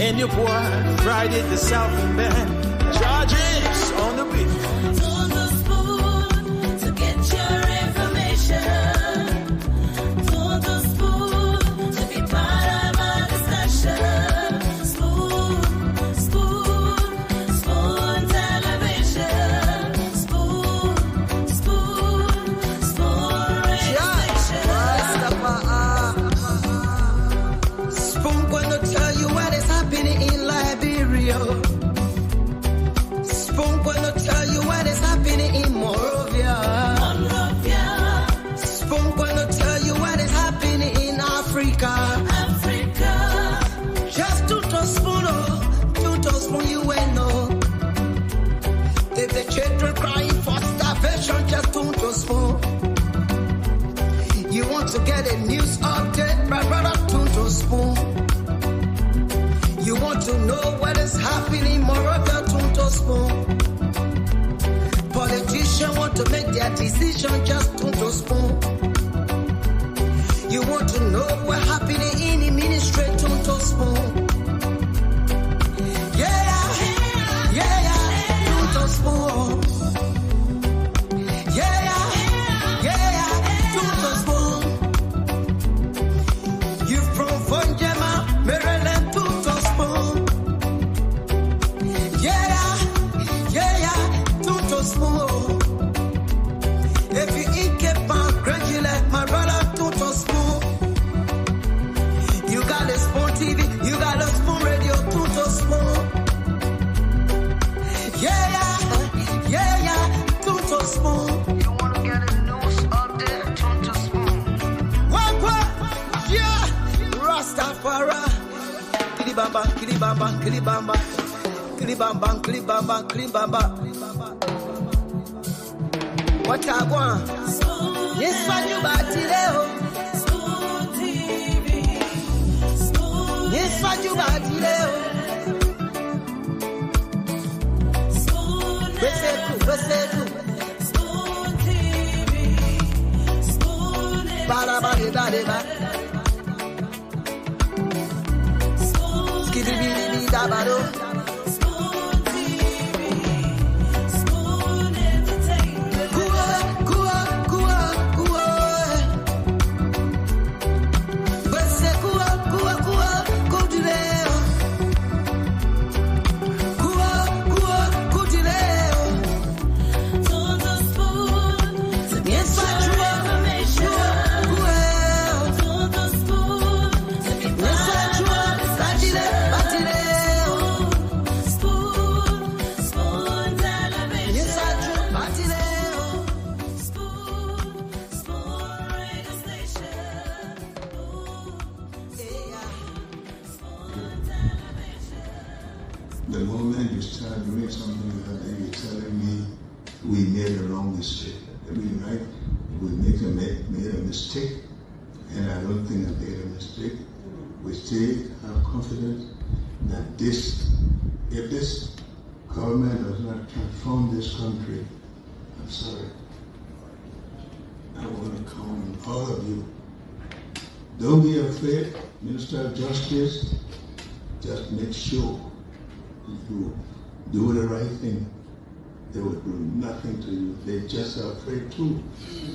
And your boy, Friday the South and band. Charges on the beat. On the spoon to get your information. On the spoon to be part of our discussion. Spoon, spoon, spoon television. Spoon, spoon, spoon registration. Spoon gonna tell you what is happening in Liberia. Spoon gonna tell you what is happening in Monrovia. Spoon gonna tell you what is happening in Africa. Just to spoon, you will know. If the children crying for starvation, just to spoon. You want to get a news update, brother, to spoon. You want to know what is happening in Monrovia, to spoon. Politicians want to make their decision, just to spoon. You want to know what's happening in the ministry, to spoon. Yeah, to spoon. Yeah, to spoon. You from Vonjema, Maryland, to spoon. Yeah, to spoon. If you eat Cape gradually, my brother, to spoon. You got a spoon TV, you got a spoon radio, to spoon. Yeah, to spoon. You want to get a news update, to spoon. What? Yeah, Rastafari. Kilibamba, kilibamba, kilibamba. Kilibamba, kilibamba, kilibamba. What I want? Yes, what you got today? Spoon TV. Spoon. Yes, what you got today? Spoon. Spoon TV. Spoon. Ba-da-ba-da-ba-da-ba. Spoon. Skiddy-biddy-biddy-da-ba-do. Spoon TV. Spoon entertainment. Kua. Bese kua, kudileo. Kua, kudileo. On the spoon to get Yes, your information. On the spoon to be part of our discussion. Spoon, spoon television. Spoon, spoon radio station. Spoon television. The moment you start doing something like that, you're telling me we made a wrong mistake. Right? We made a mistake, and I don't think I made a mistake. We still have confidence that if this government does not transform this country, I'm sorry. I want to call on all of you. Don't be afraid, Minister of Justice. Just make sure you do the right thing. They will do nothing to you. They just are afraid too.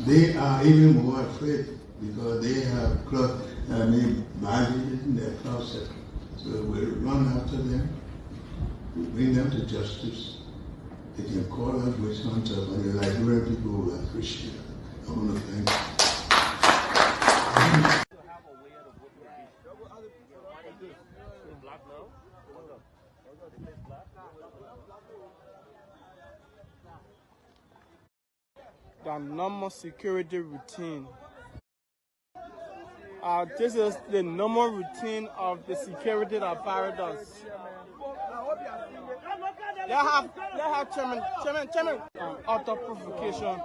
They are even more afraid because they have badges in their closet. So we'll run after them. We bring them to justice. They can call us witch hunter, but the Liberian people will appreciate it. I want to thank you. The normal security routine. This is the normal routine of the security apparatus. They have chairman, auto provocation.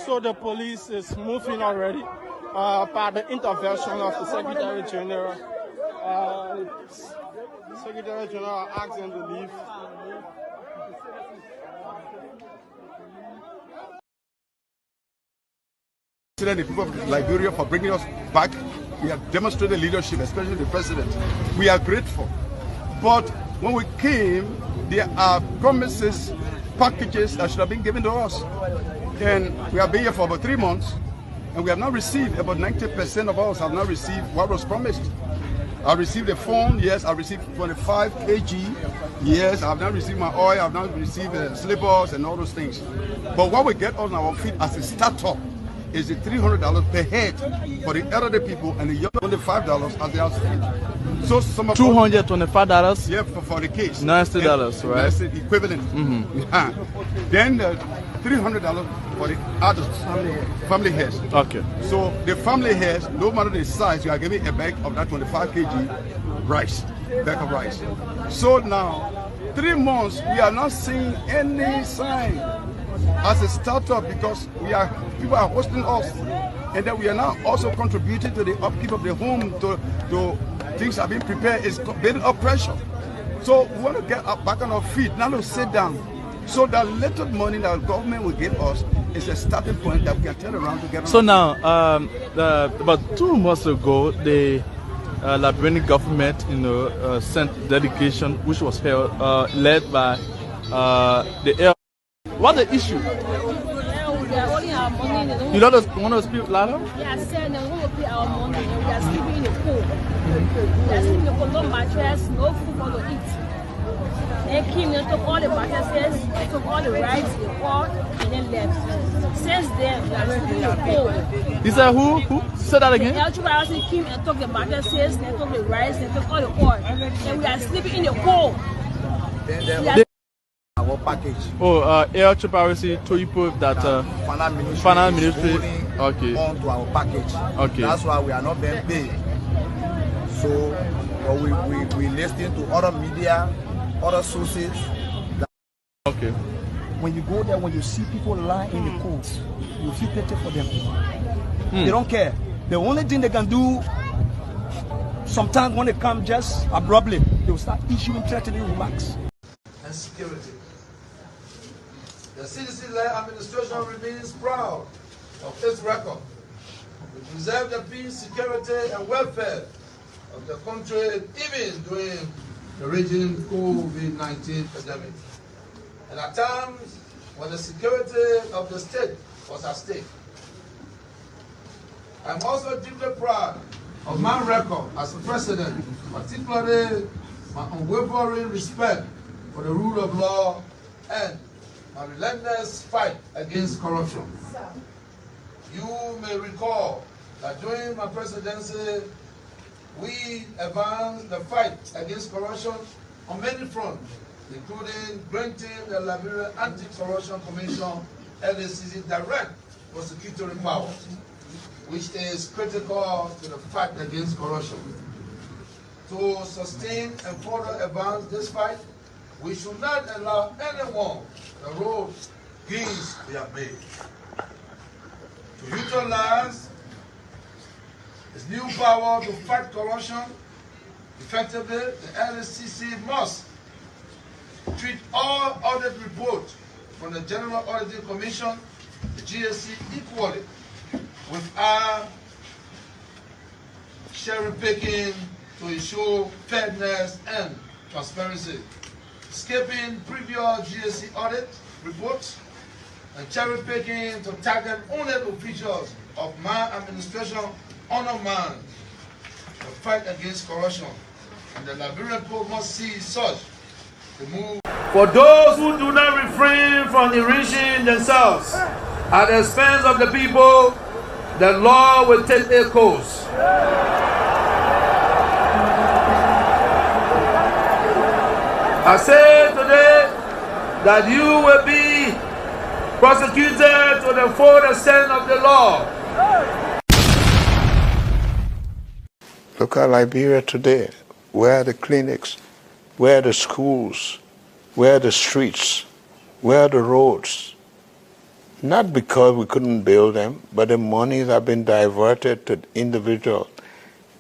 So the police is moving already by the intervention of the Secretary General. Secretary General asked them to leave. The people of Liberia for bringing us back. We have demonstrated leadership, especially the president. We are grateful. But when we came, there are promises, packages that should have been given to us. And we have been here for about 3 months, and we have not received, about 90% of us have not received what was promised. I received a phone, yes. I received 25 kg, yes. I have not received my oil, I have not received slippers and all those things. But what we get on our feet as a startup is the $300 per head for the elderly people and the young $25 as they are spent. So some of $225? Yeah, for the case. $90, right? That's the equivalent. Yeah. Then $300 for the adults, family heads. Okay. So the family heads, no matter the size, you are getting a bag of that 25 kg rice, bag of rice. So now, 3 months, we are not seeing any sign as a startup because people are hosting us, and then we are now also contributing to the upkeep of the home. To things are being prepared. It's building up pressure. So we want to get up back on our feet, not to sit down. So that little money that the government will give us is a starting point that we can turn around to get. So now, about 2 months ago, the Liberian government, sent delegation which was held, led by the air. What's the issue? They're holding our money. You don't want to speak louder? Yeah, I said they won't pay our money. We are sleeping in the pool. We are sleeping in the pool, no mattress, no food for to eat. They came, they took all the mattresses, they took all the rice, the pot, and then left. Since then, we are sleeping in the pool. You said who? Who? Say that again? The elderly came and took the mattresses, they took the rice, they took all the pot. And we are sleeping in the pool. Our package. Air Chaparisi told you that finance ministry okay onto our package. Okay. That's why we are not being paid. So we listen to other media, other sources. Okay. When you go there, when you see people lying in the cold, you feel pity for them. They don't care. The only thing they can do, sometimes when they come just abruptly, they will start issuing threatening remarks. And security. The citizen-led administration remains proud of its record. We preserve the peace, security, and welfare of the country even during the raging COVID-19 pandemic. And at times when the security of the state was at stake. I'm also deeply proud of my record as president, particularly my unwavering respect for the rule of law and my relentless fight against corruption. You may recall that during my presidency, we advanced the fight against corruption on many fronts, including granting the Liberian Anti-Corruption Commission LACC direct prosecutory power, which is critical to the fight against corruption. To sustain and further advance this fight, we should not allow anyone the road gains we have made. To utilize its new power to fight corruption effectively, the LACC must treat all audit reports from the General Auditing Commission, the GSC, equally without cherry picking to ensure fairness and transparency. Skipping previous GSC audit reports and cherry picking to target only officials of my administration undermine the fight against corruption. And the Liberian people must see such a move. For those who do not refrain from enriching themselves at the expense of the people, the law will take their course. I say today that you will be prosecuted to the full extent of the law. Look at Liberia today. Where are the clinics? Where are the schools? Where are the streets? Where are the roads? Not because we couldn't build them, but the monies have been diverted to individuals.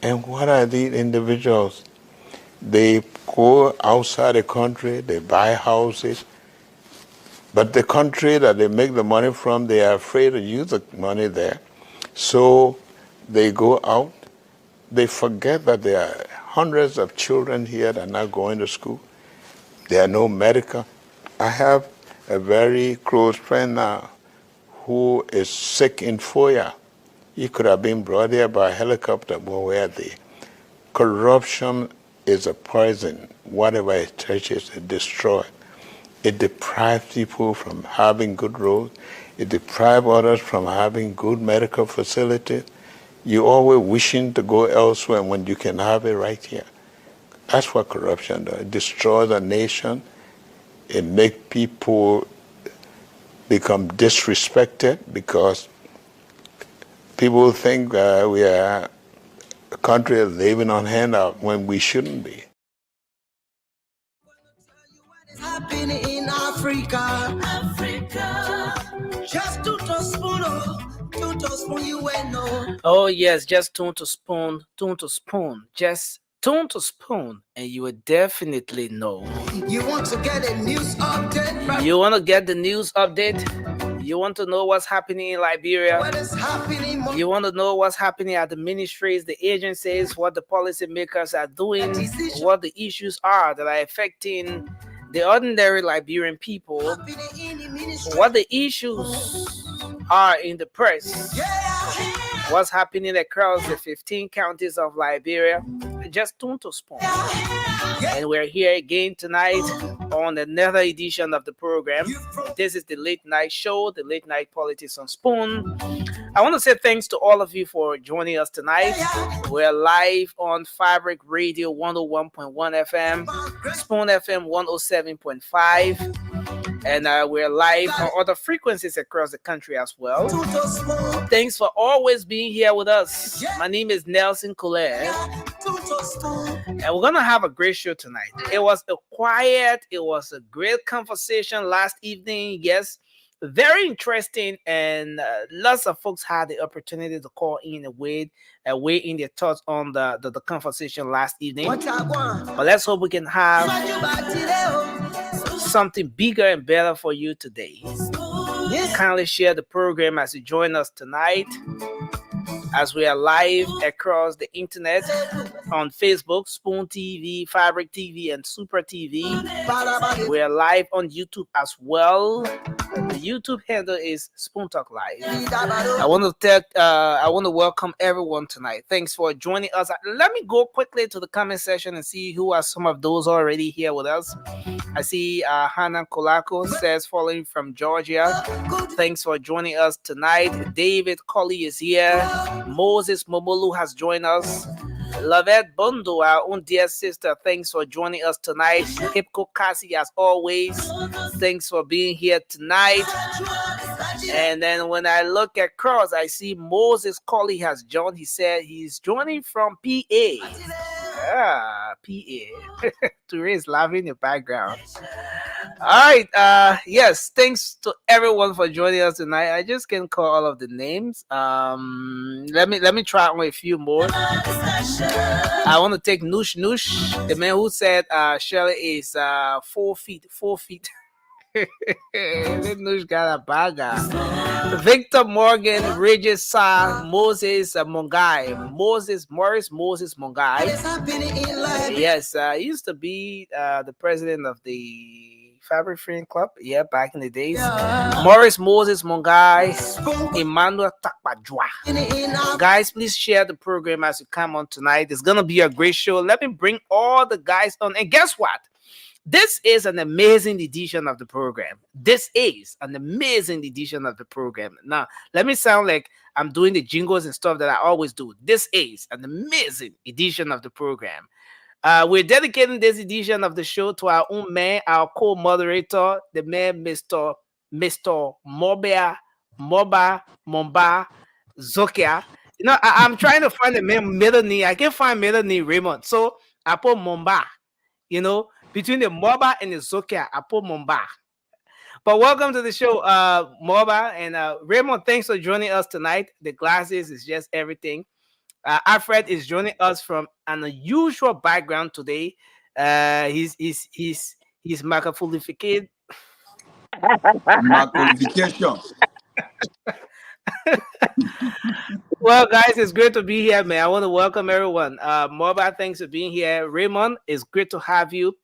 And what are these individuals? They go outside the country, they buy houses, but the country that they make the money from, they are afraid to use the money there. So they go out, they forget that there are hundreds of children here that are not going to school. There are no medical. I have a very close friend now who is sick in Foya. He could have been brought here by helicopter, but where are they? Corruption is a poison. Whatever it touches, it destroys. It deprives people from having good roads. It deprives others from having good medical facilities. You're always wishing to go elsewhere when you can have it right here. That's what corruption does. It destroys a nation. It makes people become disrespected because people think we are a country living on handout when we shouldn't be. Happening in Africa. Just to spoon, you will know. Oh yes, just tune to spoon, just tune to spoon, and you will definitely know. You want to get a news update? You want to get the news update? You want to know what's happening in Liberia? What is happening? You want to know what's happening at the ministries, the agencies, what the policymakers are doing, what the issues are that are affecting the ordinary Liberian people, what the issues are in the press, what's happening across the 15 counties of Liberia. Just tune to Spoon. And we're here again tonight on another edition of the program. This is the late night show, the late night politics on Spoon. I want to say thanks to all of you for joining us tonight. We're live on Fabric Radio 101.1 FM, Spoon FM 107.5. And we're live on other frequencies across the country as well. Thanks for always being here with us. My name is Nelson Colette. And we're going to have a great show tonight. It was a great conversation last evening. Yes, very interesting. And lots of folks had the opportunity to call in and weigh in their thoughts on the conversation last evening. But let's hope we can have something bigger and better for you today. Kindly share the program as you join us tonight, as we are live across the internet on Facebook, Spoon TV, Fabric TV, and Super TV. We are live on YouTube as well. The YouTube handle is Spoon Talk Live. I want to welcome everyone tonight. Thanks for joining us. Let me go quickly to the comment section and see who are some of those already here with us. I see Hannah Kolako says, following from Georgia. Thanks for joining us tonight. David Colley is here. Moses Momolu has joined us. Lavette Bondo, our own dear sister, thanks for joining us tonight. Hipko Kasi, as always, thanks for being here tonight. And then when I look across, I see Moses Colley has joined. He said he's joining from PA. PA. Touré is laughing in the background. All right. Yes, thanks to everyone for joining us tonight. I just can't call all of the names. Let me try on a few more. I want to take Noosh, the man who said Shirley is 4 feet. Noosh got a bagger. Victor Morgan, Regis Sa, Moses Mongai, Morris Mongai. Yes, he used to be the president of the Fabric Freeing Club, back in the days. Morris Moses Mongai, Emmanuel Takpajwa. Guys, please share the program as you come on tonight. It's gonna be a great show. Let me bring all the guys on. And guess what? This is an amazing edition of the program. Now, let me sound like I'm doing the jingles and stuff that I always do. This is an amazing edition of the program. We're dedicating this edition of the show to our own man, our co-moderator, the man, Mr. Momba Zokia. You know, I'm trying to find the man middle name. I can't find middle name Raymond. So I put Momba, you know. Between the Moba and the Zokia, I put Momba. But welcome to the show, Moba and Raymond. Thanks for joining us tonight. The glasses is just everything. Alfred is joining us from an unusual background today. He's macafullificated. Qualification. Well, guys, it's great to be here, man. I want to welcome everyone. Moba, thanks for being here. Raymond, it's great to have you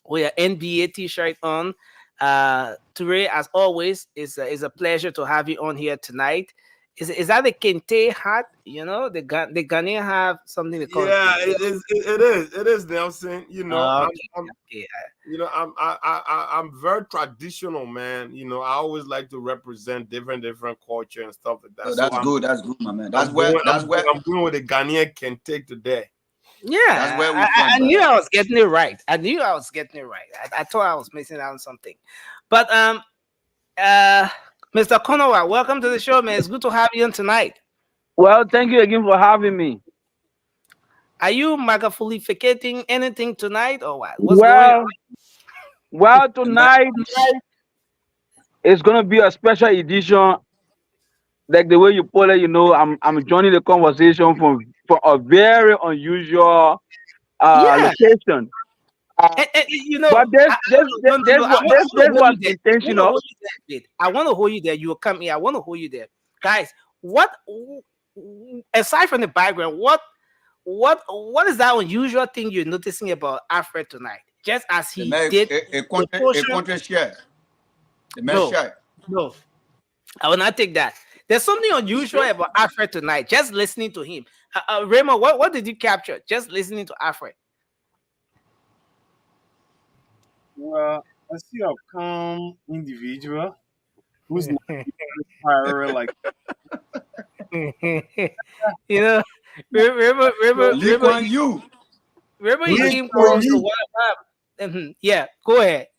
with your NBA t-shirt on. Toure, as always, it's a pleasure to have you on here tonight. Is that the Kente hat? You know, the Ghanaian have something they call it is Nelson. You know, okay. I'm very traditional, man. You know, I always like to represent different culture and stuff like that. Oh, that's good, my man. I'm going with the Ghanaian Kente today. Yeah, that's where I knew I was getting it right. I thought I was missing out on something. But Mr. Konowa, welcome to the show, man. It's good to have you on tonight. Well, thank you again for having me. Are you magafulificating anything tonight or what? What's going on? Well, tonight it's gonna be a special edition. Like the way you put it, you know, I'm joining the conversation from a very unusual location. You know, but this was intentional. I want to hold you there. You will come here. I want to hold you there, guys. What, aside from the background, what is that unusual thing you're noticing about Alfred tonight? Just as he did a content share. No, I will not take that. There's something unusual about Alfred tonight. Just listening to him, Raymond, what did you capture? Just listening to Alfred. Well, I see a calm individual who's not spiral like you know, remember he came close to what yeah, go ahead.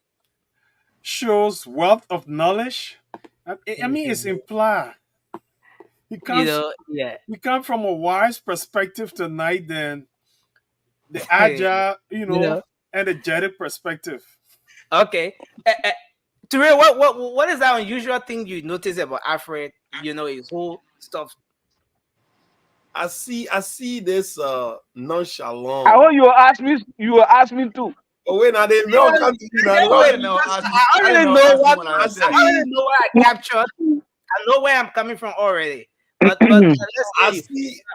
Shows wealth of knowledge. I mean, it's implied. He comes, we come from a wise perspective tonight than the agile, energetic perspective. Okay. Toure, what is that unusual thing you notice about Alfred? You know, his whole stuff. I see this nonchalant. I want you to ask me. You will ask me too. Oh wait, now they know. I already know what I captured. I know where I'm coming from already. But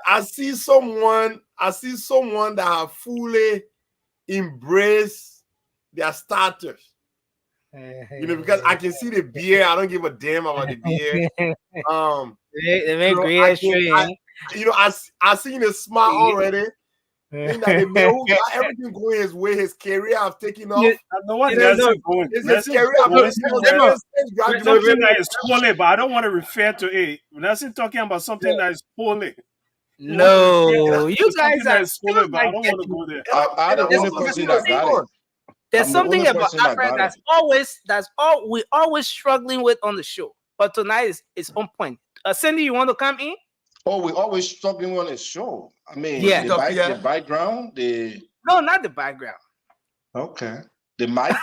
I see someone that have fully embraced their starters. You know, because I can see the beer. I don't give a damn about the beer. I seen his smile already. That the everything going his way. His career have taken off. I know what Nelson going. His career something that is poorly, but I don't want to refer to it. Nelson talking about something that is poorly. No, you guys are poorly, but I don't want to go there. I'm the only person that got it. There's something about Alfred we always struggling with on the show. But tonight is on point. Cindy, you want to come in? Oh, we always struggling on the show. I mean, the background, no, not the background. Okay, the mic.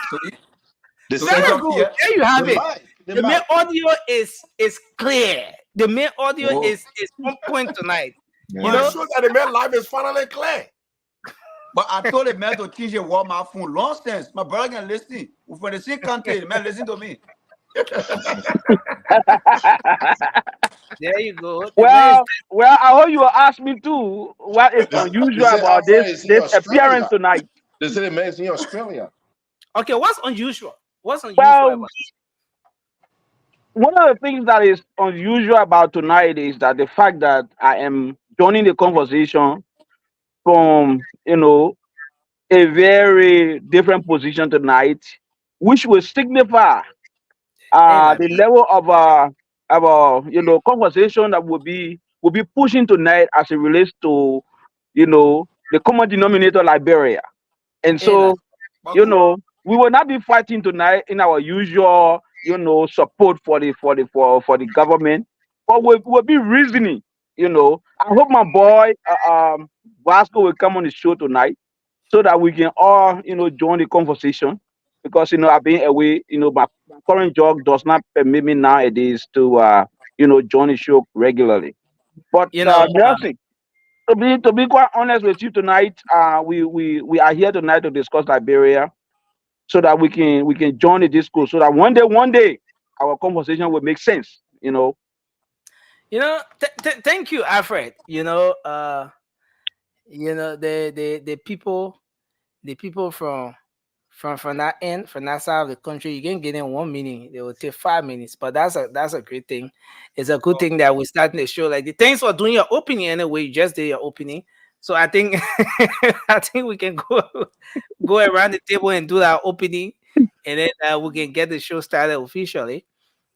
There you have it. The main audio is clear. The main audio is on point tonight. Yeah. You know, show that the main life is finally clear. But I told the man to change the wall my phone. Long sense. My brother can listen. For the same country, the man listen to me. There you go. Well, I hope you will ask me too. What is unusual about this appearance tonight? They say the man's in Australia. Okay, what's unusual? What's unusual about it? One of the things that is unusual about tonight is that the fact that I am joining the conversation from a very different position tonight, which will signify the level of conversation that will be pushing tonight as it relates to the common denominator Liberia. And so we will not be fighting tonight in our usual support for the government, but we'll be reasoning. I hope my boy Vasco will come on the show tonight. so that we can all, join the conversation. Because, I've been away, my current job does not permit me nowadays to, join the show regularly. But, Nelson, to be quite honest with you tonight, we are here tonight to discuss Liberia so that we can join the discourse so that one day, our conversation will make sense, Thank you, Alfred. The people from that end, from that side of the country, you can get in 1 minute. They will take 5 minutes, but that's a great thing. It's a good thing that we're starting the show like this. Thanks for doing your opening anyway. You just did your opening, so I think I think we can go around the table and do our opening, and then we can get the show started officially.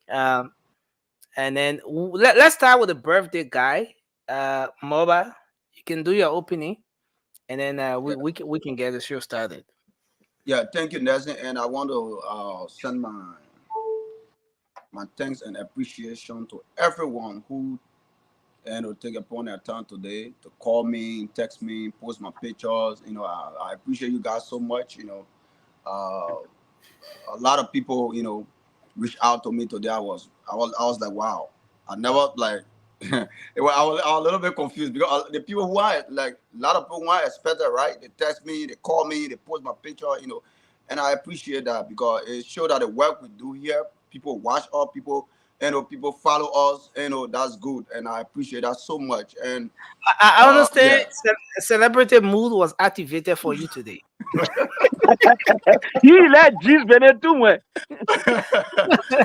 And then let's start with the birthday guy, Moba. You can do your opening, and then we can get the show started. Yeah, thank you, Nelson. And I want to send my thanks and appreciation to everyone who will take upon their time today to call me, text me, post my pictures. I appreciate you guys so much. A lot of people, reached out to me today. I was like, wow. I never like. I was a little bit confused because the people who are like a lot of people who are expected, right? They text me, they call me, they post my picture, and I appreciate that because it shows that the work we do here, people watch us, people, people follow us, that's good, and I appreciate that so much. And I understand. Celebrity mood was activated for you today. You let G's Bennett too much.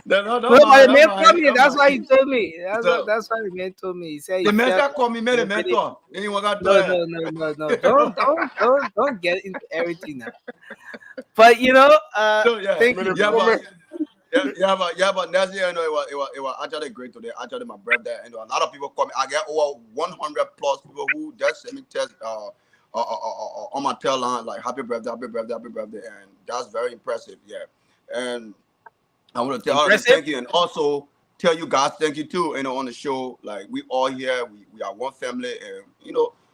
No, the man told me. That's why he told me. That's why the man told me. He said the mentor called me, the mentor. No. Don't get into everything now. But thank you. But Nancy, it was actually great today. Actually, my birthday, and a lot of people come. I get over 100 plus people who just send me text on my tail line like happy birthday, and that's very impressive. Yeah, and I want to tell all thank you, and also tell you guys thank you too. On the show, like we all here, we are one family, and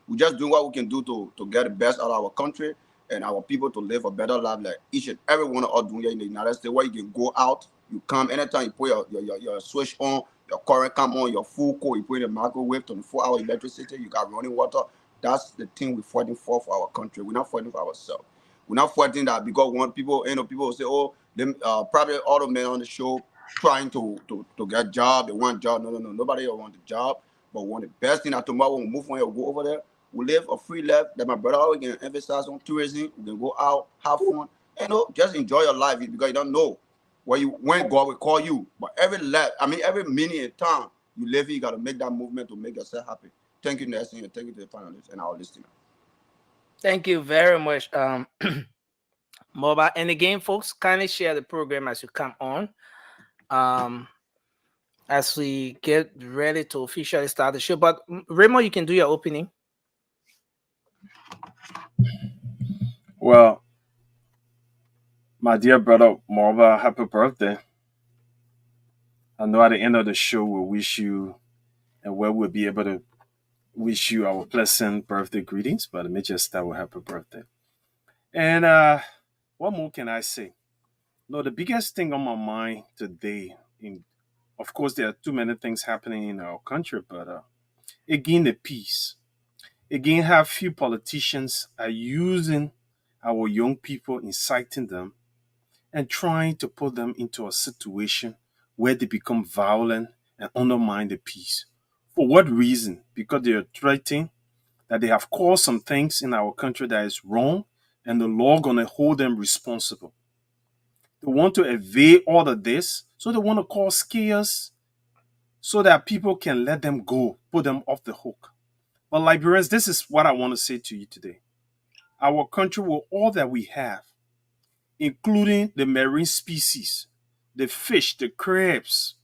we just doing what we can do to get the best out of our country and our people to live a better life. Like each and every one of us doing here in the United States, where you can go out, you come anytime you put your switch on, your current come on, your food cold, you put in the microwave, 24-hour electricity, you got running water. That's the thing we're fighting for our country. We're not fighting for ourselves. We're not fighting that because when people, people will say, oh, them probably all the men on the show trying to get job, they want job. No. Nobody want a job. But one of the best thing that tomorrow when we move on here, we go over there, we live a free life that my brother always can emphasize on tourism. We can go out, have fun, just enjoy your life because you don't know when God will call you. But every minute in time you live here, you gotta make that movement to make yourself happy. Thank you, Nelson, and thank you to the panelists and our listeners. Thank you very much, Moba. And again, folks, kindly share the program as you come on. As we get ready to officially start the show. But Remo, you can do your opening. Well, my dear brother Moba, happy birthday. I know at the end of the show we'll wish you, and we'll be able to wish you our pleasant birthday greetings, but let me just start with happy birthday. And what more can I say? No, the biggest thing on my mind today, of course, there are too many things happening in our country, but again, the peace. Again, how few politicians are using our young people, inciting them, and trying to put them into a situation where they become violent and undermine the peace. For what reason? Because they are threatening that they have caused some things in our country that is wrong, and the law gonna hold them responsible. They want to evade all of this, so they want to cause chaos so that people can let them go, put them off the hook. But Liberians, this is what I want to say to you today. Our country with all that we have, including the marine species, the fish, the crabs,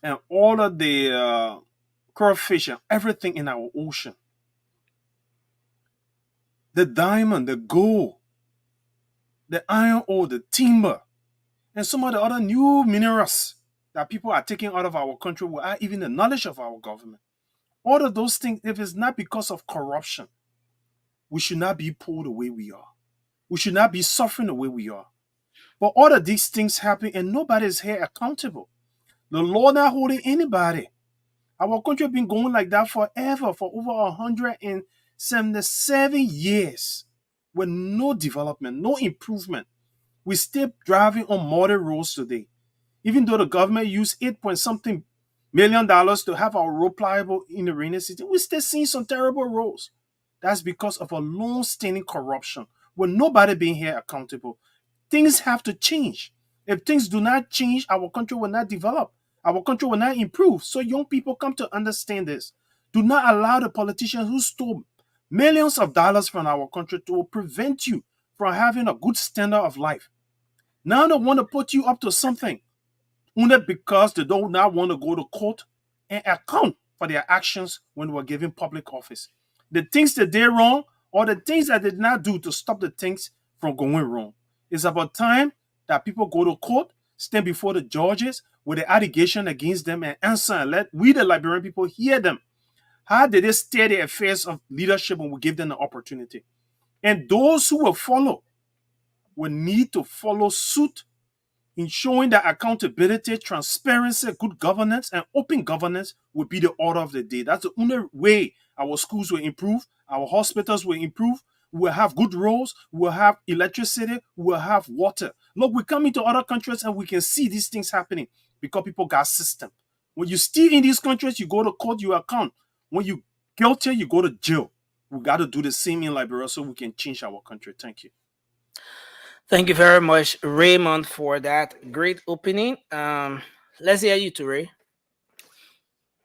and all of the crawfish and everything in our ocean, the diamond, the gold, the iron ore, the timber, and some of the other new minerals that people are taking out of our country without even the knowledge of our government. All of those things, if it's not because of corruption, we should not be poor the way we are. We should not be suffering the way we are. But all of these things happen and nobody is here accountable. The law not holding anybody. Our country been going like that forever, for over 177 years, with no development, no improvement. We still driving on modern roads today. Even though the government used 8 point something million to have our road pliable in the rainy season, we still seeing some terrible roads. That's because of a long-standing corruption, with nobody being here accountable. Things have to change. If things do not change, our country will not develop. Our country will not improve. So young people come to understand this. Do not allow the politicians who stole millions of dollars from our country to prevent you from having a good standard of life. Now they want to put you up to something only because they do not want to go to court and account for their actions when they were given public office. The things that did wrong or the things that they did not do to stop the things from going wrong. It's about time that people go to court, stand before the judges with the allegation against them and answer, and let we, the Liberian people, hear them. How did they steer the affairs of leadership when we give them the opportunity? And those who will follow will need to follow suit, ensuring that accountability, transparency, good governance, and open governance will be the order of the day. That's the only way our schools will improve, our hospitals will improve, we'll have good roads, we'll have electricity, we'll have water. Look, we come into other countries and we can see these things happening because people got system. When you steal in these countries, you go to court, you account. When you guilty, you go to jail. We got to do the same in Liberia so we can change our country. Thank you. Thank you very much, Raymond, for that great opening. Let's hear you too, Ray.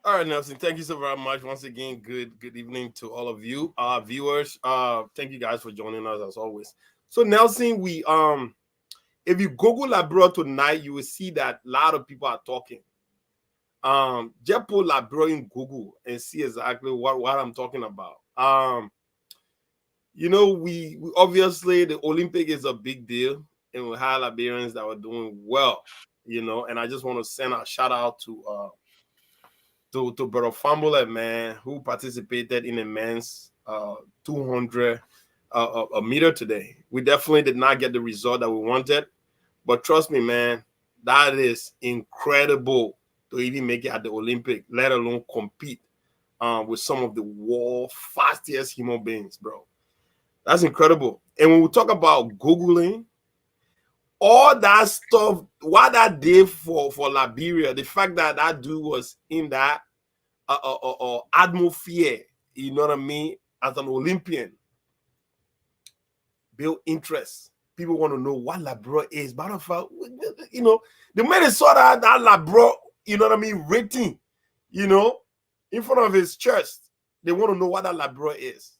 All right, Nelson. Thank you so very much. Once again, good evening to all of you, viewers. Thank you guys for joining us as always. So, Nelson, we if you Google Liberia tonight, you will see that a lot of people are talking. Just put Liberia in Google and see exactly what I'm talking about. You know, we obviously the Olympic is a big deal, and we have Liberians that were doing well. You know, and I just want to send a shout out to Brother Fambula, man, who participated in a men's 200 a meter today. We definitely did not get the result that we wanted, but trust me, man, that is incredible to even make it at the Olympic, let alone compete with some of the world's fastest human beings, bro. That's incredible. And when we talk about Googling, all that stuff, what that did for Liberia, the fact that that dude was in that atmosphere, you know what I mean, as an Olympian, build interest. People want to know what Liberia is. Matter of fact, you know, the minute saw that Liberia, you know what I mean, rating, you know, in front of his chest, they want to know what that Liberia is.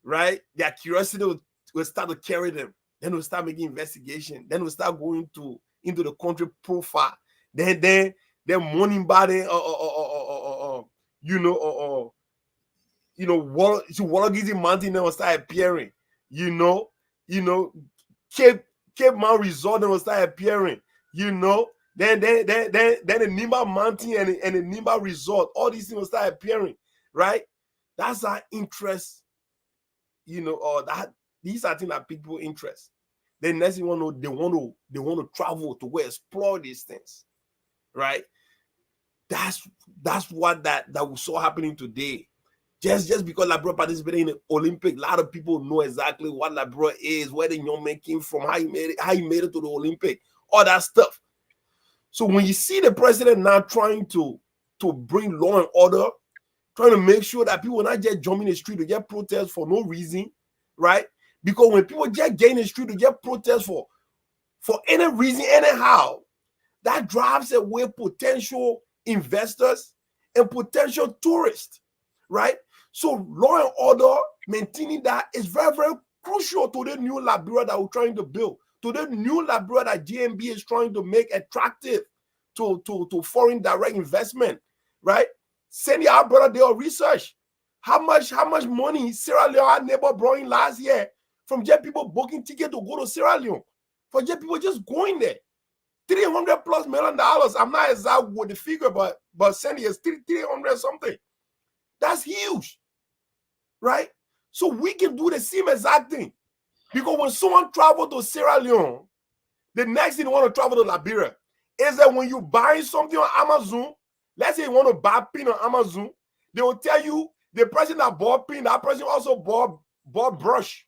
Right? Their curiosity will start to carry them. Then we'll start making investigation. Then we'll start going into the country profile. Then morning body Wallagizzi Mountain then will start appearing. You know, Cape Mount Resort then will start appearing. You know, then the Nimba Mountain and the Nimba Resort, all these things will start appearing, right? That's our interest. You know, or that these are things that people interest. Then next thing you want to, they want to travel to go explore these things, right? That's what that we saw happening today. Just because Liberia participated in the Olympic, a lot of people know exactly what Liberia is, where the young man came from, how he made it to the Olympic, all that stuff. So when you see the president now trying to bring law and order, trying to make sure that people not just jump in the street to get protests for no reason, right? Because when people just get in the street to get protests for any reason, anyhow, that drives away potential investors and potential tourists, right? So law and order, maintaining that is very, very crucial to the new Liberia that we're trying to build, to the new Liberia that GMB is trying to make attractive to foreign direct investment, right? Send your brother their research. How much money Sierra Leone, our neighbor, brought in last year from just people booking ticket to go to Sierra Leone, for just people just going there. $300+ million. I'm not exact with the figure, but Sandy is 300 something. That's huge, right? So we can do the same exact thing. Because when someone travels to Sierra Leone, the next thing they want to travel to Liberia is that when you buy something on Amazon, let's say you want to buy pin on Amazon, they will tell you the person that bought pin, that person also bought brush.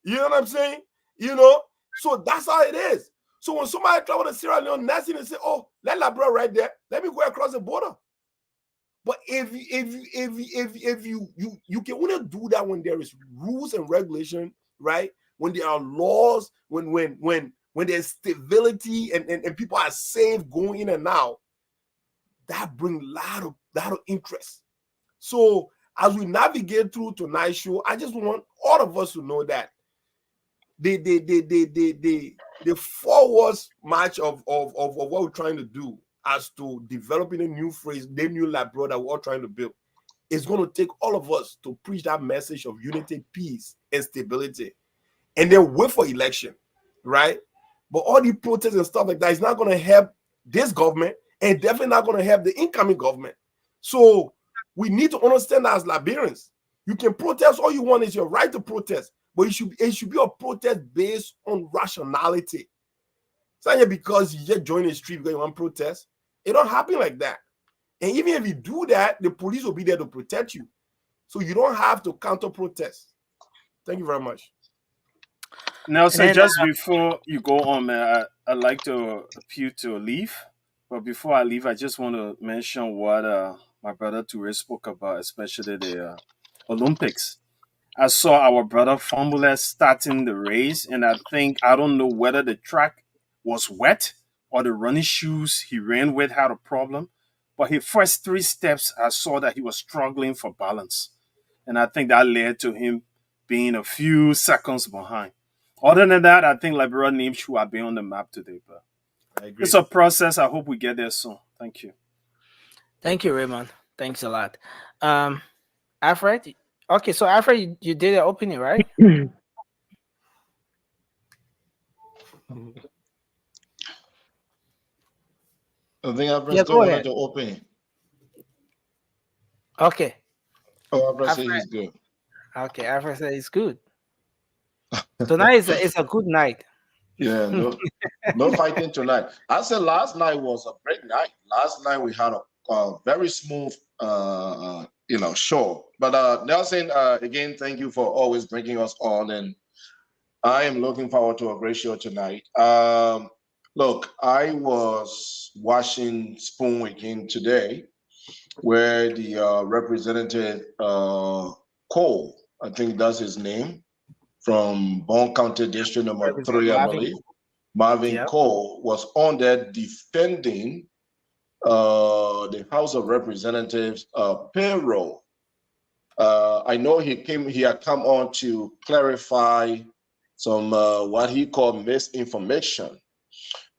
You know what I'm saying? You know, so that's how it is. So when somebody travel to Sierra Leone, next thing they say, oh, let Liberia right there. Let me go across the border. But if you can only do that when there is rules and regulation, right? When there are laws, when there's stability and people are safe going in and out, that brings a lot of interest. So as we navigate through tonight's show, I just want all of us to know that the forward march of what we're trying to do as to developing a new phrase, the new Liberia that we're all trying to build, is going to take all of us to preach that message of unity, peace, and stability, and then wait for election, right? But all the protests and stuff like that is not going to help this government, and definitely not going to help the incoming government. So we need to understand that as Liberians, you can protest all you want, is your right to protest, but it should be a protest based on rationality. It's not because you just join the street because you want to protest. It don't happen like that. And even if you do that, the police will be there to protect you. So you don't have to counter protest. Thank you very much. Nelson, then, just before you go on, man, I'd like to appeal to leave. But before I leave, I just want to mention what my brother Toure spoke about, especially the Olympics. I saw our brother Fambulé starting the race, and I don't know whether the track was wet or the running shoes he ran with had a problem. But his first 3 steps, I saw that he was struggling for balance. And I think that led to him being a few seconds behind. Other than that, I think Liberia name should be on the map today. But it's a process. I hope we get there soon. Thank you. Thank you, Raymond. Thanks a lot. Alfred? Okay, so Alfred, you did an opening, right? I think Alfred still wanted to open. Okay. Oh, Alfred said he's good. Okay, Alfred said it's good. Tonight is a good night. Yeah, no fighting tonight. I said last night was a great night. Last night we had a very smooth, show. But Nelson, again, thank you for always bringing us on, and I am looking forward to a great show tonight. Look, I was watching Spoon again today, where the representative Cole, I think that's his name, from Bone County District number 3, I believe, Marvin Cole, was on there defending the House of Representatives payroll. I know he had come on to clarify some what he called misinformation.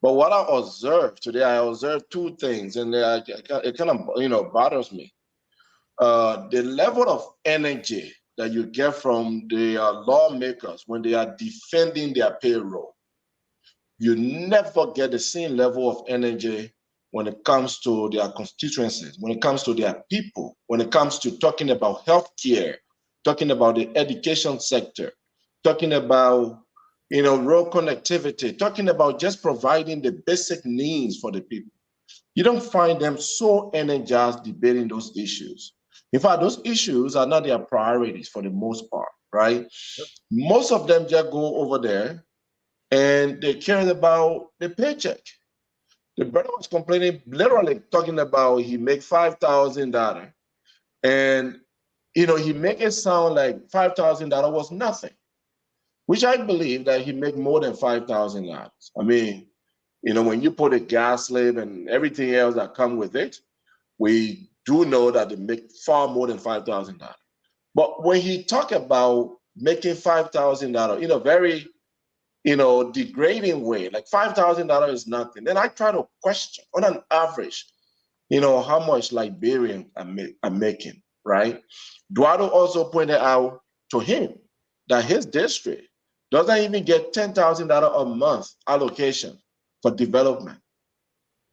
But what I observed today, I observed 2 things, and it kind of bothers me. The level of energy that you get from the lawmakers when they are defending their payroll, you never get the same level of energy when it comes to their constituencies, when it comes to their people, when it comes to talking about healthcare, talking about the education sector, talking about road connectivity, talking about just providing the basic needs for the people. You don't find them so energized debating those issues. In fact, those issues are not their priorities for the most part, right? Most of them just go over there and they care about the paycheck. The brother was complaining, literally talking about he make $5,000, and he make it sound like $5,000 was nothing, which I believe that he make more than $5,000. I mean, when you put a gas slave and everything else that come with it, we do know that they make far more than $5,000. But when he talk about making $5,000 in a very, degrading way, like $5,000 is nothing, then I try to question on an average, how much Liberians are making, right? Eduardo also pointed out to him that his district doesn't even get $10,000 a month allocation for development,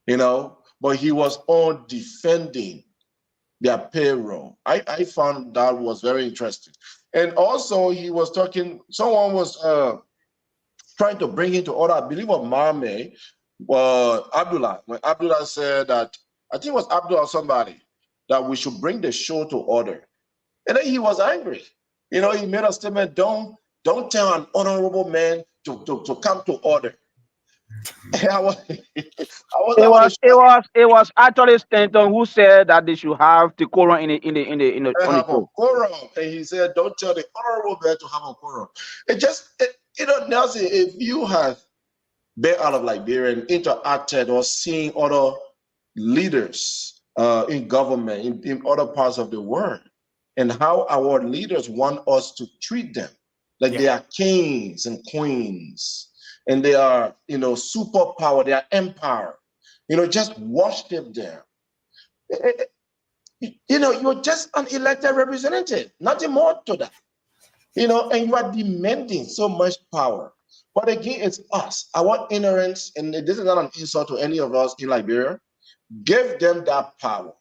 but he was on defending their payroll. I found that was very interesting. And also he was talking, someone was trying to bring into order, I believe of Mame, Abdullah, when Abdullah said that, I think it was Abdullah or somebody, that we should bring the show to order. And then he was angry. You know, he made a statement, don't tell an honorable man to come to order. It was actually Stanton who said that they should have the quorum on the show. Quorum, and he said, "Don't tell the honorable man to have a quorum." Nelson, if you have been out of Liberia and interacted or seen other leaders in government in other parts of the world, and how our leaders want us to treat them like they are kings and queens. And they are, superpower, they are empire. Just worship them. You're just an elected representative, nothing more to that. And you are demanding so much power. But again, it's us, our ignorance, and this is not an insult to any of us in Liberia. Give them that power.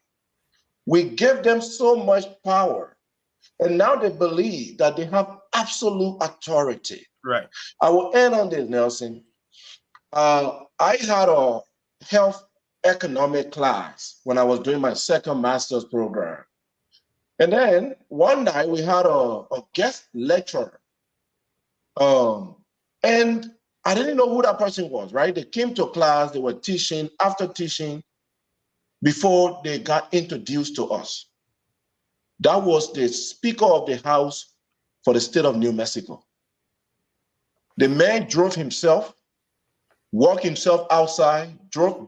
We give them so much power. And now they believe that they have absolute authority. Right. I will end on this, Nelson. I had a health economic class when I was doing my second master's program. And then one night we had a guest lecturer. And I didn't know who that person was, right? They came to class, they were teaching, after teaching, before they got introduced to us. That was the Speaker of the House for the state of New Mexico. The man drove himself, walked himself outside,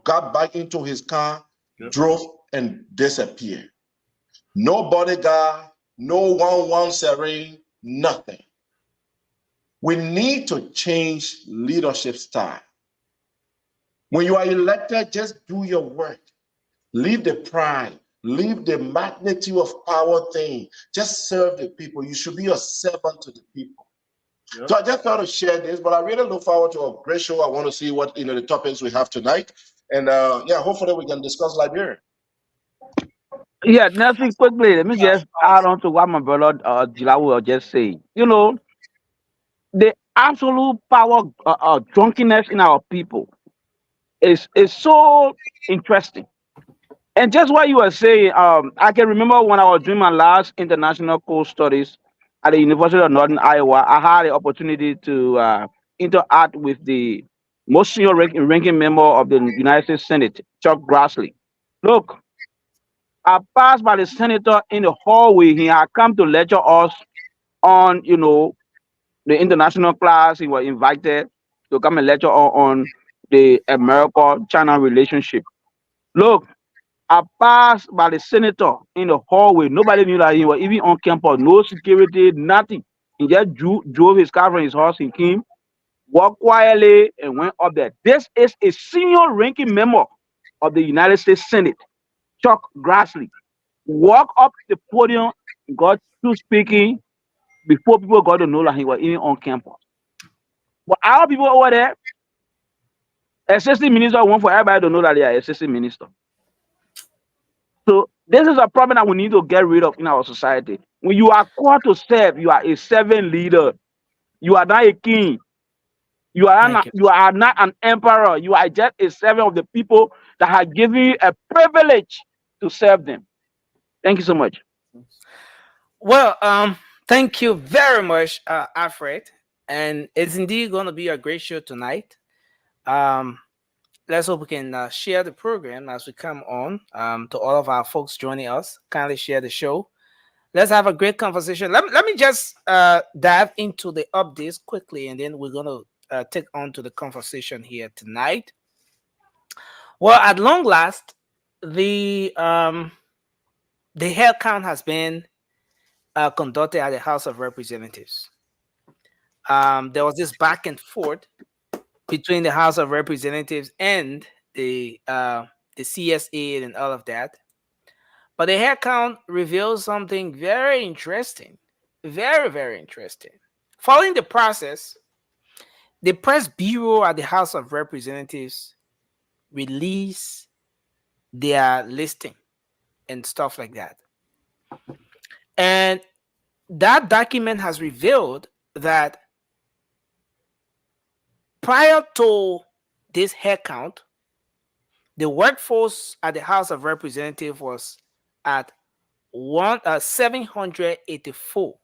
got back into his car, drove and disappeared. No bodyguard, no 1-1 serene, nothing. We need to change leadership style. When you are elected, just do your work. Leave the pride. Leave the magnitude of power thing. Just serve the people. You should be a servant to the people. Yep. So I just thought to share this, but I really look forward to a great show. I want to see what the topics we have tonight. And hopefully we can discuss Liberia. Yeah, nothing quickly. Let me just add on to what my brother Dilawu was just saying. The absolute power drunkenness in our people is so interesting. And just what you were saying, I can remember when I was doing my last international course studies at the University of Northern Iowa, I had the opportunity to interact with the most senior ranking member of the United States Senate, Chuck Grassley. Look, I passed by the senator in the hallway. He had come to lecture us on, the international class. He was invited to come and lecture on the America-China relationship. Look, I passed by the senator in the hallway. Nobody knew that he was even on campus. No security, nothing. He just drove his car from his house. He came, walked quietly, and went up there. This is a senior ranking member of the United States Senate, Chuck Grassley. Walk up the podium, got to speaking before people got to know that he was even on campus. But our people over there, assistant minister want for everybody to know that they are assistant minister. So this is a problem that we need to get rid of in our society. When you are called to serve, you are a servant leader. You are not a king. You are not an emperor. You are just a servant of the people that have given you a privilege to serve them. Thank you so much. Well, thank you very much, Alfred. And it's indeed going to be a great show tonight. Let's hope we can share the program as we come on. To all of our folks joining us, kindly share the show. Let's have a great conversation. Let me just dive into the updates quickly, and then we're going to take on to the conversation here tonight. Well, at long last, the head count has been conducted at the House of Representatives. There was this back and forth between the House of Representatives and the CSA and all of that. But the head count reveals something very interesting. Very, very interesting. Following the process, the press bureau at the House of Representatives released their listing and stuff like that. And that document has revealed that prior to this head count, the workforce at the House of Representatives was at 784.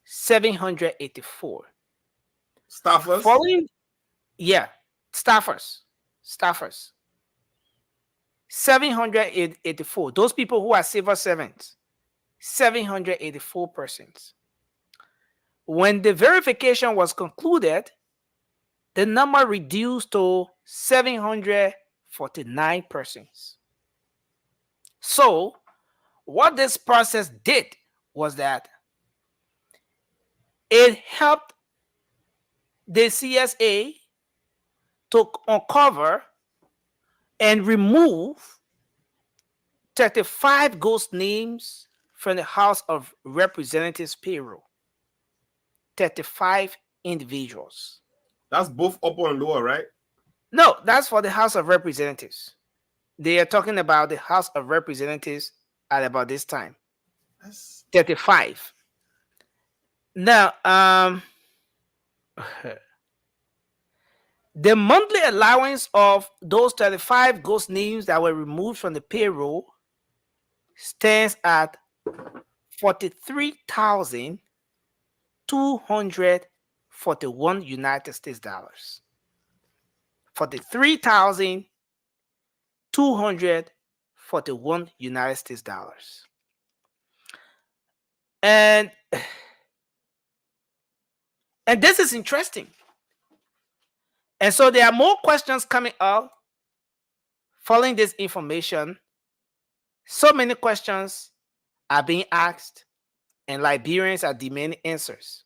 784. Staffers? Following, yeah, staffers. 784. Those people who are civil servants. 784 persons. When the verification was concluded, the number reduced to 749 persons. So, what this process did was that it helped the CSA to uncover and remove 35 ghost names from the House of Representatives payroll. 35 individuals. That's both upper and lower, right? No, that's for the House of Representatives. They are talking about the House of Representatives at about this time. 35. Now, the monthly allowance of those 35 ghost names that were removed from the payroll stands at $43,241 United States dollars. $43,241 United States dollars. And this is interesting. And so there are more questions coming up following this information. So many questions are being asked, and Liberians are demanding answers.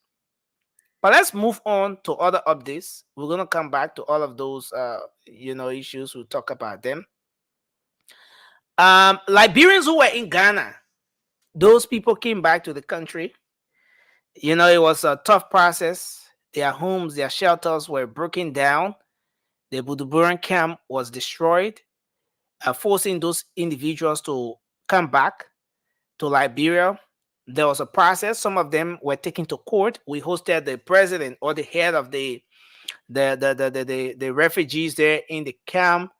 But let's move on to other updates. We're going to come back to all of those issues. We'll talk about them. Liberians who were in Ghana, those people came back to the country. It was a tough process. Their homes, their shelters were broken down. The Buduburan camp was destroyed, forcing those individuals to come back to Liberia. There was a process. Some of them were taken to court. We hosted the president or the head of the refugees there in the camp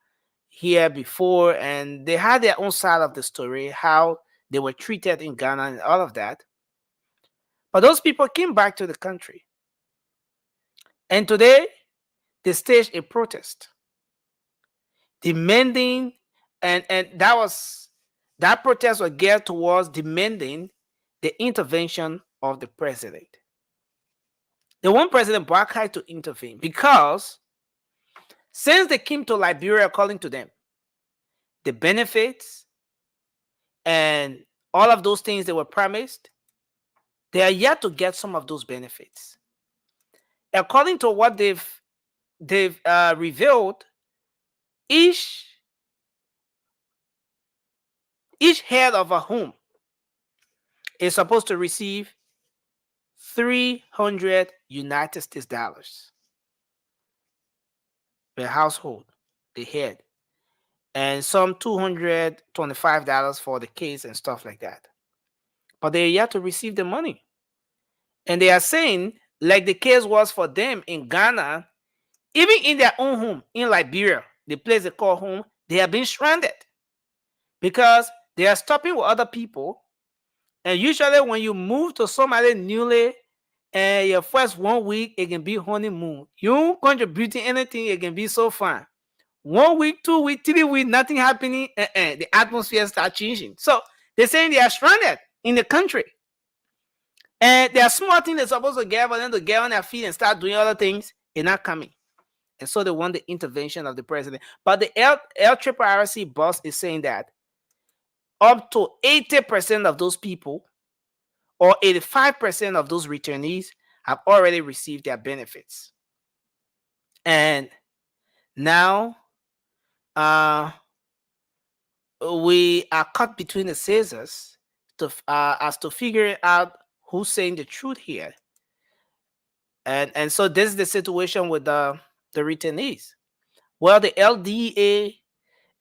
here before, and they had their own side of the story, how they were treated in Ghana and all of that. But those people came back to the country. And today, they staged a protest demanding, and that protest was geared towards demanding the intervention of the president. They want President Barkai to intervene because since they came to Liberia, according to them, the benefits and all of those things they were promised, they are yet to get some of those benefits. According to what they've revealed, each head of a home is supposed to receive 300 United States dollars per household, the head, and some $225 for the kids and stuff like that. But they are yet to receive the money. And they are saying, like the case was for them in Ghana, even in their own home in Liberia, the place they call home, they have been stranded because they are stopping with other people. And usually when you move to somebody newly, and your first 1 week, it can be honeymoon. You don't contribute anything, it can be so fun. 1 week, 2 weeks, 3 weeks, nothing happening, the atmosphere starts changing. So they're saying they are stranded in the country. And there are small things they're supposed to get for them to get on their feet and start doing other things. They're not coming. And so they want the intervention of the president. But the LRRC boss is saying that up to 80% of those people or 85% of those returnees have already received their benefits. And now we are caught between the scissors as to figure out who's saying the truth here. And so this is the situation with the returnees. Well, the LDA,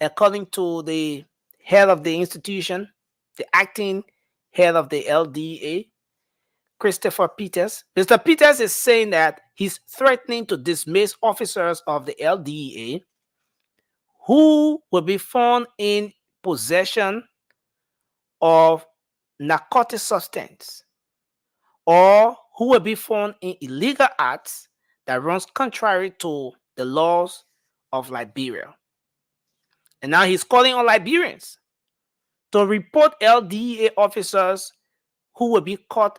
according to the head of the institution, the acting head of the LDA, Christopher Peters. Mr. Peters is saying that he's threatening to dismiss officers of the LDA who will be found in possession of narcotic substance or who will be found in illegal acts that runs contrary to the laws of Liberia. And now he's calling on Liberians to report LDA officers who will be caught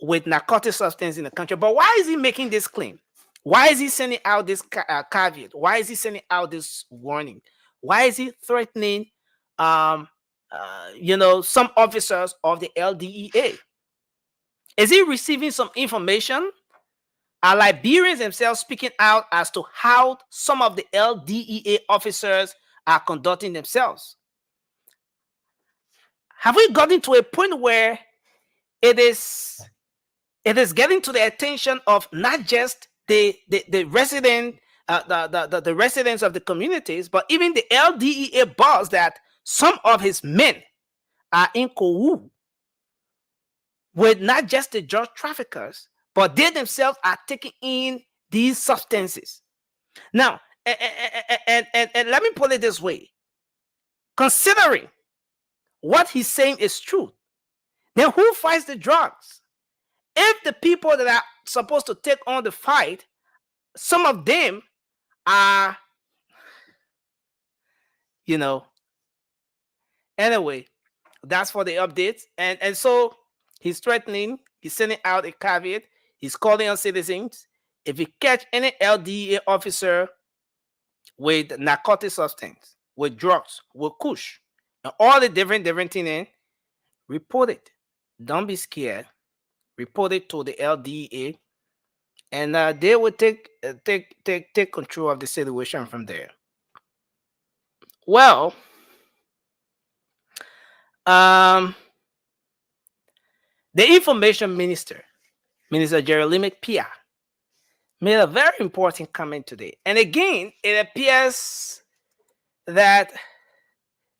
with narcotic substance in the country. But why is he making this claim? Why is he sending out this caveat? Why is he sending out this warning? Why is he threatening, some officers of the LDEA? Is he receiving some information? Are Liberians themselves speaking out as to how some of the LDEA officers are conducting themselves? Have we gotten to a point where it is getting to the attention of not just the resident, the residents of the communities, but even the LDEA boss, that some of his men are in cahoots with not just the drug traffickers, but they themselves are taking in these substances. Now, and let me put it this way: considering what he's saying is true, then who fights the drugs? If the people that are supposed to take on the fight, some of them are, anyway, that's for the updates. And so he's threatening, he's sending out a caveat, he's calling on citizens, if you catch any LDA officer with narcotic substance, with drugs, with kush, and all the different things in, report it. Don't be scared. Report it to the LDA, and they will take control of the situation from there. Well, the information minister, Minister Jeremy Pia, made a very important comment today. And again, it appears that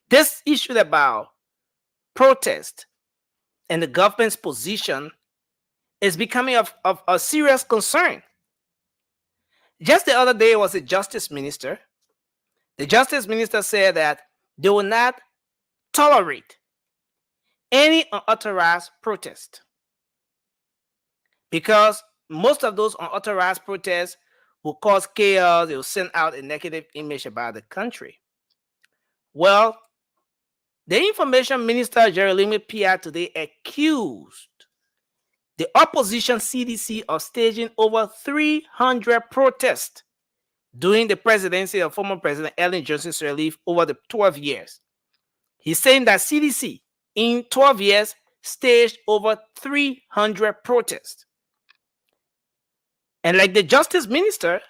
this issue about protest and the government's position is becoming of a serious concern. Just the other day was a justice minister. The justice minister said that they will not tolerate any unauthorized protest, because most of those unauthorized protests will cause chaos. They will send out a negative image about the country. Well, the information minister, Jeremy Pia, today accused the opposition CDC of staging over 300 protests during the presidency of former President Ellen Johnson Sirleaf over the 12 years. He's saying that CDC in 12 years staged over 300 protests. And like the justice minister,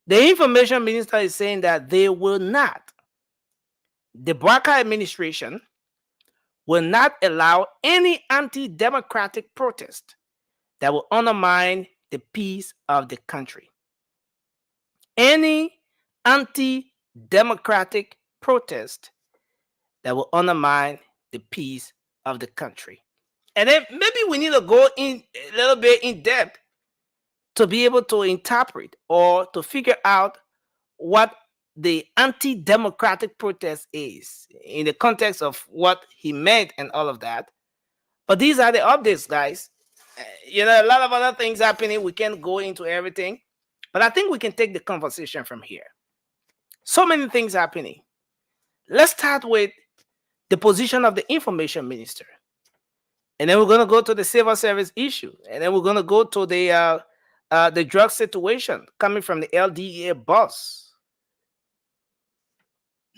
the information minister is saying that they will not, the Barker administration will not allow any anti-democratic protest that will undermine the peace of the country. Any anti-democratic protest that will undermine the peace of the country. And then maybe we need to go in a little bit in depth to be able to interpret or to figure out what the anti-democratic protest is in the context of what he meant and all of that. But these are the updates, guys. A lot of other things happening. We can't go into everything, but I think we can take the conversation from here. So many things happening. Let's start with the position of the information minister, and then we're going to go to the civil service issue, and then we're going to go to the drug situation coming from the LDEA boss.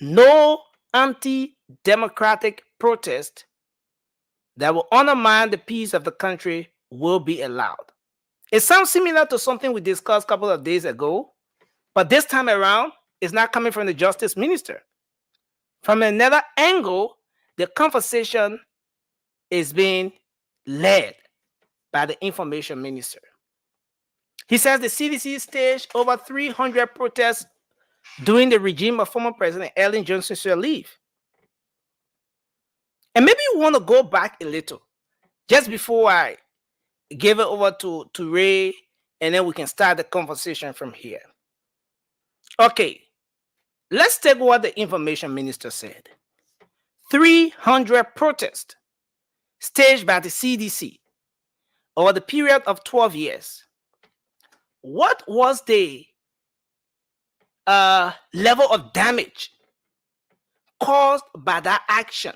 No anti-democratic protest that will undermine the peace of the country will be allowed. It sounds similar to something we discussed a couple of days ago, but this time around, it's not coming from the justice minister. From another angle, the conversation is being led by the information minister. He says the CDC staged over 300 protests during the regime of former President Ellen Johnson Sirleaf. And maybe you want to go back a little, just before I give it over to Ray, and then we can start the conversation from here. Okay, let's take what the information minister said. 300 protests staged by the CDC over the period of 12 years. What was the level of damage caused by that action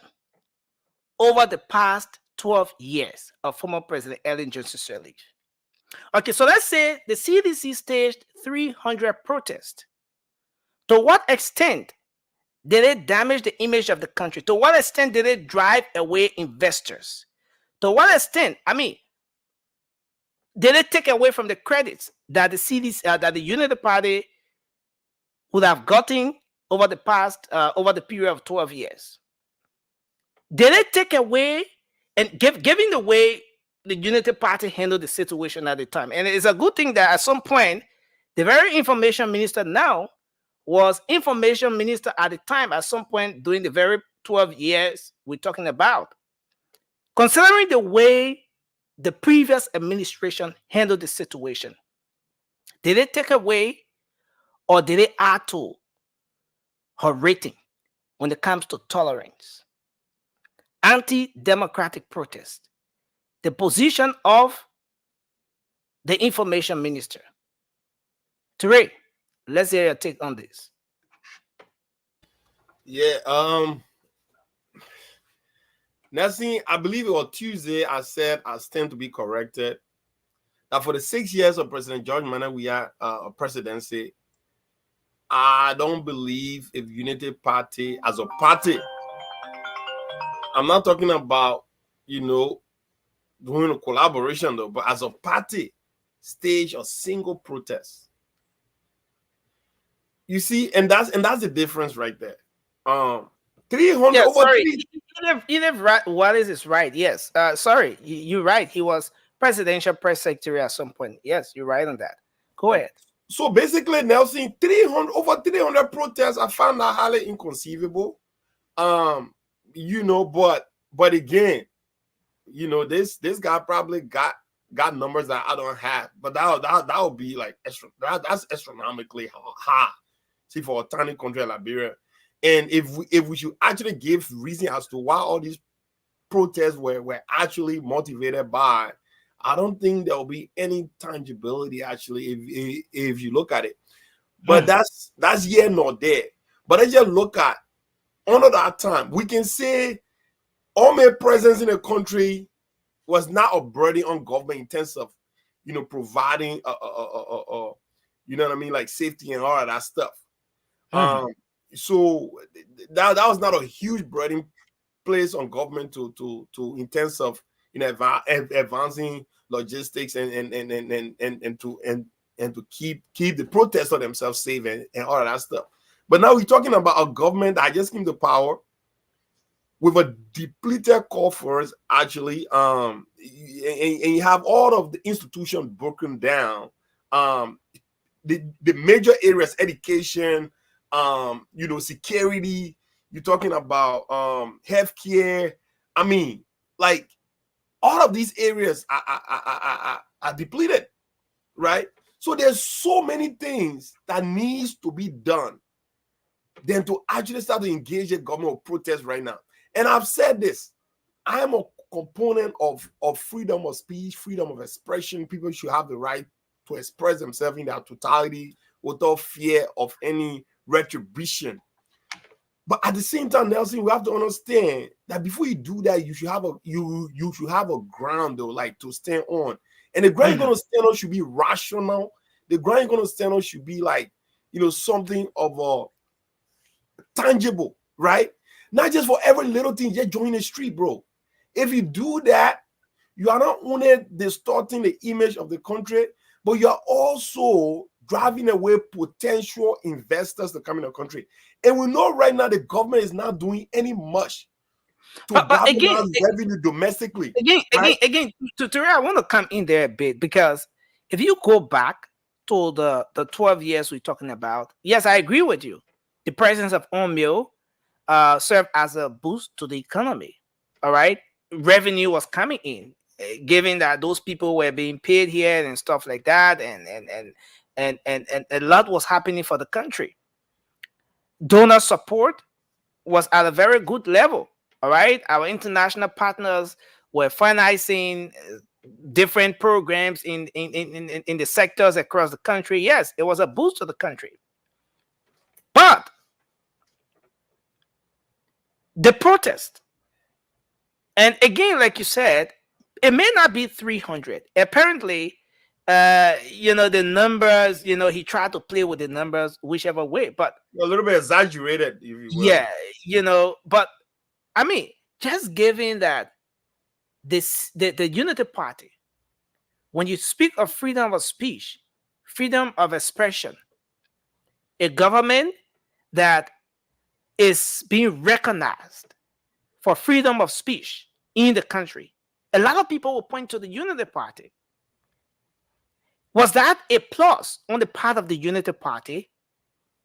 over the past 12 years of former President Ellen Johnson Sirleaf? Okay, so let's say the CDC staged 300 protests. To what extent did it damage the image of the country? To what extent did it drive away investors? To what extent, did it take away from the credits that the CDC, that the Unity Party would have gotten over the past, over the period of 12 years? Did it take away, and given the way the Unity Party handled the situation at the time? And it's a good thing that at some point, the very information minister now was information minister at the time, at some point during the very 12 years we're talking about. Considering the way the previous administration handled the situation, did it take away or did it add to her rating when it comes to tolerance? Anti-democratic protest, the position of the information minister. Ture, let's hear your take on this. Yeah, Nelson, I believe it was Tuesday, I said, I stand to be corrected, that for the 6 years of President George Weah presidency, I don't believe if Unity Party as a party, I'm not talking about, doing a collaboration though, but as a party, stage a single protest. You see, and that's the difference right there. 300 yeah, over sorry. 3. Wallace is right. Yes. Sorry, you're right. He was presidential press secretary at some point. Yes, you're right on that. Go ahead. So basically, Nelson, over 300 protests, I found that highly inconceivable. But again, this guy probably got numbers that I don't have, but that would be like that's astronomically high. See, for a tiny country like Liberia. And if we should actually give reason as to why all these protests were actually motivated by, I don't think there will be any tangibility actually if you look at it. But that's here nor there. But let's just look at under that time, we can say army presence in the country was not a burden on government in terms of providing like safety and all of that stuff. So that was not a huge burden place on government to in terms of advancing logistics and to keep the protesters themselves safe and all of that stuff. But now we're talking about a government that just came to power with a depleted coffers, actually, and you have all of the institutions broken down. The major areas, education, security, you're talking about healthcare. I mean, like all of these areas are depleted, right? So there's so many things that needs to be done than to actually start to engage the government with protest right now. And I've said this, I am a component of freedom of speech, freedom of expression. People should have the right to express themselves in their totality without fear of any retribution. But at the same time, Nelson, we have to understand that before you do that, you should have a ground though, like to stand on. And the ground you're gonna stand on should be rational. The ground you're gonna stand on should be like, something of a tangible, right? Not just for every little thing, just join the street, bro. If you do that, you are not only distorting the image of the country, but you are also driving away potential investors to come in the country. And we know right now the government is not doing any much to galvanize revenue domestically. Again, Ture, I want to come in there a bit because if you go back to the 12 years we're talking about, yes, I agree with you. The presence of Omeo served as a boost to the economy. All right, revenue was coming in, given that those people were being paid here and stuff like that, and a lot was happening for the country. Donor support was at a very good level. All right, our international partners were financing different programs in the sectors across the country. Yes, it was a boost to the country. But the protest, and again, like you said, it may not be 300. Apparently, the numbers, he tried to play with the numbers whichever way, but a little bit exaggerated, if you will. Yeah, but I mean, just given that the Unity Party, when you speak of freedom of speech, freedom of expression, a government that is being recognized for freedom of speech in the country, a lot of people will point to the Unity Party. Was that a plus on the part of the Unity Party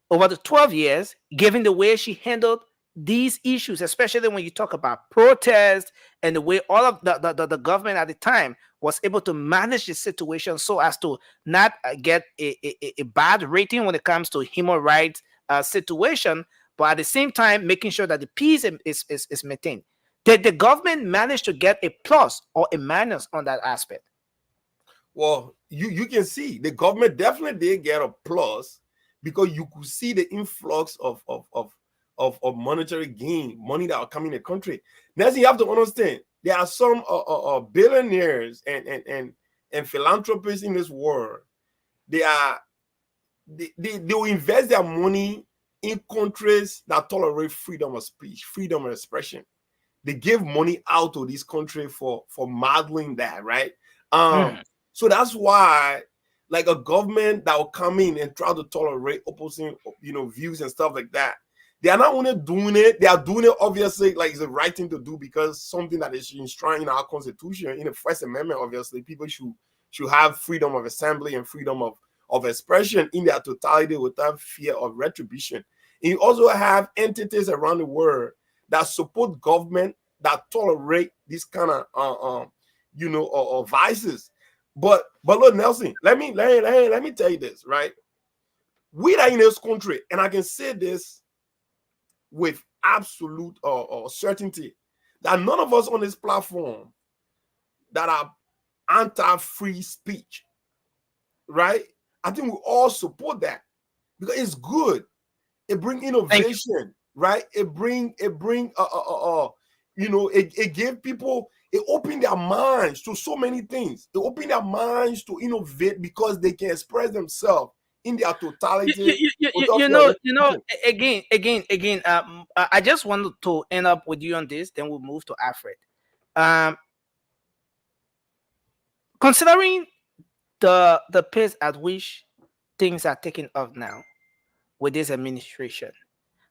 over the 12 years, given the way she handled these issues, especially when you talk about protest and the way all of the government at the time was able to manage the situation so as to not get a bad rating when it comes to human rights situation, but at the same time making sure that the peace is maintained? Did the government manage to get a plus or a minus on that aspect? Well, you can see the government definitely did get a plus, because you could see the influx of monetary gain, money that are coming in the country. Next, you have to understand, there are some billionaires and philanthropists in this world. They will invest their money in countries that tolerate freedom of speech, freedom of expression. They give money out to this country for modeling that, right? So that's why, like, a government that will come in and try to tolerate opposing, views and stuff like that, they are not only doing it, they are doing it obviously like it's the right thing to do, because something that is enshrined in our Constitution, in the First Amendment. Obviously, people should have freedom of assembly and freedom of expression in their totality without fear of retribution. And you also have entities around the world that support government that tolerate this kind of vices. But look, Nelson, let me tell you this, right? We are in this country, and I can say this with absolute certainty, that none of us on this platform that are anti-free speech, right? I think we all support that, because it's good. It brings innovation, right? It give people, it opened their minds to so many things. It opened their minds to innovate, because they can express themselves in their totality. Again, I just wanted to end up with you on this, then we'll move to Alfred. Considering the pace at which things are taking off now with this administration,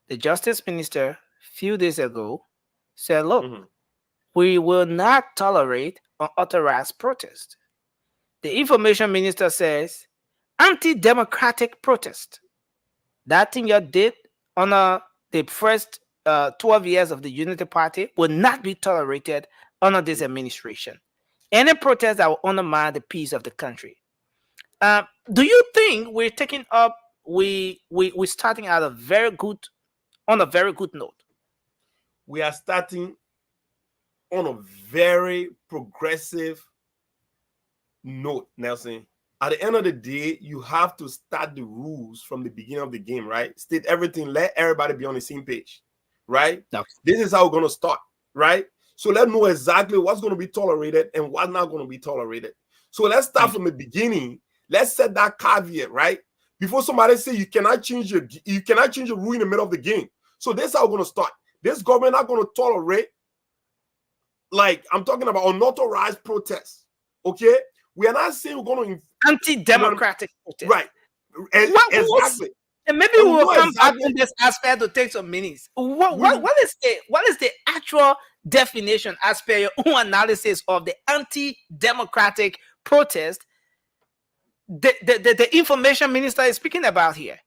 the Justice Minister a few days ago said, look, we will not tolerate unauthorized protest. The Information Minister says, anti-democratic protest. That thing you did on the first 12 years of the Unity Party will not be tolerated under this administration. Any protest that will undermine the peace of the country. Do you think we're taking up, we're starting on a very good note? We are starting on a very progressive note, Nelson. At the end of the day, you have to start the rules from the beginning of the game, right? State everything, let everybody be on the same page, right? Okay. This is how we're going to start, right? So let's know exactly what's going to be tolerated and what's not going to be tolerated. So let's start from the beginning. Let's set that caveat, right? Before somebody say you cannot change your rule in the middle of the game. So this is how we're going to start. This government not going to tolerate, like I'm talking about, unauthorized protests. Okay, we are not saying we're going to anti-democratic protest, right? Exactly. And maybe we will come back on this aspect to take some minutes. What is the actual definition, as per your own analysis, of the anti-democratic protest the information minister is speaking about here?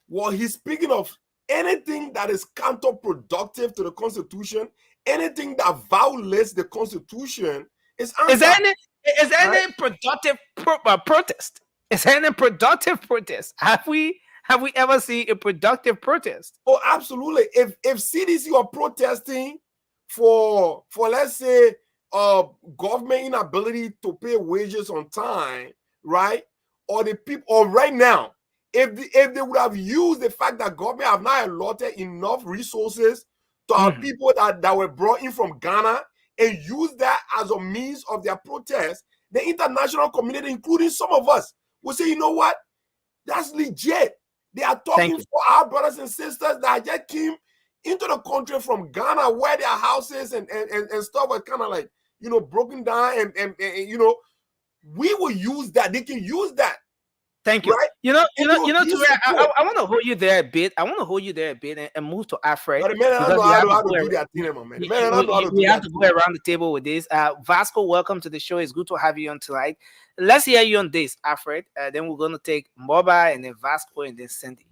Well, he's speaking of anything that is counterproductive to the Constitution, anything that violates the Constitution is Is there anti. any productive protest? Is there any productive protest? Have we ever seen a productive protest? Oh, absolutely. If CDC are protesting for let's say government inability to pay wages on time, right? Or the people, or right now, if they would have used the fact that government have not allotted enough resources to our people that were brought in from Ghana and use that as a means of their protest, the international community, including some of us, will say, you know what? That's legit. They are talking for our brothers and sisters that just came into the country from Ghana, where their houses and stuff were kind of like, broken down, and we will use that. They can use that. Thank you. Right? I want to hold you there a bit. And move to Alfred. But man, I don't know how to do that thing, man. Man, I don't know how to do that. We have to go around the table with this. Vasco, welcome to the show. It's good to have you on tonight. Let's hear you on this, Alfred. Then we're going to take Moba and then Vasco and then Cindy.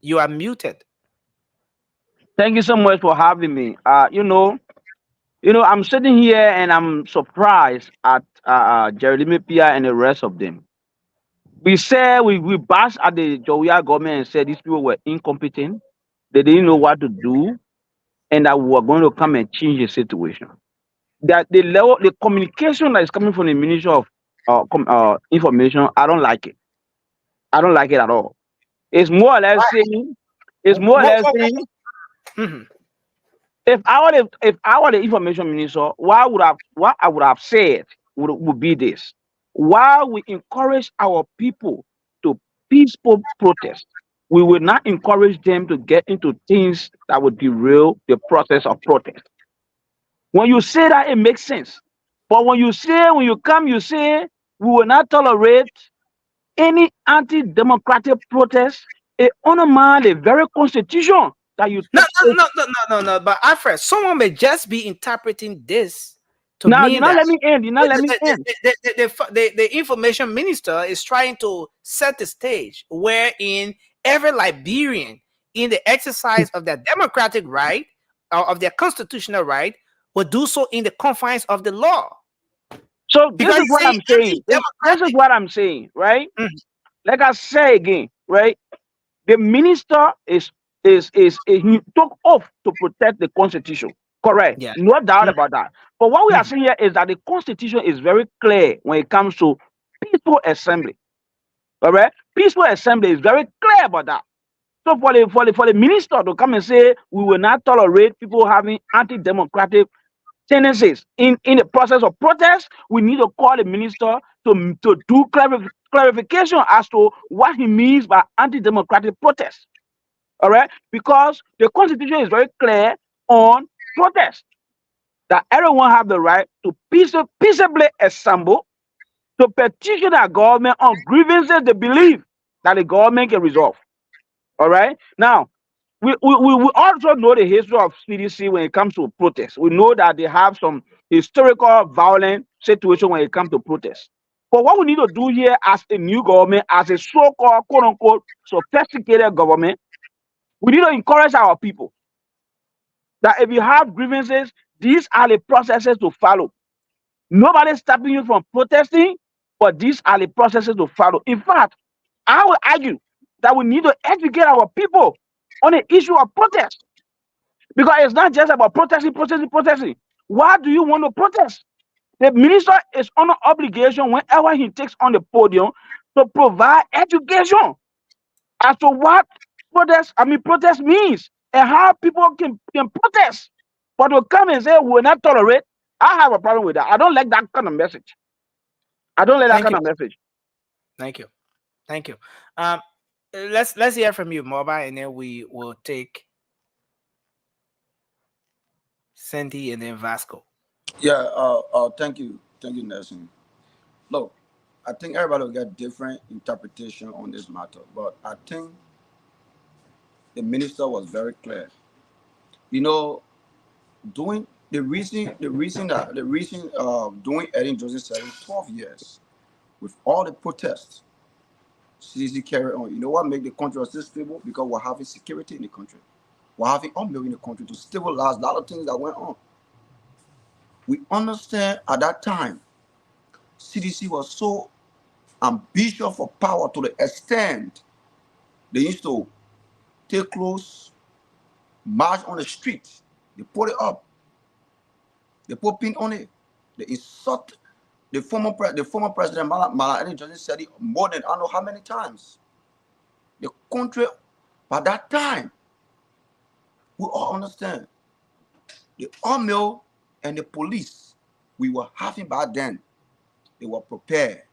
You are muted. Thank you so much for having me. I'm sitting here and I'm surprised at Jeremy Pia and the rest of them. We bashed at the Jowia government and said these people were incompetent. They didn't know what to do, and that we were going to come and change the situation. That the communication that is coming from the Ministry of Information, I don't like it. I don't like it at all. It's more or less saying. It's more or less saying. If I were the information minister, what I would have said would be this: while we encourage our people to peaceful protest, we will not encourage them to get into things that would derail the process of protest. When you say that, it makes sense. But when you say we will not tolerate any anti-democratic protest, it undermines the very constitution that you No. But Alfred, someone may just be interpreting this to mean you're not that You're not letting me end. The information minister is trying to set the stage wherein every Liberian, in the exercise of their democratic right or of their constitutional right, will do so in the confines of the law. So this is what I'm saying. This is what I'm saying, right? Like I say again, right? The minister he took oath to protect the constitution. Correct. Yeah. No doubt about that. But what we are saying here is that the constitution is very clear when it comes to peaceful assembly. All right? Peaceful assembly is very clear about that. So for the minister to come and say we will not tolerate people having anti-democratic tendencies in the process of protest, we need to call the minister to do clarification as to what he means by anti-democratic protest. All right, because the constitution is very clear on protest, that everyone have the right to peaceably assemble to petition our government on grievances they believe that the government can resolve. All right, now we also know the history of CDC when it comes to protest. We know that they have some historical violent situation when it comes to protest. But what we need to do here as a new government, as a so-called quote-unquote sophisticated government, we need to encourage our people that if you have grievances, these are the processes to follow. Nobody's stopping you from protesting, but these are the processes to follow. In fact, I will argue that we need to educate our people on the issue of protest. Because it's not just about protesting. Why do you want to protest? The minister is under obligation whenever he takes on the podium to provide education as to what protest means and how people can protest. But to come and say we will not tolerate, I have a problem with that. I don't like that kind of message. Thank you. Let's hear from you, Moba, and then we will take Sandy and then Vasco. Yeah. Thank you, Nelson. Look, I think everybody will get different interpretation on this matter, but I think the minister was very clear. Doing the reason doing Eddie Joseph serving 12 years with all the protests CDC carry on. You know what make the country still stable? Because we're having security in the country. We're having army in the country to stabilize a lot of things that went on. We understand at that time, CDC was so ambitious for power to the extent they used to take clothes, march on the street, they put it up, they put pin on it, they insult the former president Malala Johnson said it more than I don't know how many times. The country, by that time, we all understand the army and the police we were having back then, they were prepared.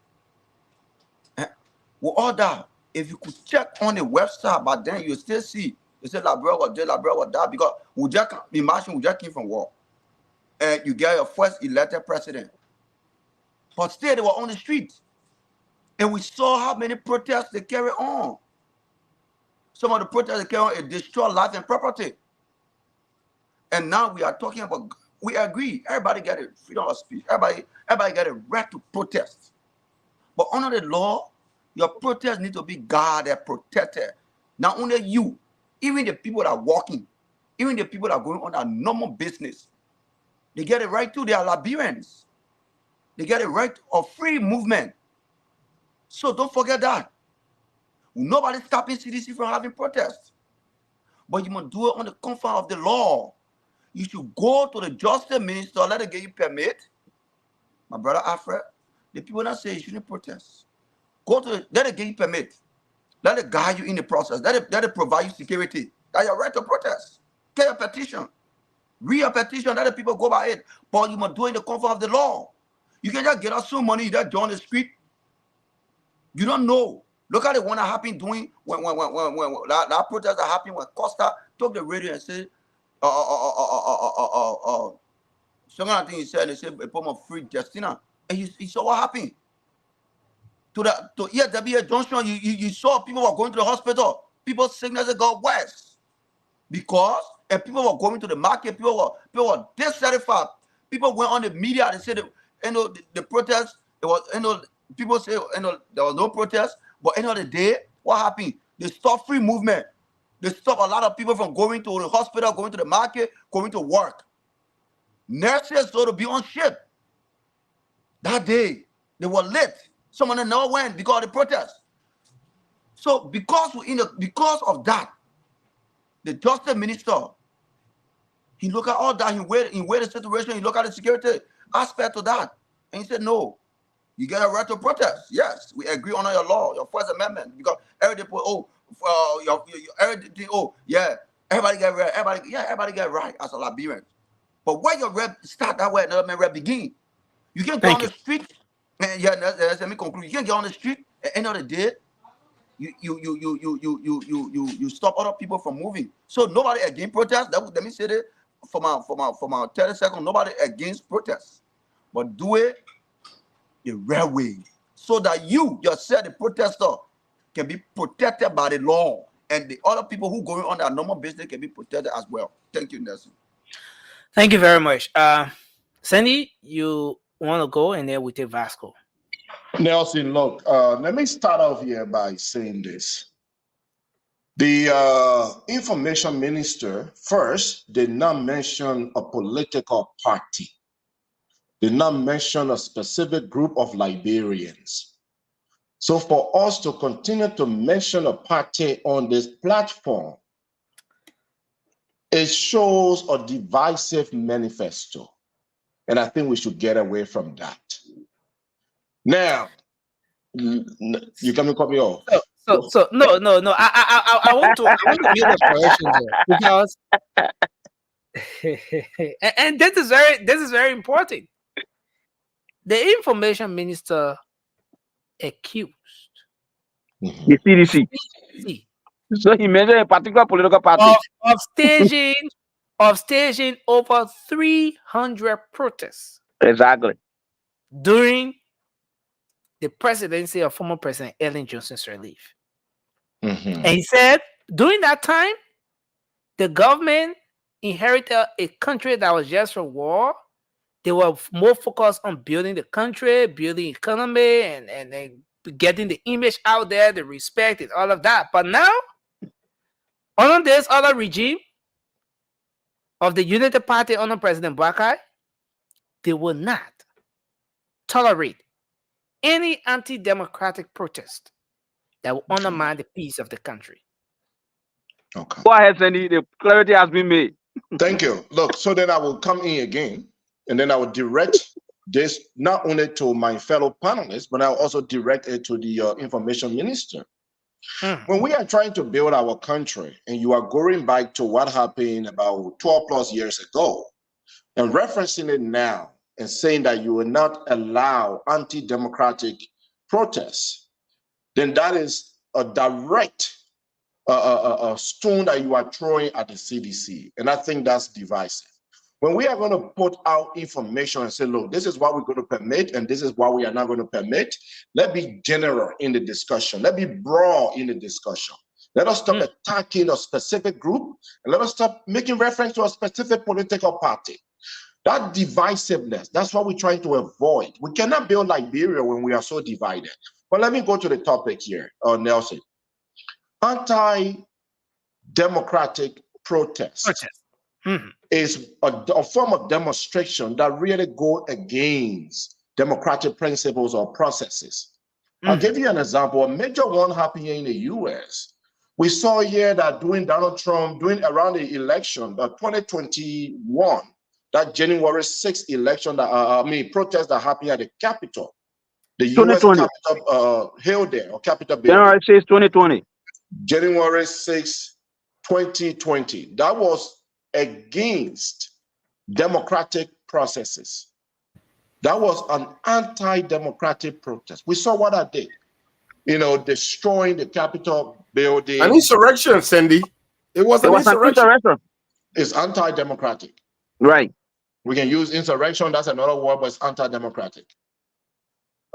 With all that, if you could check on the website back then, you still see they said Labrador was there, Labrador was that, because we just imagine we just came from war, and you get your first elected president, but still they were on the street, and we saw how many protests they carry on. Some of the protests they carry on, it destroy life and property. And now we are talking about, we agree, everybody get a freedom of speech, everybody get a right to protest. But under the law, your protest need to be guarded, protected. Not only you, even the people that are walking, even the people that are going on their normal business, they get a right to, they are Liberians. They get a right of free movement. So don't forget that. Nobody's stopping CDC from having protests. But you must do it on the confines of the law. You should go to the justice minister, let it get you permit. My brother Alfred, the people that say you shouldn't protest, go to let it get you permit. Let it guide you in the process. Let it provide you security. That's your right to protest. Get a petition. Read a petition, let the people go by it. But you must do it in the confines of the law. You can just get us some money, you just join the street. You don't know. Look at the one that happened doing when that protest that happened when Costa took the radio and said, something I think he said, they said a poem of free Justina. And he saw what happened. To ESWA Junction, you saw people were going to the hospital. People's sickness got worse. Because and people were going to the market, people were dissatisfied. People went on the media and said, the protest, it was, people say, there was no protest. But end of the day, what happened? They stopped free movement. They stopped a lot of people from going to the hospital, going to the market, going to work. Nurses ought to be on ship. That day, they were late. Some of them never went because of the protest. So because of that, the justice minister, he looked at all that, he weighed the situation, he looked at the security aspect of that. And he said, no, you get a right to protest. Yes, we agree on your law, your First Amendment. Because everything, everybody get right. Everybody get right as a Liberian. But where your rep start, that way another man rep begin. You can't go on the street. And let me conclude. You can't get on the street at the end of the day. You stop other people from moving. So nobody against protest. Let me say that for my 30 seconds. Nobody against protest, but do it the right way so that you yourself, the protester, can be protected by the law, and the other people who going on their normal business can be protected as well. Thank you, Nelson. Thank you very much. Sandy, you want to go, and then we take Vasco. Nelson, look, let me start off here by saying this. The information minister first did not mention a political party, did not mention a specific group of Liberians. So for us to continue to mention a party on this platform, it shows a divisive manifesto. And I think we should get away from that. Now, you can cut me off. So no. I want to make a correction there, because and this is very important. The information minister accused the CDC. So he mentioned a particular political party of staging over 300 protests. Exactly. During the presidency of former President Ellen Johnson Sirleaf. And he said, during that time, the government inherited a country that was just from war. They were more focused on building the country, building economy, and getting the image out there, the respect, and all of that. But now, under this other regime of the United Party under President Buhari, they will not tolerate any anti-democratic protest that will undermine the peace of the country. Okay. Go ahead, Sandy. The clarity has been made. Thank you. Look, so then I will come in again, and then I will direct this not only to my fellow panelists, but I'll also direct it to the information minister. When we are trying to build our country, and you are going back to what happened about 12 plus years ago, and referencing it now, and saying that you will not allow anti-democratic protests, then that is a direct stone that you are throwing at the CDC. And I think that's divisive. When we are going to put out information and say, look, this is what we're going to permit and this is what we are not going to permit, let's be general in the discussion. Let's be broad in the discussion. Let us stop attacking a specific group, and let us stop making reference to a specific political party. That divisiveness, that's what we're trying to avoid. We cannot build Liberia when we are so divided. But let me go to the topic here, Nelson. Anti-democratic protest. Is a form of demonstration that really go against democratic principles or processes. I'll give you an example. A major one happening in the US. We saw here that during Donald Trump, during around the election, 2021, that January 6th election, protest that happened at the Capitol, the US Capitol Hill there, or Capitol building. January 6th, 2020. January 6th, 2020. That was against democratic processes. That was an anti-democratic protest. We saw what I did. Destroying the Capitol building. An insurrection, Sandy. It was an insurrection. It's anti-democratic. Right. We can use insurrection. That's another word, but it's anti-democratic.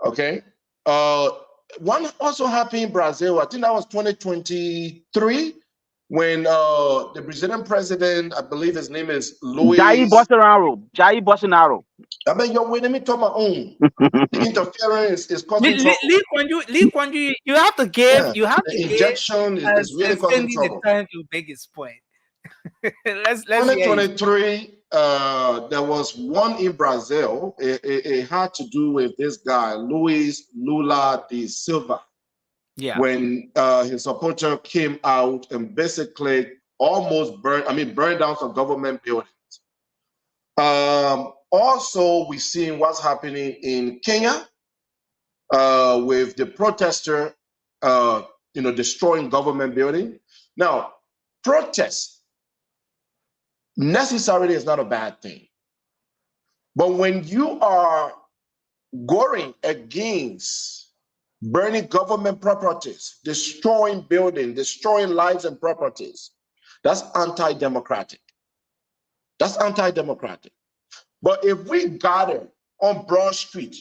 Okay. One also happened in Brazil. I think that was 2023. When the Brazilian president, I believe his name is Jair Bolsonaro. I mean, you're waiting me to my own. The interference is causing trouble. Lee Kuan Yew, you have to give. You have to give. Injection is really causing trouble. The time to make his point. let's 2023. There was one in Brazil. It had to do with this guy, Luis Lula da Silva. Yeah. When his supporter came out and basically almost burned down some government buildings. Also, we've seen what's happening in Kenya with the protester, destroying government building. Now, protest necessarily is not a bad thing. But when you are going against burning government properties, destroying buildings, destroying lives and properties, that's anti-democratic. That's anti-democratic. But if we gather on Broad Street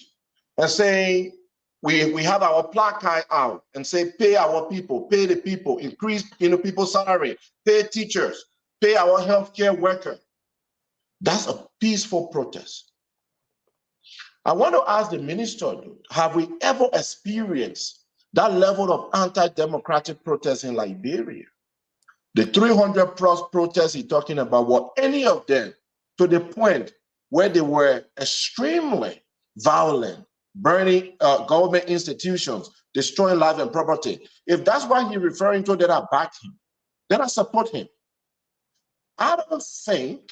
and say, we have our placard out and say, pay our people, pay the people, increase people's salary, pay teachers, pay our healthcare workers, that's a peaceful protest. I want to ask the minister, have we ever experienced that level of anti-democratic protest in Liberia? The 300 plus protests he's talking about, were any of them to the point where they were extremely violent, burning government institutions, destroying life and property? If that's what he's referring to, then I back him. Then I support him. I don't think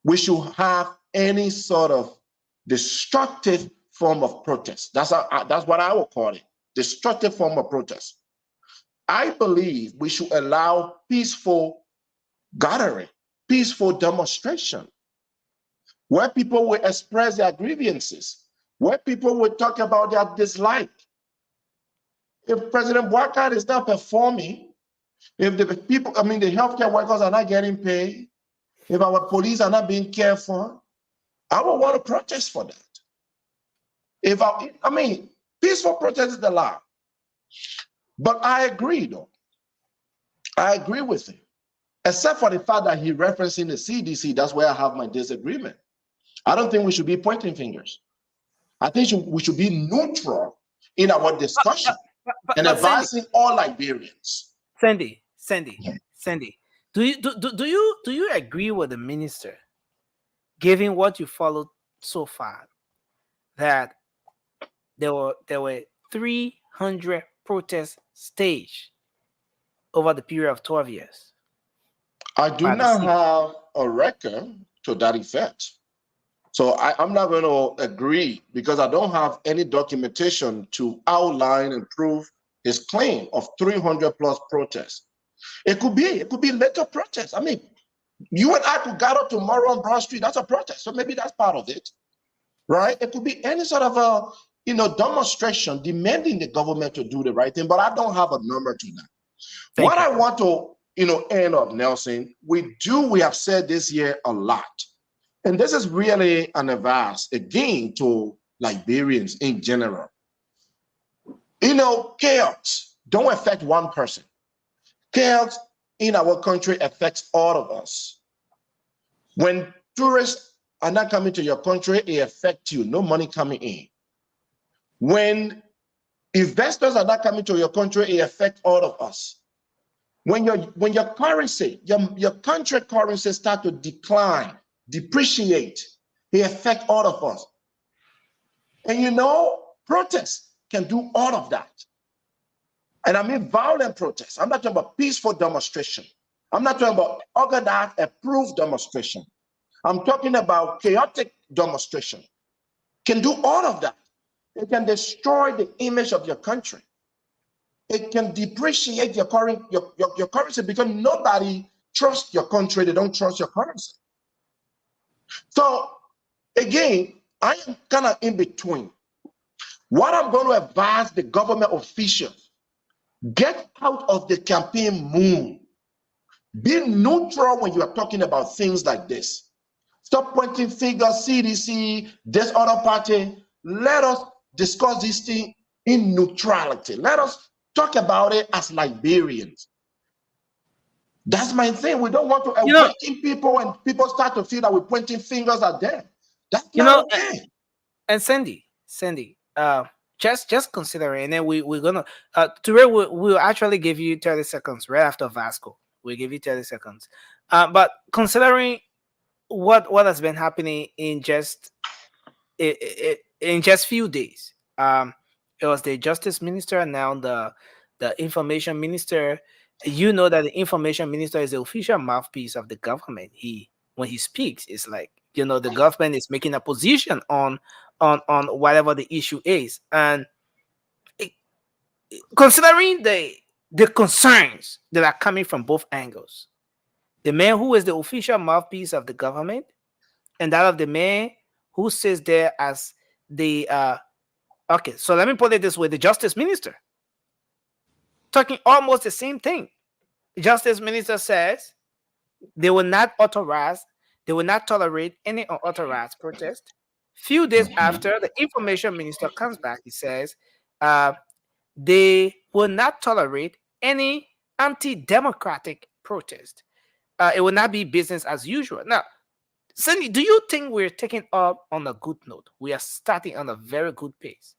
we should have any sort of destructive form of protest. That's what I would call it, destructive form of protest. I believe we should allow peaceful gathering, peaceful demonstration, where people will express their grievances, where people will talk about their dislike. If President Buhari is not performing, if the people, the healthcare workers are not getting paid, if our police are not being cared for, I would want to protest for that. Peaceful protest is the law. But I agree, though. I agree with him. Except for the fact that he referencing the CDC, that's where I have my disagreement. I don't think we should be pointing fingers. I think we should be neutral in our discussion and advising all Liberians. Sandy, do you agree with the minister, given what you followed so far, that there were 300 protests staged over the period of 12 years? I do not have a record to that effect. So I'm not going to agree because I don't have any documentation to outline and prove his claim of 300 plus protests. It could be later protests. I mean, you and I could gather tomorrow on Broad Street. That's a protest. So maybe that's part of it, right? It could be any sort of a demonstration demanding the government to do the right thing. But I don't have a number to that. What I want to end up, Nelson, we have said this year a lot. And this is really an advice, again, to Liberians in general. Chaos don't affect one person. Chaos in our country affects all of us. When tourists are not coming to your country, it affects you. No money coming in. When investors are not coming to your country, it affects all of us. When your currency, your country currency start to decline, depreciate, it affects all of us. And protests can do all of that. And I mean violent protests. I'm not talking about peaceful demonstration. I'm not talking about organized, approved demonstration. I'm talking about chaotic demonstration. Can do all of that. It can destroy the image of your country. It can depreciate your currency because nobody trusts your country. They don't trust your currency. So again, I am kind of in between. What I'm going to advise the government officials, get out of the campaign mood. Be neutral when you are talking about things like this. Stop pointing fingers, CDC, this other party. Let us discuss this thing in neutrality. Let us talk about it as Liberians. That's my thing. We don't want to awaken people and people start to feel that we're pointing fingers at them. That's not okay. And Sandy, just considering, and then we're gonna we'll actually give you 30 seconds right after Vasco. We'll give you 30 seconds. But considering what has been happening in just few days, it was the Justice Minister and now the Information Minister. You know that the Information Minister is the official mouthpiece of the government. When he speaks, it's like the government is making a position on whatever the issue is, and considering the concerns that are coming from both angles, the man who is the official mouthpiece of the government and that of the man who sits there as the okay, so let me put it this way: the Justice Minister talking almost the same thing. The Justice Minister says they will not tolerate any unauthorized protest. Few days after, the Information Minister comes back, he says they will not tolerate any anti-democratic protest. It will not be business as usual. Now, Cindy, do you think we're taking up on a good note? We are starting on a very good pace.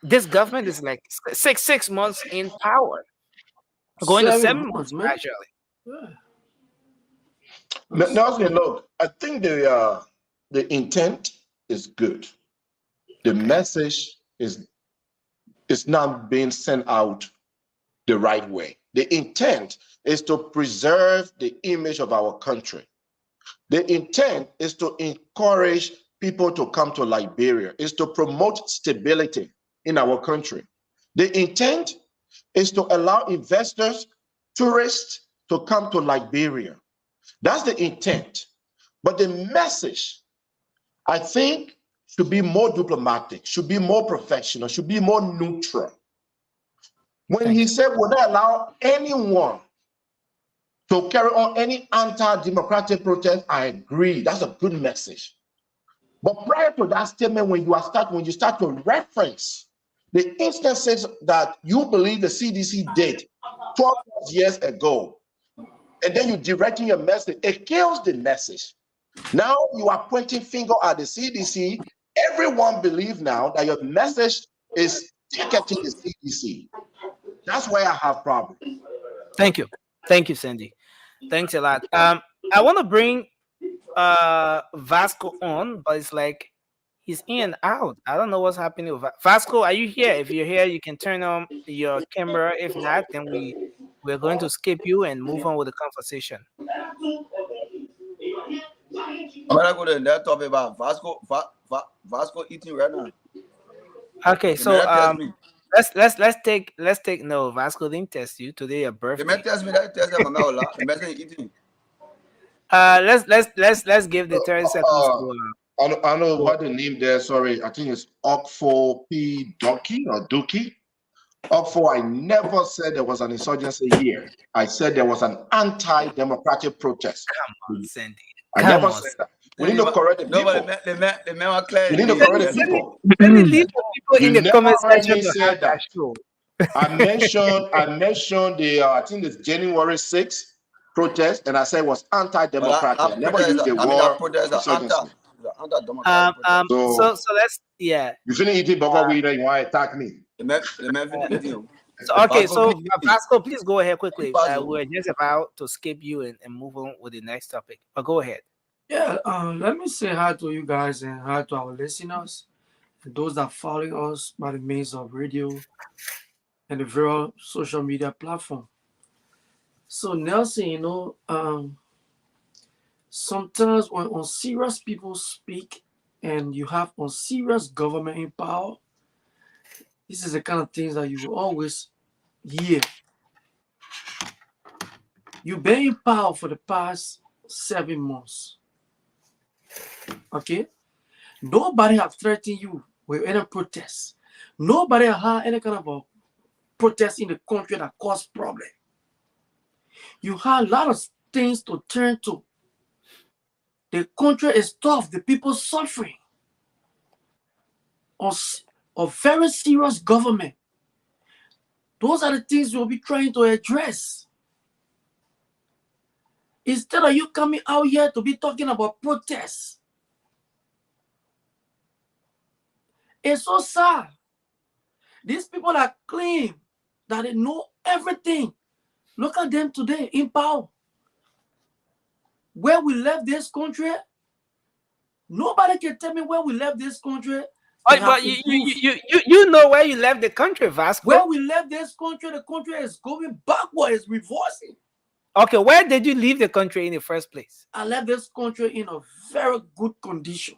This government is like six months in power, going to 7 months gradually. Nelson, look, I think the intent is good. The message is not being sent out the right way. The intent is to preserve the image of our country. The intent is to encourage people to come to Liberia, is to promote stability in our country. The intent is to allow investors, tourists to come to Liberia. That's the intent. But the message, I think, should be more diplomatic, should be more professional, should be more neutral. When he said, would I allow anyone to carry on any anti-democratic protest, I agree. That's a good message. But prior to that statement, when you start to reference the instances that you believe the CDC did 12 years ago, and then you're directing your message, it kills the message. Now you are pointing finger at the CDC. Everyone believes now that your message is ticketing the CDC. That's why I have problems. Thank you, Sandy. Thanks a lot. I want to bring Vasco on, but it's like he's in and out. I don't know what's happening with Vasco. Are you here? If you're here, you can turn on your camera. If not, then we're going to skip you and move on with the conversation. I'm gonna go to that topic about Vasco eating right now. Okay, so let's take no, Vasco didn't test you today. Your birthday. They might test me. That test my mouth. Imagine eating. Let's give the 30 seconds to. I know what the name there. Sorry, I think it's Okfo P. Doki or Duki. Okfo, I never said there was an insurgency here. I said there was an anti-democratic protest. Come on, Sandy. I never said that. We need to correct the people. We need to correct the people. Leave the people in the comment section to have that show. I mentioned the I think it's January 6th protest, and I said it was anti-democratic. I never used the word insurgency. So let's You finish eating before we you want to attack me. So okay, so Vasco, please go ahead quickly. We're just about to skip you and move on with the next topic. But go ahead. Yeah, let me say hi to you guys and hi to our listeners and those that follow us by the means of radio and the various social media platform. So Nelson, sometimes when unserious people speak and you have unserious government in power, this is the kind of things that you will always hear. You've been in power for the past 7 months. Okay? Nobody have threatened you with any protest. Nobody had any kind of a protest in the country that caused problem. You had a lot of things to turn to. The country is tough. The people suffering. A very serious government. Those are the things you'll be trying to address. Instead of you coming out here to be talking about protests. It's so sad. These people that claim that they know everything. Look at them today in power. Where we left this country, nobody can tell me where we left this country. But you know where you left the country, Vasco. Where we left this country, the country is going backwards, it's reversing. Okay, where did you leave the country in the first place? I left this country in a very good condition.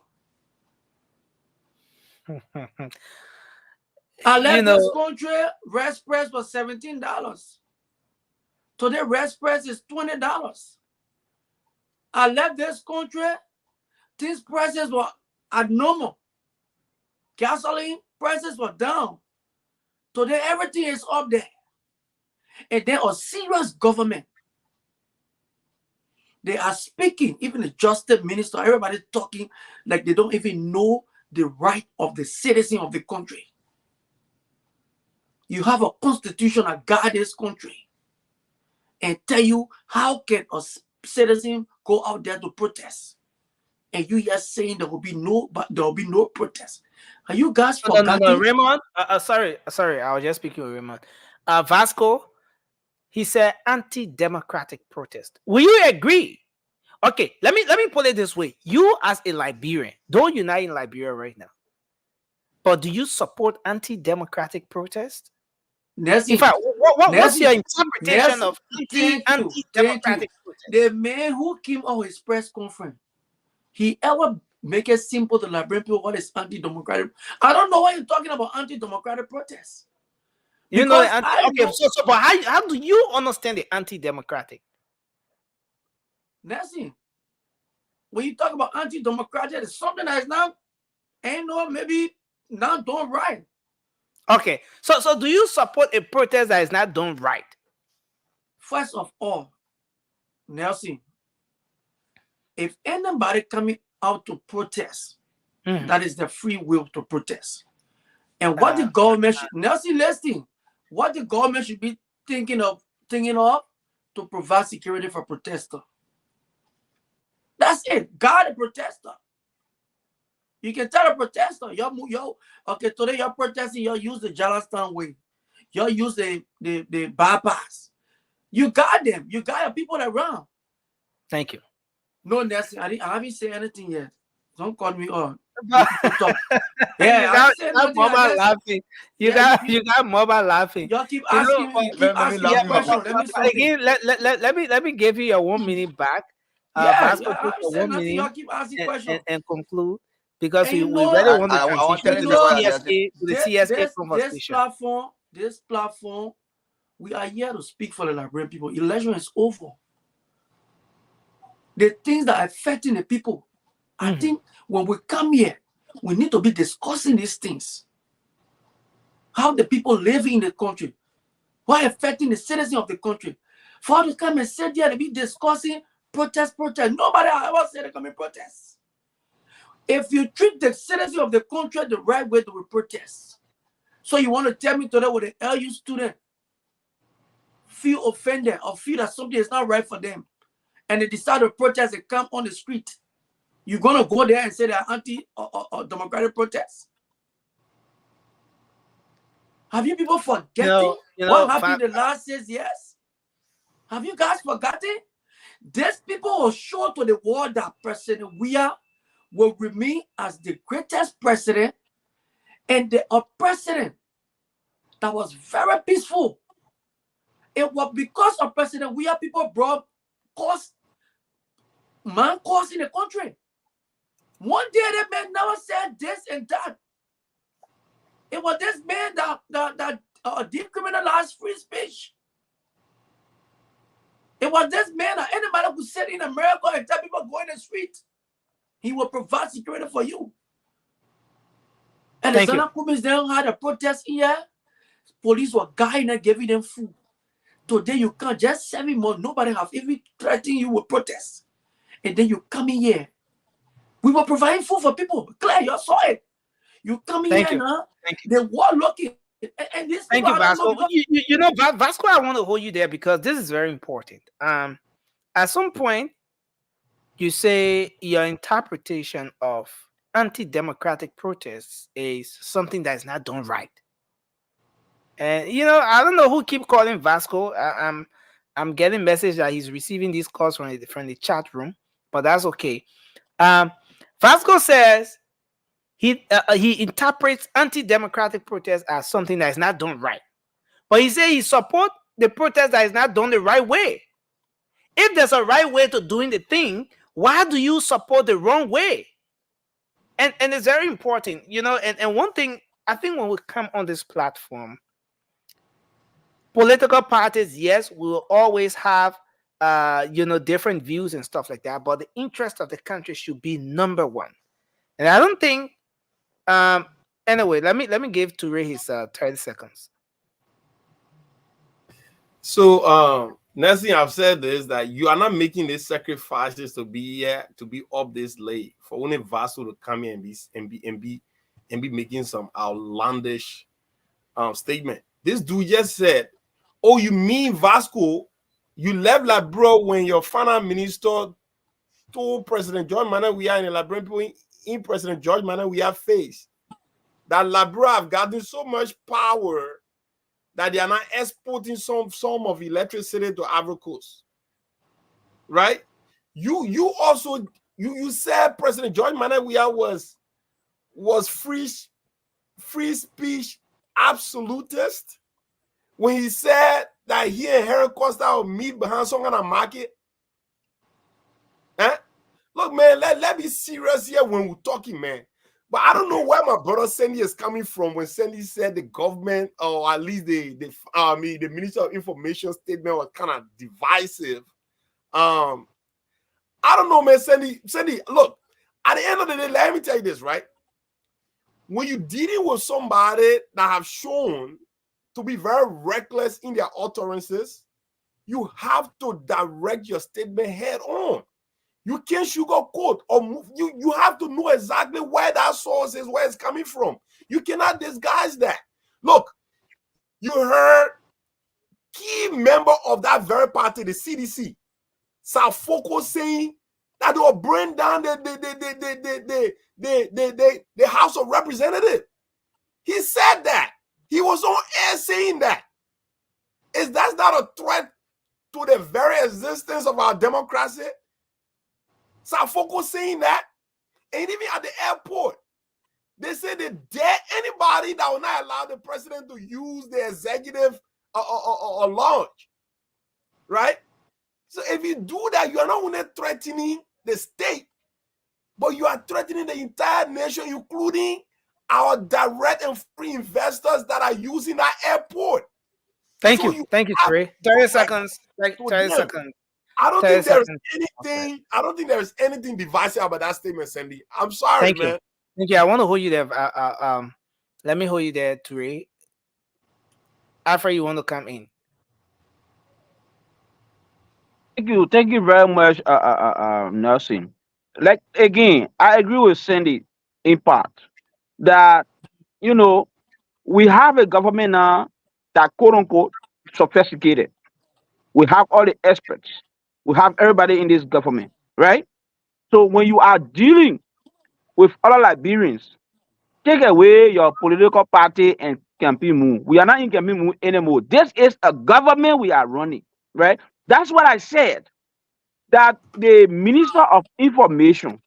I left this country, rest price was $17. Today, rest price is $20. I left this country, these prices were abnormal. Gasoline prices were down. Today, everything is up there. And they are serious government. They are speaking, even the justice minister, everybody talking like they don't even know the right of the citizen of the country. You have a constitution that guards this country and tell you how can a citizen go out there to protest. And you just saying there will be no protest. Are you guys forgetting? No, Raymond. Sorry, I was just speaking with Raymond. Vasco, he said anti-democratic protest. Will you agree? Okay, let me put it this way. You as a Liberian, don't unite in Liberia right now. But do you support anti-democratic protest? Nelson, in fact, what's your interpretation of anti-democratic protest? The man who came out his press conference, he ever make it simple to Liberian people what is anti-democratic. I don't know why you're talking about anti-democratic protest. You know, but how do you understand the anti-democratic? Nelson, when you talk about anti-democratic, it's something that is not, maybe not done right. Okay, so do you support a protest that is not done right? First of all, Nelson, if anybody coming out to protest, that is their free will to protest. And what the government should, Nelson, listen, what the government should be thinking of to provide security for protesters. That's it. Guard the protester. You can tell the protester, okay, today you're protesting, you'll use the Charleston way. You'll use the bypass. You got them. You got your people around. Thank you. No, Nelson, I haven't said anything yet. Don't call me on. Yeah, I got mobile laughing. You got mobile laughing. Y'all keep asking me questions. Let me give you a 1 minute back. Vasco, take a 1 minute. Y'all keep asking questions and conclude because we really want to transition to the CSK conversation. This platform, we are here to speak for the Liberian people. Election is over. The things that are affecting the people, I think when we come here, we need to be discussing these things. How the people live in the country, what affecting the citizens of the country. For to come and sit there and be discussing protest. Nobody ever said they come and protest. If you treat the citizens of the country the right way, they will protest. So you want to tell me today with the LU student feel offended or feel that something is not right for them, and they decide to protest and come on the street, you're going to go there and say they're anti-democratic protests? Have you people forgetting what happened in the last 6 years? Have you guys forgotten? These people will show to the world that President Weah will remain as the greatest president and a president that was very peaceful. It was because of President Weah people brought cause in the country. One day the man never said this and that. It was this man that decriminalized free speech. It was this man that anybody who sit in America and tell people go in the street, he will provide security for you. And the Sana Kumis then had a protest here. Police were guiding and giving them food. Today you can't just 7 months. Nobody have even threatened you with protest. And then you come in here. We were providing food for people. Claire, you saw it. You come in here now. They were looking. And this Thank you, Vasco. You know, Vasco, I want to hold you there because this is very important. At some point, you say your interpretation of anti-democratic protests is something that is not done right. And I don't know who keep calling Vasco. I'm getting message that he's receiving these calls from the chat room, but that's okay. Vasco says he interprets anti-democratic protests as something that is not done right, but he says he supports the protest that is not done the right way. If there's a right way to doing the thing, why do you support the wrong way? And it's very important, and one thing I think when we come on this platform, political parties, yes, we will always have different views and stuff like that, but the interest of the country should be number one. And I don't think anyway, let me give Ture his 30 seconds. So Nelson, I've said this, that you are not making these sacrifices to be here, to be up this late for only Vasco to come here and be making some outlandish statement. This dude just said, "Oh, you mean Vasco? You left Labro when your finance minister told President George Manuel Weah and the Liberian people in President George Manuel Weah face that Labro have gotten so much power that they are not exporting some of electricity to Ivory Coast, right? You also said President George Manuel Weah was free speech absolutist when he said that he and Harry Costa will meet behind some kind of market. Look, man, let me serious here when we're talking, man. But I don't know where my brother Sandy is coming from when Sandy said the government, or at least the Minister of Information statement was kind of divisive. I don't know, man. Sandy, look, at the end of the day, let me tell you this, right? When you're dealing with somebody that have shown to be very reckless in their utterances, you have to direct your statement head on. You can't sugarcoat or move. You have to know exactly where that source is, where it's coming from. You cannot disguise that. Look, you heard key member of that very party, the CDC, Safoko, saying that they will bring down the House of Representatives. He said that. He was on air saying that. Is that not a threat to the very existence of our democracy? Safoko saying that. And even at the airport, they say they dare anybody that will not allow the president to use the executive launch. Right? So if you do that, you are not only threatening the state, but you are threatening the entire nation, including our direct and free investors that are using that airport. Thank you, Trey. 30 seconds. 30 seconds. I don't think there is anything. Okay. I don't think there is anything divisive about that statement, Sandy. I'm sorry, man. Thank you. I want to hold you there. Let me hold you there, Trey. After you want to come in. Thank you very much, Nelson. Like again, I agree with Sandy in part that we have a government now that quote unquote sophisticated. We have all the experts. We have everybody in this government, right? So when you are dealing with other Liberians, take away your political party and Campimu. We are not in Campimu anymore. This is a government we are running, right? That's what I said. That the Minister of Information,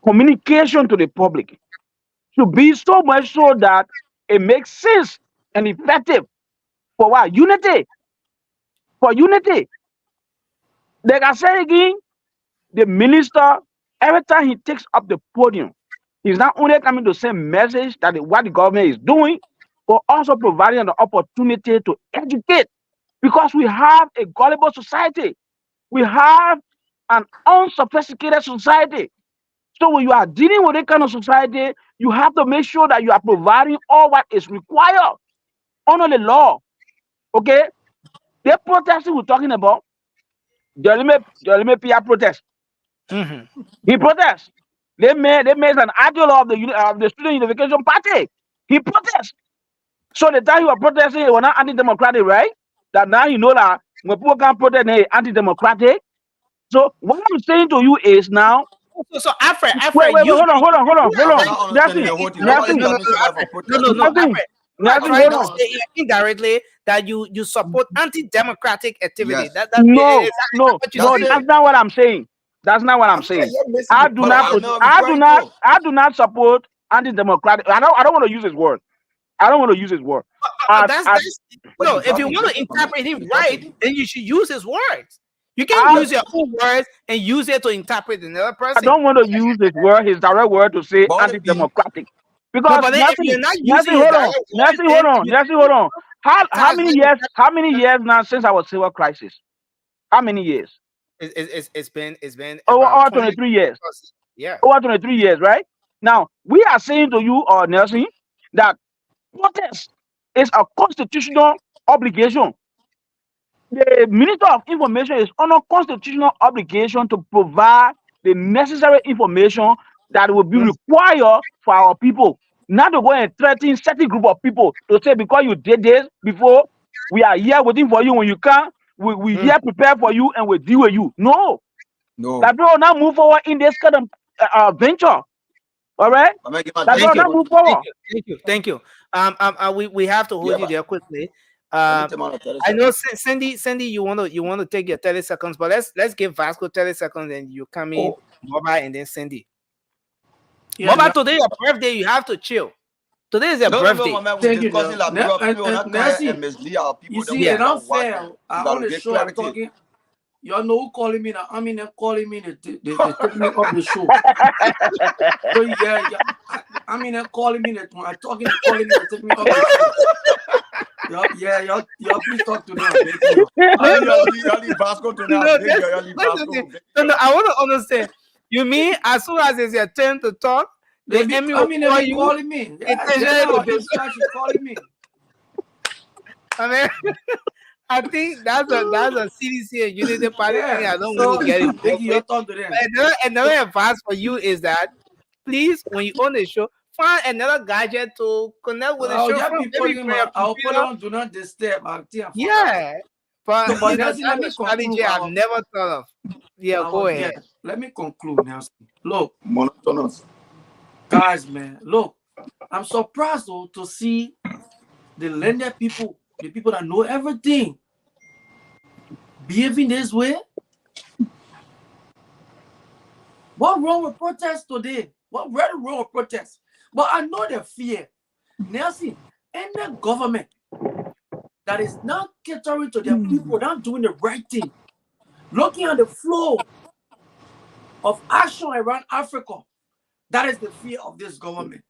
communication to the public should be so much so that it makes sense and effective for what? Unity. For unity. Like I said again, the minister, every time he takes up the podium, he's not only coming to send message that what the government is doing, but also providing the opportunity to educate. Because we have a gullible society. We have an unsophisticated society. So when you are dealing with that kind of society, you have to make sure that you are providing all what is required under the law. Okay? The protesting we're talking about, the LMPR protest. Mm-hmm. He protests. They made an idol of the Student Unification Party. He protests. So the time you are protesting, you were not anti-democratic, right? That now you know that when people can protest, they anti-democratic. So what I'm saying to you is now. So Alfred, wait, hold on. Indirectly that you support anti-democratic activity. Yes. No, that's not what I'm saying. That's not what I'm saying. I do not support anti-democratic. I don't want to use his word. I don't want to use his word. No, if you want to interpret him right, then you should use his words. You can't use your own words and use it to interpret another person. I don't want to use his word, his direct word, to say anti-democratic. Because hold on. How many years now since our civil crisis? How many years? It's been over 23 years. Yeah. Over 23 years, right? Now we are saying to you, Nelson, that protest is a constitutional obligation. The Minister of Information is under constitutional obligation to provide the necessary information that will be required for our people. Not to go and threaten certain group of people to say because you did this before, we are here waiting for you when you come. We here prepare for you and we deal with you. No. That will not move forward in this kind of venture. All right. That will not move forward. Thank you. We have to hold you there quickly. I know Sandy, you want to take your 30 seconds, but let's give Vasco 30 seconds and you come in, Moba, and then Sandy. Yeah, Moba, today your birthday, you have to chill. Today is your birthday. You see, it's not fair. On the show, I'm talking. Y'all know who calling me now. I mean, they're calling me to take me off the show. So yeah. I mean, they're calling me that when I'm talking, they're calling me to take me off the show. Y'all please talk to them. Y'all leave Vasco to now. No, I want to understand. You mean as soon as it's your turn to talk, they're calling me. She's calling me. I mean, I think that's a CDC and Unity Party thing. I don't want to get it. Another advice for you is that please, when you own the show, find another gadget to connect with the show. I'll put it on Do Not Disturb. Yeah. But So, but that's Nelson, let a me strategy conclude. I've never thought of. Yeah, go ahead. Let me conclude, Nelson. Look, monotonous. Guys, man, look, I'm surprised though to see the landed people, the people that know everything, behaving this way. What wrong with protest today? What really wrong with protest? But I know the fear. Nelson, any government that is not catering to their people, not doing the right thing, looking at the flow of action around Africa, that is the fear of this government.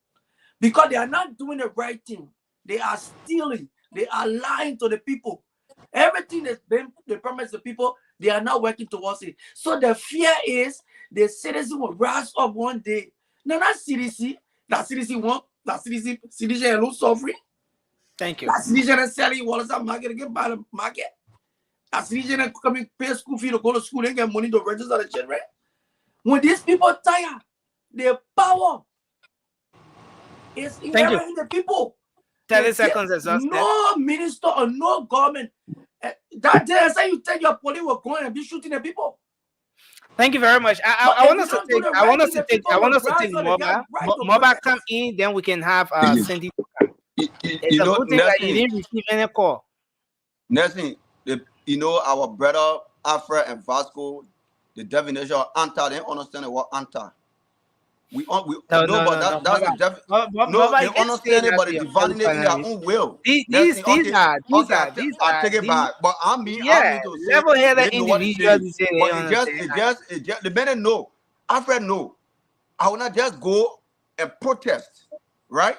Because they are not doing the right thing. They are stealing. They are lying to the people. Everything they promise the people, they are not working towards it. So the fear is the citizen will rise up one day. Now that CDC won't, that CDC alone suffering. Thank you. That CDC is selling what is that market again by the market. That CDC is coming pay school fee to go to school and get money to register the children. When these people tire, their power is inherent in the people. 30 seconds exhausted. No minister or no government. That day, I say you tell your police will go and be shooting the people. Thank you very much. I want us to take Moba come in, then we can have Cindy. It's a good thing that you didn't receive any call. Nelson, you know our brother Alfred and Vasco, the definition of anti, they understand what anti. They understand it, but they're dividing it in their own will. These are I take it back. But I mean to say level-headed individuals. It's just the men know. Alfred know. I will not just go and protest, right?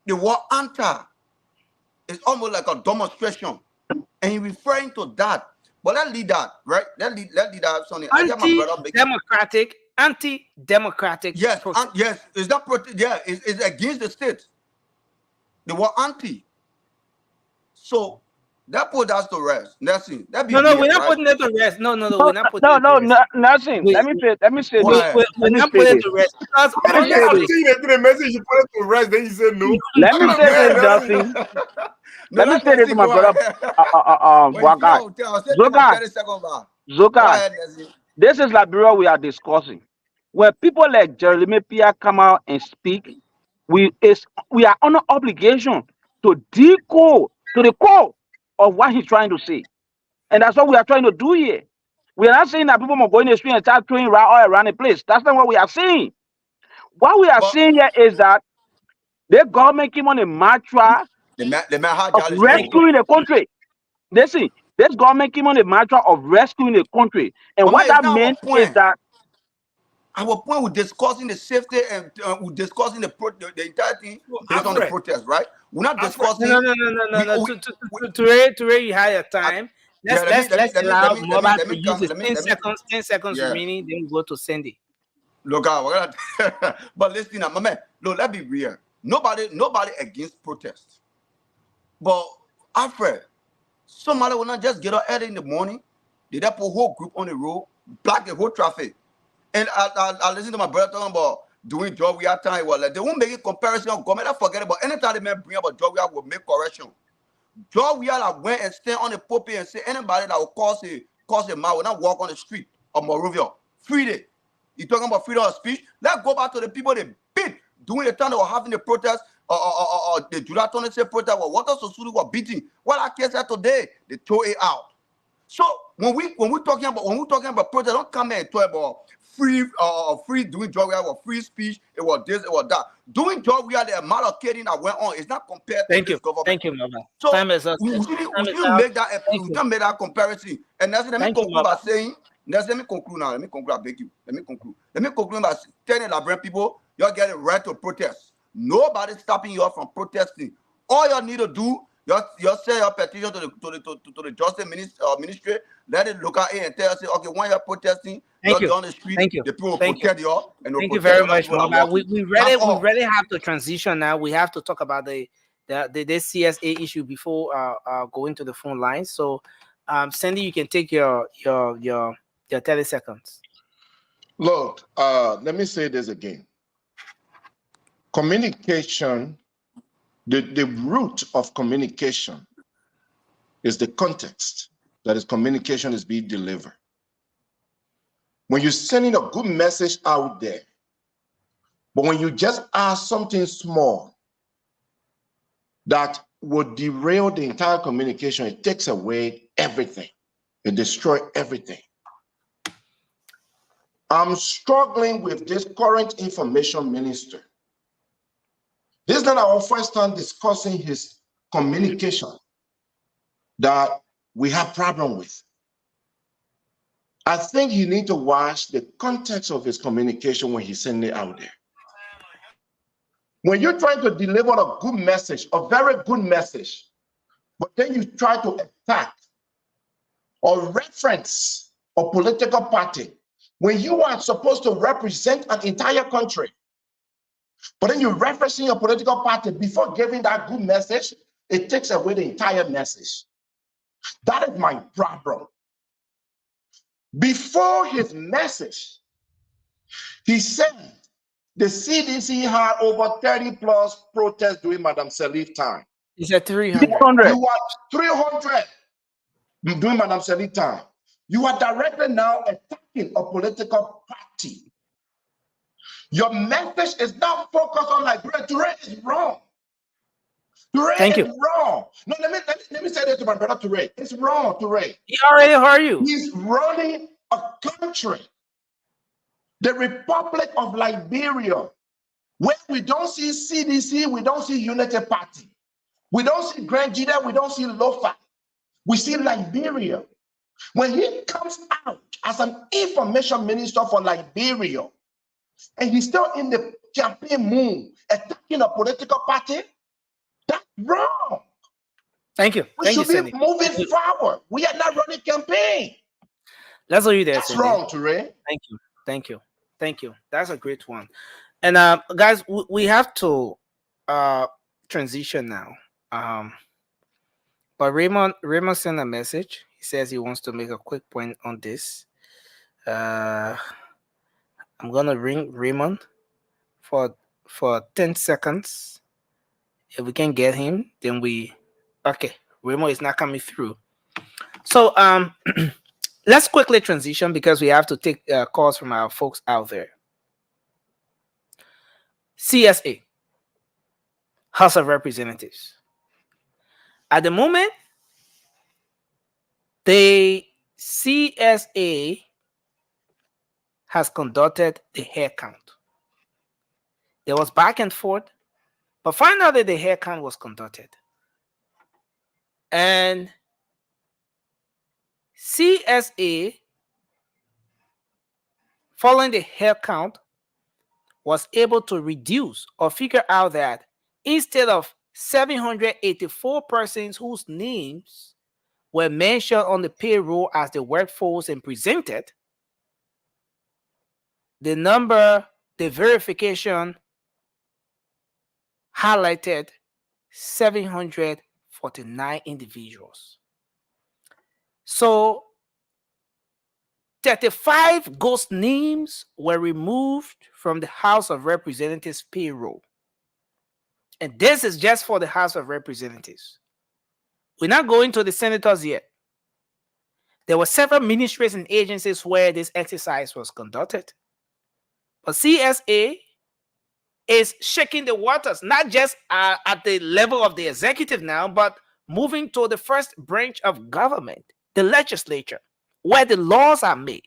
The word anti is almost like a demonstration, and he's referring to that. But let's lead that, right? Let's lead that. Anti-democratic. Yes, yes. Is that it's against the state. The word anti. So that put us to rest. Nothing. No, we're not putting it to rest. No, we're not putting it to rest. Nothing. Let me say this. We're not putting it to rest. Because I'm seeing the message you put it to rest, then you say no. Let me say this, Dustin. Let me say this to my brother. Zoka. This is Liberia we are discussing. When people like Jeremy Pia come out and speak, we are on an obligation to decode to the core of what he's trying to say. And that's what we are trying to do here. We are not saying that people are going to the street and start throwing all around the place. That's not what we are saying. What we are saying here is that the government came on a mantra of rescuing the country. Listen, this government came on a mantra of rescuing the country. And what that meant is that our point, we're discussing the safety and we're discussing the entire thing based on the protest, right? We're not discussing. No. To you have your time. Let's allow Moba to use his 10 seconds remaining, then we go to Cindy. Look out, but listen, my man. Look, let's be real. Nobody against protest. But Alfred, somebody will not just get up early in the morning. They put a whole group on the road, block the whole traffic. And I listen to my brother talking about doing job we are time. Well, like, they won't make a comparison of government. I forget about anytime they bring up a job we are will make correction. Job we are like went and stand on the pulpit and say anybody that will cause a man will not walk on the street of Monrovia. Free day. You talking about freedom of speech? Let's go back to the people they beat during the time they were having the protest or the July 26 protest. What else were beating? Well, I guess that today they throw it out. So when we're talking about protest, don't come here and talk about free doing job we have or free speech. It was this, it was that. Doing job we had the amount of killing that went on is not compared to this government. Thank you, Mama. So we shouldn't make that comparison. And that's let me conclude by saying. Let me conclude now. Let me conclude. I beg you. Let me conclude by telling the Liberian people, you're getting right to protest. Nobody's stopping you from protesting. All you need to do, you send your petition to the Justice Ministry. Let it look at it and tell us, okay, when you're protesting, you're on the street. The people will protect you. Thank you very much, Mama. We really have to transition now. We have to talk about the CSA issue before going to the phone line. So, Sandy, you can take your 30 seconds. Look, let me say this again. Communication, the root of communication is the context that his communication is being delivered. When you're sending a good message out there, but when you just ask something small that would derail the entire communication, it takes away everything. It destroys everything. I'm struggling with this current information minister. This is not our first time discussing his communication that we have problem with. I think you need to watch the context of his communication when he's sending it out there. When you're trying to deliver a good message, a very good message, but then you try to attack or reference a political party, when you are supposed to represent an entire country, but then you're referencing a political party before giving that good message, it takes away the entire message. That is my problem. Before his message, he said the CDC had over 30 plus protests during Madam Salif time. He said 300. You are 300 during Madam Salif time. You are directly now attacking a political party. Your message is not focused on Liberia. Toure is wrong. Toure is wrong. No, let me say this to my brother Toure. It's wrong, Toure. He already heard you. He's running a country, the Republic of Liberia, where we don't see CDC, we don't see Unity Party. We don't see Grand Jida, we don't see Lofa. We see Liberia. When he comes out as an information minister for Liberia, and he's still in the campaign mood, attacking a political party, that's wrong. Thank you. We should be moving forward. We are not running campaign. Let's leave you there. That's wrong, Toure. Thank you. Thank you. Thank you. That's a great one. And guys, we have to transition now. But Raymond sent a message. He says he wants to make a quick point on this. I'm gonna ring Raymond for 10 seconds. If we can get him, then okay. Raymond is not coming through. So let's quickly transition because we have to take calls from our folks out there. CSA, House of Representatives. At the moment, the CSA has conducted the hair count. There was back and forth, but finally the hair count was conducted. And CSA, following the hair count, was able to reduce or figure out that instead of 784 persons whose names were mentioned on the payroll as the workforce and presented, the verification highlighted 749 individuals. So 35 ghost names were removed from the House of Representatives payroll. And this is just for the House of Representatives. We're not going to the senators yet. There were several ministries and agencies where this exercise was conducted. But CSA is shaking the waters, not just at the level of the executive now, but moving to the first branch of government, the legislature, where the laws are made.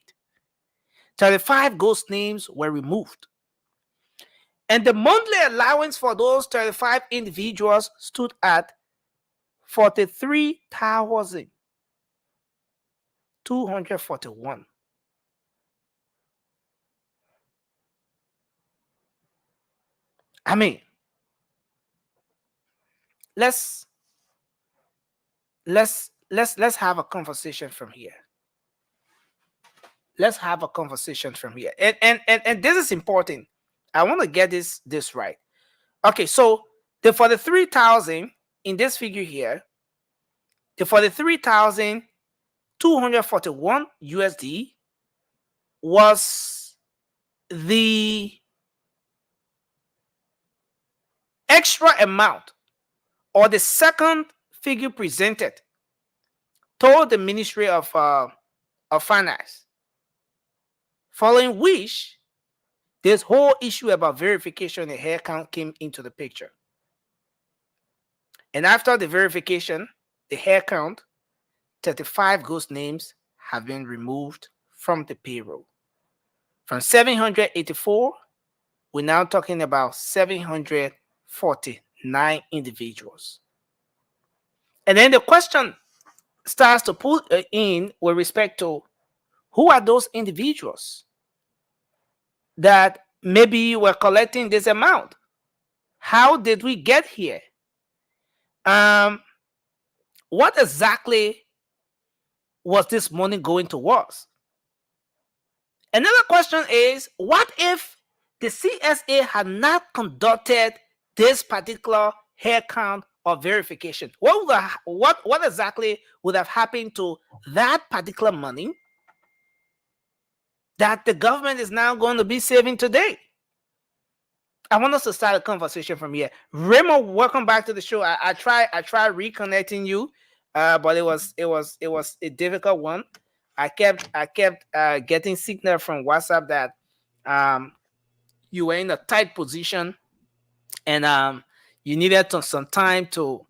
35 ghost names were removed. And the monthly allowance for those 35 individuals stood at $43,241. I mean, let's have a conversation from here. Let's have a conversation from here. And this is important. I want to get this right. Okay, so the 43,000 in this figure here, the 43,241 USD was the extra amount or the second figure presented told the Ministry of Finance, following which this whole issue about verification and hair count came into the picture. And after the verification, the hair count, 35 ghost names have been removed from the payroll. From 784, we're now talking about 749 individuals. And then the question starts to put in with respect to who are those individuals that maybe were collecting this amount? How did we get here? What exactly was this money going towards? Another question is, what if the CSA had not conducted this particular hair count or verification? What exactly would have happened to that particular money that the government is now going to be saving today? I want us to start a conversation from here. Raymond, welcome back to the show. I tried reconnecting you, but it was a difficult one. I kept getting signal from WhatsApp that you were in a tight position and you needed some time to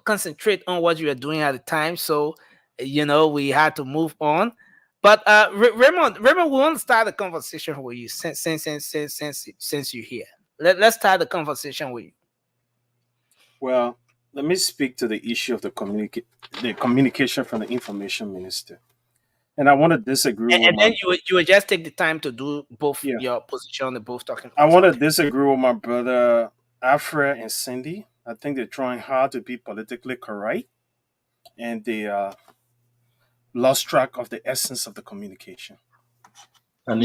concentrate on what you were doing at the time. So we had to move on. But Raymond, we want to start a conversation with you since you're here. Let's start the conversation with you. Well, let me speak to the issue of the communication from the information minister. And I want to disagree and then you would just take the time to do both your position on both talking. I want to disagree with my brother Afra and Cindy. I think they're trying hard to be politically correct, and they lost track of the essence of the communication. And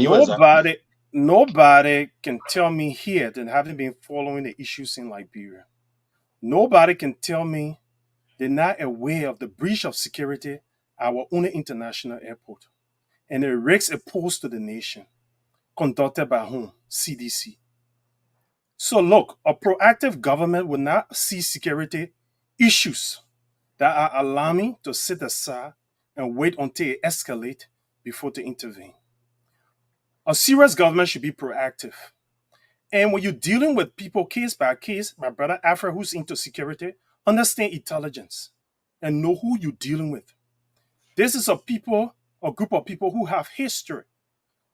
nobody can tell me here that haven't been following the issues in Liberia. Nobody can tell me they're not aware of the breach of security at our own international airport and the risks it posed to the nation, conducted by whom? CDC. So look, a proactive government will not see security issues that are alarming to sit aside and wait until it escalates before to intervene. A serious government should be proactive. And when you're dealing with people case by case, my brother Afra, who's into security, understand intelligence and know who you're dealing with. This is a group of people who have history.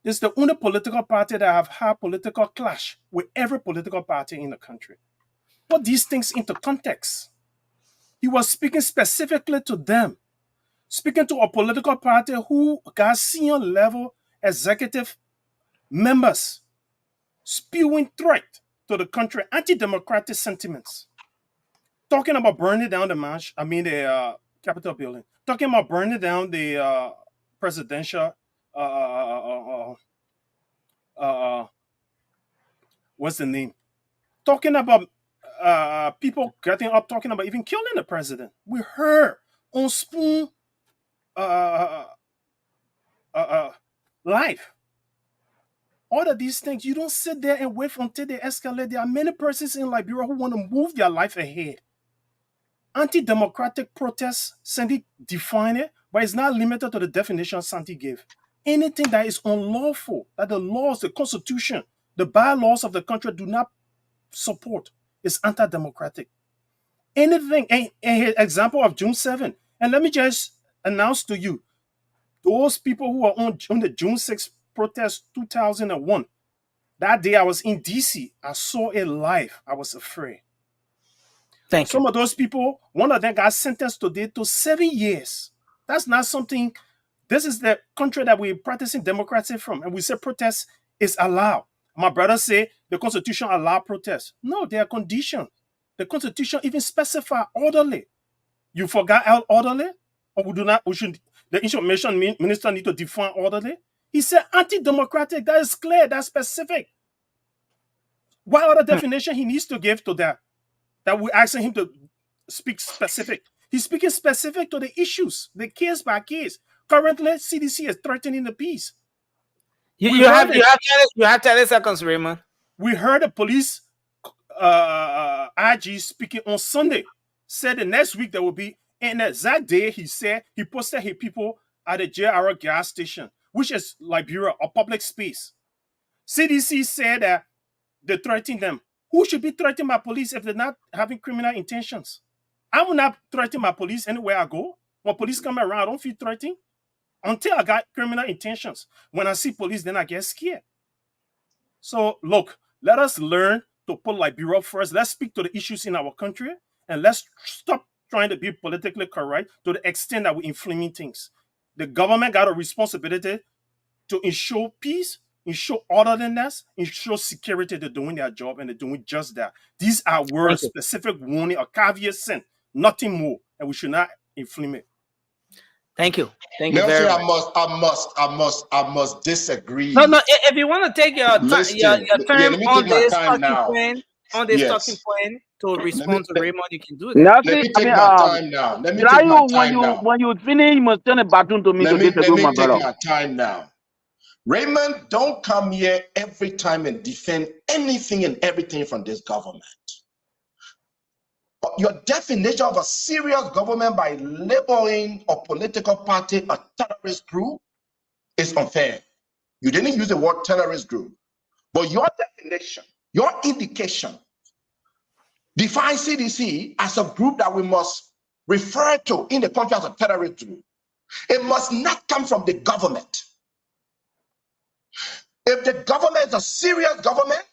This is the only political party that have had political clash with every political party in the country. Put these things into context. He was speaking specifically to them, speaking to a political party who got senior level executive members spewing threat to the country, anti-democratic sentiments, talking about burning down the Capitol building, talking about burning down the presidential what's the name? Talking about people getting up, talking about even killing the president. We heard on Spoon live. All of these things, you don't sit there and wait until they escalate. There are many persons in Liberia who want to move their life ahead. Anti-democratic protests, Sandy defined it, but it's not limited to the definition Sandy gave. Anything that is unlawful, that the laws, the constitution, the bylaws of the country do not support, is anti-democratic. Anything, an example of June 7. And let me just announce to you, those people who are on the June 6 protest 2001, that day I was in DC. I saw it live. I was afraid. Some of those people, one of them got sentenced today to 7 years. That's not something. This is the country that we're practicing democracy from, and we say protest is allowed. My brother say the Constitution allow protest. No, there are conditions. The Constitution even specify orderly. You forgot orderly, or the information minister need to define orderly. He said anti-democratic. That is clear. That's specific. What other definition he needs to give to that? That we're asking him to speak specific. He's speaking specific to the issues, the case by case. Currently, CDC is threatening the peace. You have 30 seconds, Raymond. We heard the police IG speaking on Sunday. Said the next week there will be And that day, he said he posted his people at the JR gas station, which is Liberia, a public space. CDC said that they threatened them. Who should be threatening my police if they're not having criminal intentions? I will not threaten my police anywhere I go. When police come around, I don't feel threatened until I got criminal intentions. When I see police, then I get scared. So look, let us learn to put Liberia first. Let's speak to the issues in our country, and let's stop trying to be politically correct to the extent that we're inflaming things. The government got a responsibility to ensure peace, ensure orderliness, ensure security. They're doing their job, and they're doing just that. These are words, specific warning, or caveat sent, nothing more, and we should not inflame it. Thank you. Thank you very much. I must disagree. No, if you want to take your turn on this talking point to respond to Raymond, you can do that. Let me take my time now. Let me take my time now. When you finish, you must turn a button to me to disagree, my brother. Let me take my time now. Raymond, don't come here every time and defend anything and everything from this government. Your definition of a serious government by labeling a political party a terrorist group is unfair. You didn't use the word terrorist group, but your definition, your indication, defines CDC as a group that we must refer to in the country as a terrorist group. It must not come from the government. If the government is a serious government,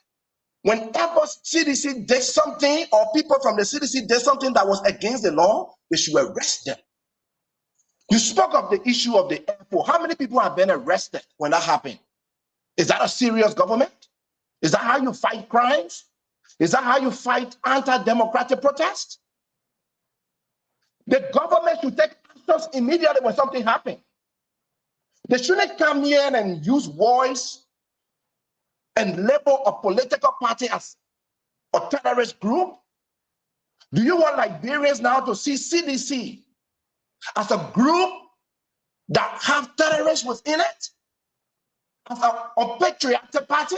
whenever CDC did something or people from the CDC did something that was against the law, they should arrest them. You spoke of the issue of the airport. How many people have been arrested when that happened? Is that a serious government? Is that how you fight crimes? Is that how you fight anti-democratic protests? The government should take actions immediately when something happens. They shouldn't come here and use voice and label a political party as a terrorist group? Do you want Liberians now to see CDC as a group that have terrorists within it? As a unpatriotic party?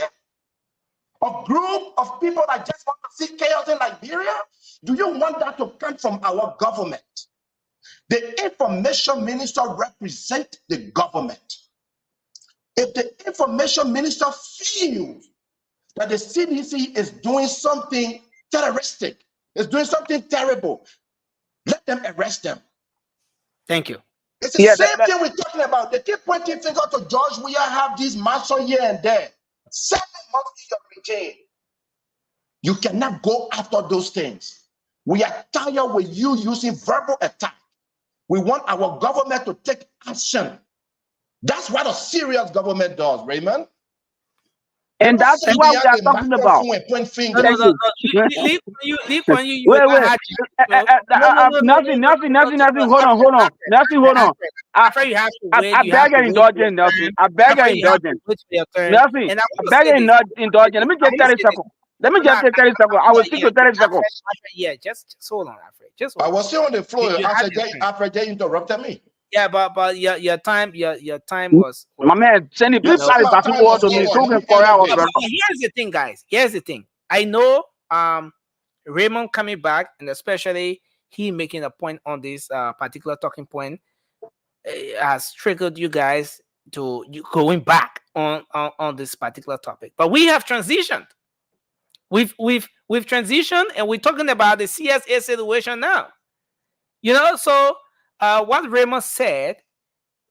A group of people that just want to see chaos in Liberia? Do you want that to come from our government? The information minister represents the government. If the information minister feels that the CDC is doing something terroristic, is doing something terrible, let them arrest them. Thank you. It's the same thing we're talking about. They keep pointing fingers to George. We have these marshal here and there. 7 months in your regime. You cannot go after those things. We are tired with you using verbal attack. We want our government to take action. That's what a serious government does, Raymond. And that's what we are talking about. Nothing. Hold on. Nothing, hold on. I beg your indulgence, Nelson. I beg your indulgence. Nothing. I beg your indulgence. Let me just 30 seconds. Let me just take 30 seconds. I will stick to 30 seconds. Yeah, just hold on, Alfred. Just hold on. I was still on the floor after they interrupted me. Yeah, but your time was. My man, send it. Please pass back to me so we can corral our brother. Here's the thing, guys. Here's the thing. I know Raymond coming back, and especially he making a point on this particular talking point has triggered you guys to going back on this particular topic. But we have transitioned. We've transitioned, and we're talking about the CSA situation now. You know, so what Raymond said,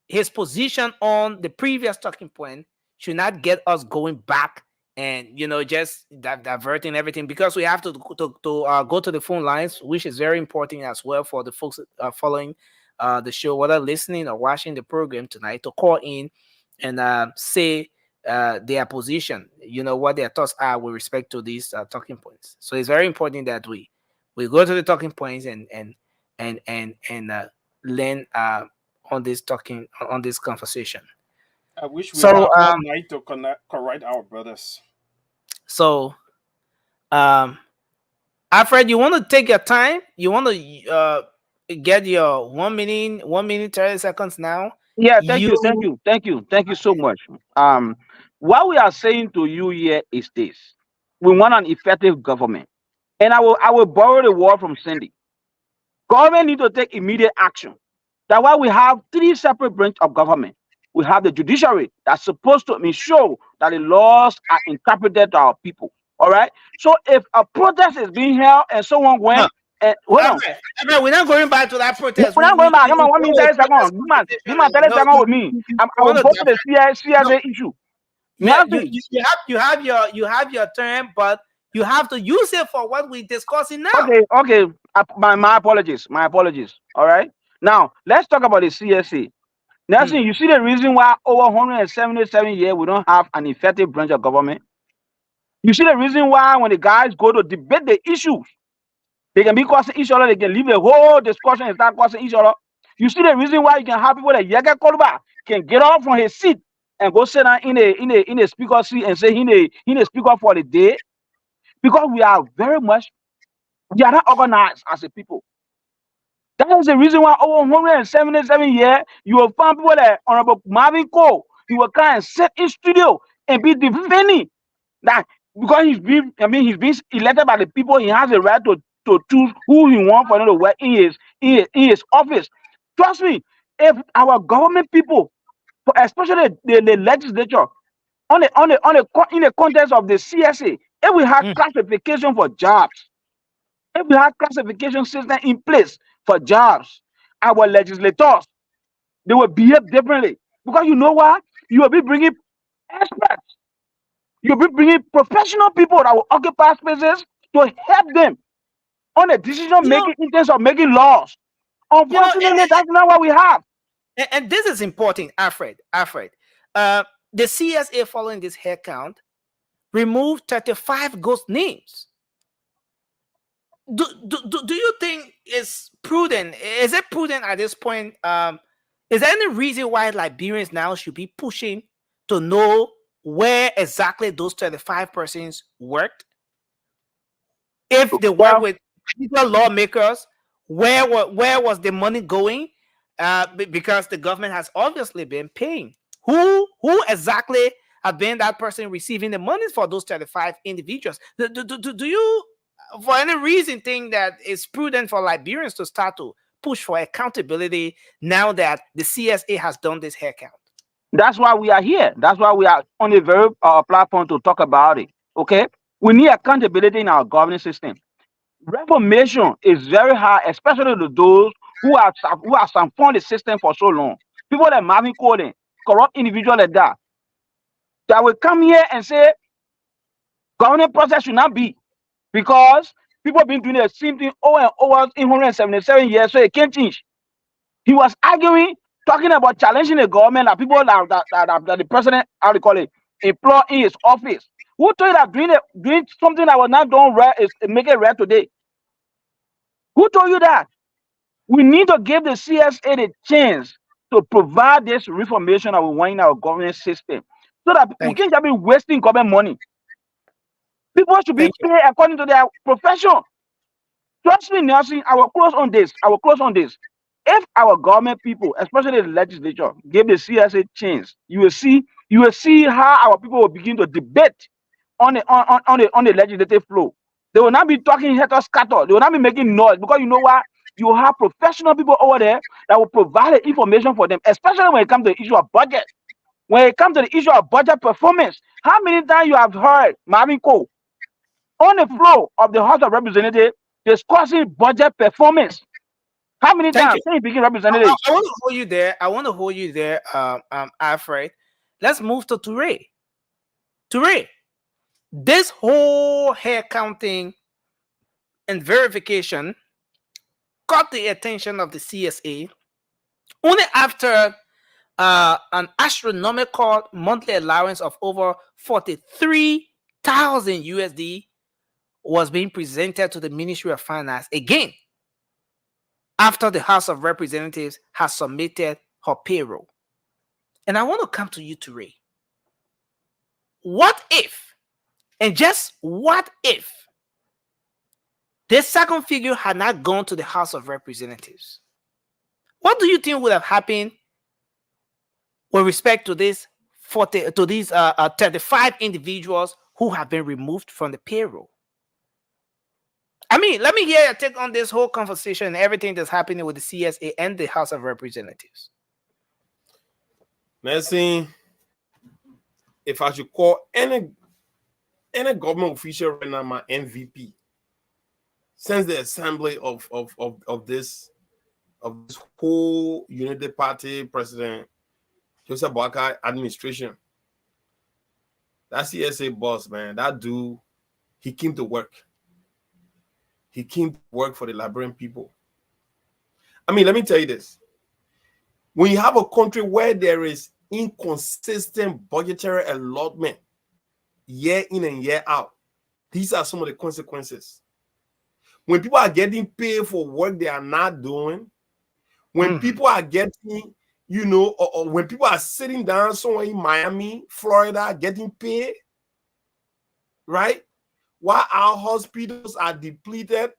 his position on the previous talking point should not get us going back and, you know, just diverting everything, because we have to go to the phone lines, which is very important as well for the folks following the show, whether listening or watching the program tonight, to call in and say their position, you know, what their thoughts are with respect to these talking points. So it's very important that we go to the talking points and learn on this conversation. I wish we had more night to correct our brothers. So, Alfred, you want to take your time? You want to get your 1 minute 30 seconds now? Yeah, thank you so much. What we are saying to you here is this: we want an effective government, and I will borrow the word from Cindy. Government need to take immediate action. That's why we have three separate branches of government. We have the judiciary that's supposed to ensure that the laws are interpreted to our people. All right. So if a protest is being held and someone went and hold on, We're not going back to that protest. we're not going back. Come on, 1 minute, 30 seconds. Give me 30 seconds with me. I will go to the CSA issue. Yeah, you have your term, but you have to use it for what we're discussing now. Okay. My apologies. All right. Now let's talk about the CSA. Nelson, you see the reason why over 177 years we don't have an effective branch of government? You see the reason why when the guys go to debate the issues, they can be causing each other, they can leave the whole discussion and start causing each other. You see the reason why you can have people like Yega Koluba can get off from his seat and go sit down in a speaker seat and say he a speaker for the day? Because we are not organized as a people. That is the reason why over 177 years, you will find people like Honorable Marvin Cole. He will come and sit in studio and be defending that because he's been elected by the people. He has the right to choose who he wants for him to work in his office. Trust me, if our government people, especially the legislature, in the context of the CSA, if we have classification for jobs, if we have classification system in place for jobs, our legislators, they will behave differently. Because you know what? You will be bringing experts. You'll be bringing professional people that will occupy spaces to help them on the decision making in terms of making laws. Unfortunately, that's not what we have. And this is important, Alfred. The CSA following this head count removed 35 ghost names. Do you think it's prudent? Is it prudent at this point? Is there any reason why Liberians now should be pushing to know where exactly those 35 persons worked? If they work with legal lawmakers, where was the money going? Because the government has obviously been paying. Who exactly have been that person receiving the money for those 35 individuals? Do you, for any reason, think that it's prudent for Liberians to start to push for accountability now that the CSA has done this hair count? That's why we are here. That's why we are on a very platform to talk about it. Okay, we need accountability in our governance system. Reformation is very hard, especially to those who have fund the system for so long. People like Marvin Cole, corrupt individuals like that will come here and say governance process should not be, because people have been doing the same thing over and over in 177 years, so it can't change. He was arguing, talking about challenging the government, that people that the president, how do you call it, employ in his office. Who told you that doing something that was not done right is make it right today? Who told you that? We need to give the CSA the chance to provide this reformation that we want in our governance system, so that we can't just be wasting government money. People should be paid according to their profession. Trust me, Nelson, I will close on this. If our government people, especially the legislature, give the CSA chance, you will see how our people will begin to debate on the legislative floor. They will not be talking heter scatter. They will not be making noise, because you know what? You have professional people over there that will provide the information for them, especially when it comes to the issue of budget. When it comes to the issue of budget performance, how many times you have heard Marvin Cole on the floor of the House of Representatives discussing budget performance? How many times? I want to hold you there. Alfred. Let's move to Toure. Toure, this whole hair counting and verification caught the attention of the CSA only after an astronomical monthly allowance of over 43,000 USD was being presented to the Ministry of Finance again, after the House of Representatives has submitted her payroll. And I want to come to you, Toure. What if, and just what if, this second figure had not gone to the House of Representatives? What do you think would have happened with respect to these 35 individuals who have been removed from the payroll? I mean, let me hear your take on this whole conversation and everything that's happening with the CSA and the House of Representatives. Nelson, if I should call any government official right now my MVP, since the assembly of this whole Unity Party President Joseph Boakai administration, that CSA boss, man, that dude, he came to work. He came to work for the Liberian people. I mean, let me tell you this. When you have a country where there is inconsistent budgetary allotment year in and year out, these are some of the consequences. When people are getting paid for work they are not doing, when people are getting, or when people are sitting down somewhere in Miami, Florida, getting paid, right? While our hospitals are depleted,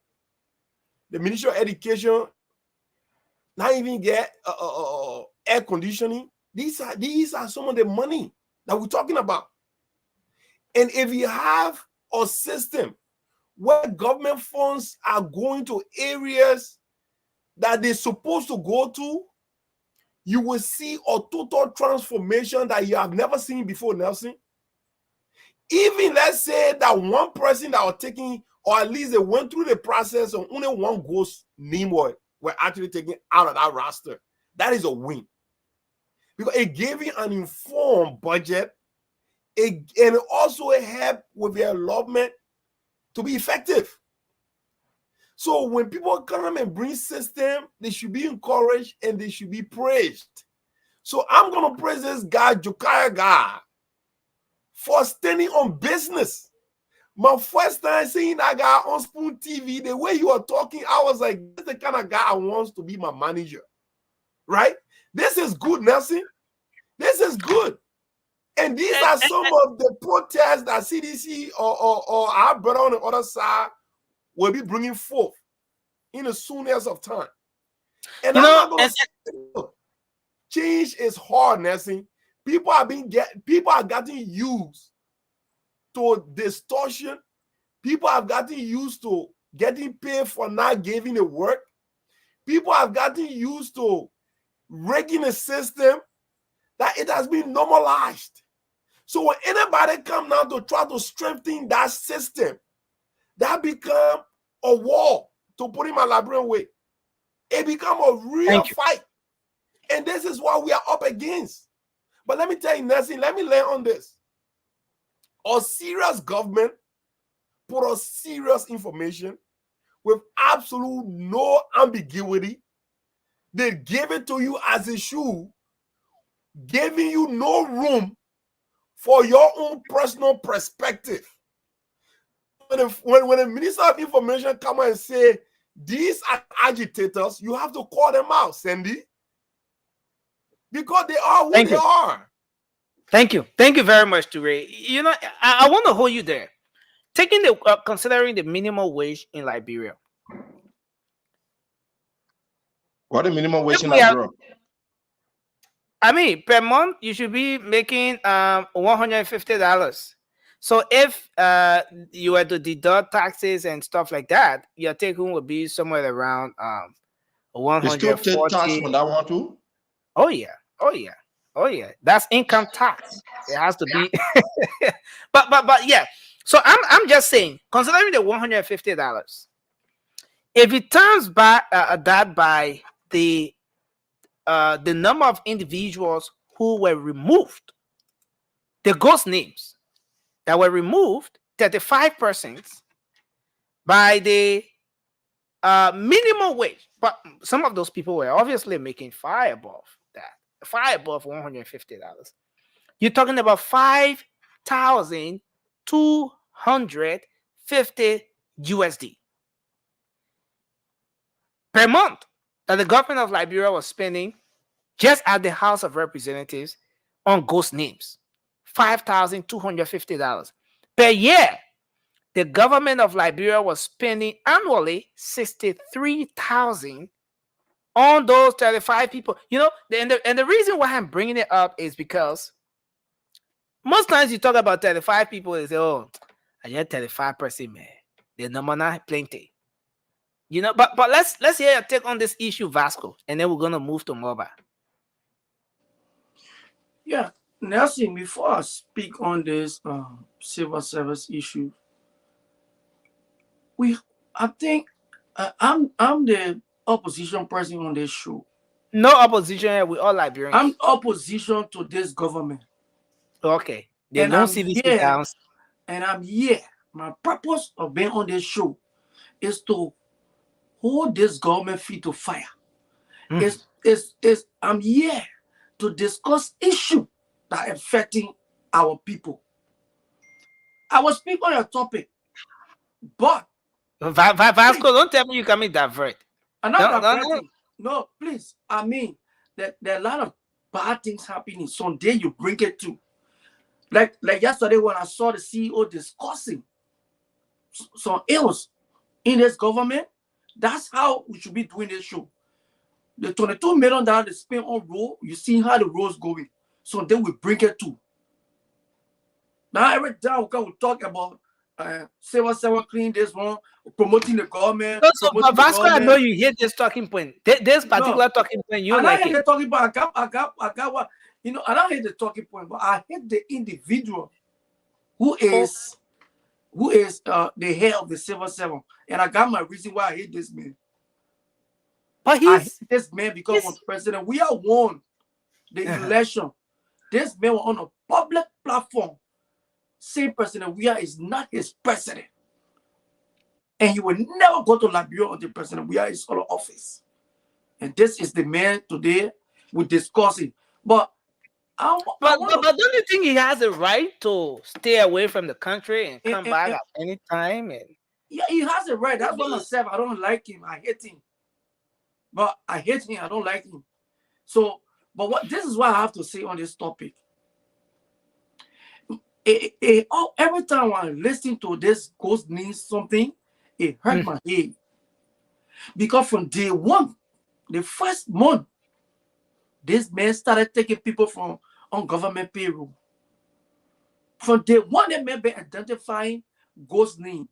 the Ministry of Education not even get air conditioning. These are some of the money that we're talking about. And if you have a system where government funds are going to areas that they're supposed to go to, you will see a total transformation that you have never seen before, Nelson. Even let's say that one person that was taking, or at least they went through the process of only one ghost name were actually taken out of that roster. That is a win. Because it gave you an informed budget. And it also helped with the allotment to be effective. So when people come and bring system, they should be encouraged and they should be praised. So I'm going to praise this guy, Jokaya guy, for standing on business. My first time seeing that guy on Spoon TV, the way you were talking, I was like, this is the kind of guy I want to be my manager, right? This is good, Nelson. This is good. And these are some of the protests that CDC or our brother on the other side will be bringing forth in the soonest of time. And I'm not going to say, change is hard, Nelson. People are getting used to distortion. People have gotten used to getting paid for not giving the work. People have gotten used to rigging the system, that it has been normalized. So when anybody come now to try to strengthen that system, that become a war, to put it my Liberian way. It become a real fight. And this is what we are up against. But let me tell you, Nelson, let me lay on this. A serious government put us serious information with absolute no ambiguity. They give it to you as it should, giving you no room for your own personal perspective. When the Minister of Information come and say, these are agitators, you have to call them out, Sandy. Because they are who they are. Thank you. Thank you very much, Ture. You know, I want to hold you there. Taking the considering the minimum wage in Liberia. What the minimum wage in Liberia? I mean, per month you should be making $150. So if you were to deduct taxes and stuff like that, your take home would be somewhere around 140. You still take tax on that one too? Oh yeah, oh yeah, oh yeah. That's income tax. It has to be. but yeah. So I'm just saying, considering the $150, if it turns back that by the number of individuals who were removed, the ghost names that were removed, 35% by the minimum wage. But some of those people were obviously making far above that, far above $150. You're talking about $5,250 USD per month that the government of Liberia was spending just at the House of Representatives on ghost names. $5,250 per year. The government of Liberia was spending annually $63,000 on those 35 people. You know, and the reason why I'm bringing it up is because most times you talk about 35 people, they say, oh, I get 35 person, man. The number not plenty. You know, but let's hear your take on this issue, Vasco, and then we're gonna move to mobile. Yeah, Nelson, before I speak on this civil service issue, I think I'm the opposition person on this show. No opposition here. We all Liberians. I'm opposition to this government. Okay. They And don't I'm see this here. down. And I'm here. My purpose of being on this show is to hold this government feet to fire. I'm here to discuss issues that are affecting our people. I will speak on your topic, but Vasco, don't tell me you can divert. I'm not diverting. No, please. I mean, there are a lot of bad things happening. Someday you bring it to. Like yesterday when I saw the CEO discussing some ills in this government, that's how we should be doing this show. The $22 million they spent on road, you see how the road's going. So then we bring it to. Now every time we talk about civil clean this one, promoting the government. So, Vasco, I know you hate this talking point. This particular talking point, you like it. The talking point. I got what, you know. I don't hate the talking point, but I hate the individual who is the head of the civil servant, and I got my reason why I hate this man. But I hate this man because of president. We are won the election. This man was on a public platform. Same president we are is not his president. And he will never go to Liberia until President we are his other office. And this is the man today we're discussing. But don't you think he has a right to stay away from the country and come back at any time? Yeah, he has a right. That's what I said. I don't like him. I hate him. But I hate him. I don't like him. So, this is what I have to say on this topic. Every time I listen to this ghost means something, it hurt my head. Because from day one, the first month, this man started taking people on government payroll. From day one, they may be identifying ghost name.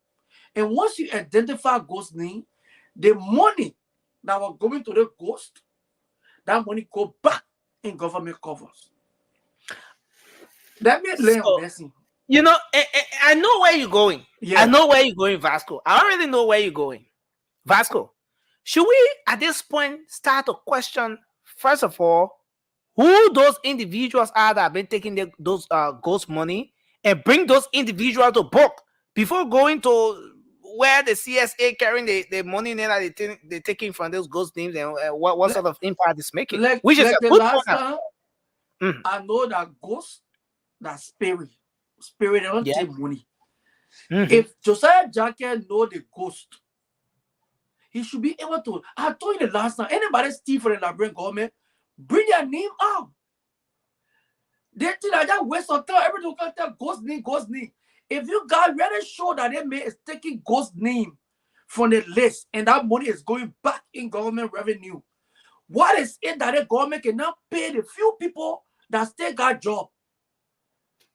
And once you identify ghost name, the money that was going to the ghost, that money go back in government covers. Let me learn a lesson. You know, I know where you're going. Yeah. I know where you're going, Vasco. I already know where you're going. Vasco, should we at this point start to question, first of all, who those individuals are that have been taking those ghost money, and bring those individuals to book before going to where the CSA carrying the money that they're taking from those ghost names, and what sort of impact it's making? Which is a good point. I know that ghost, that spirit don't take money. If Josiah Jacket know the ghost, he should be able to. I told you the last time, anybody steal from the Liberian government, bring their name out. They think that just waste of time. Everything can tell ghost name. If you guys really show that they may is taking ghost name from the list and that money is going back in government revenue, what is it that the government cannot pay the few people that still got job?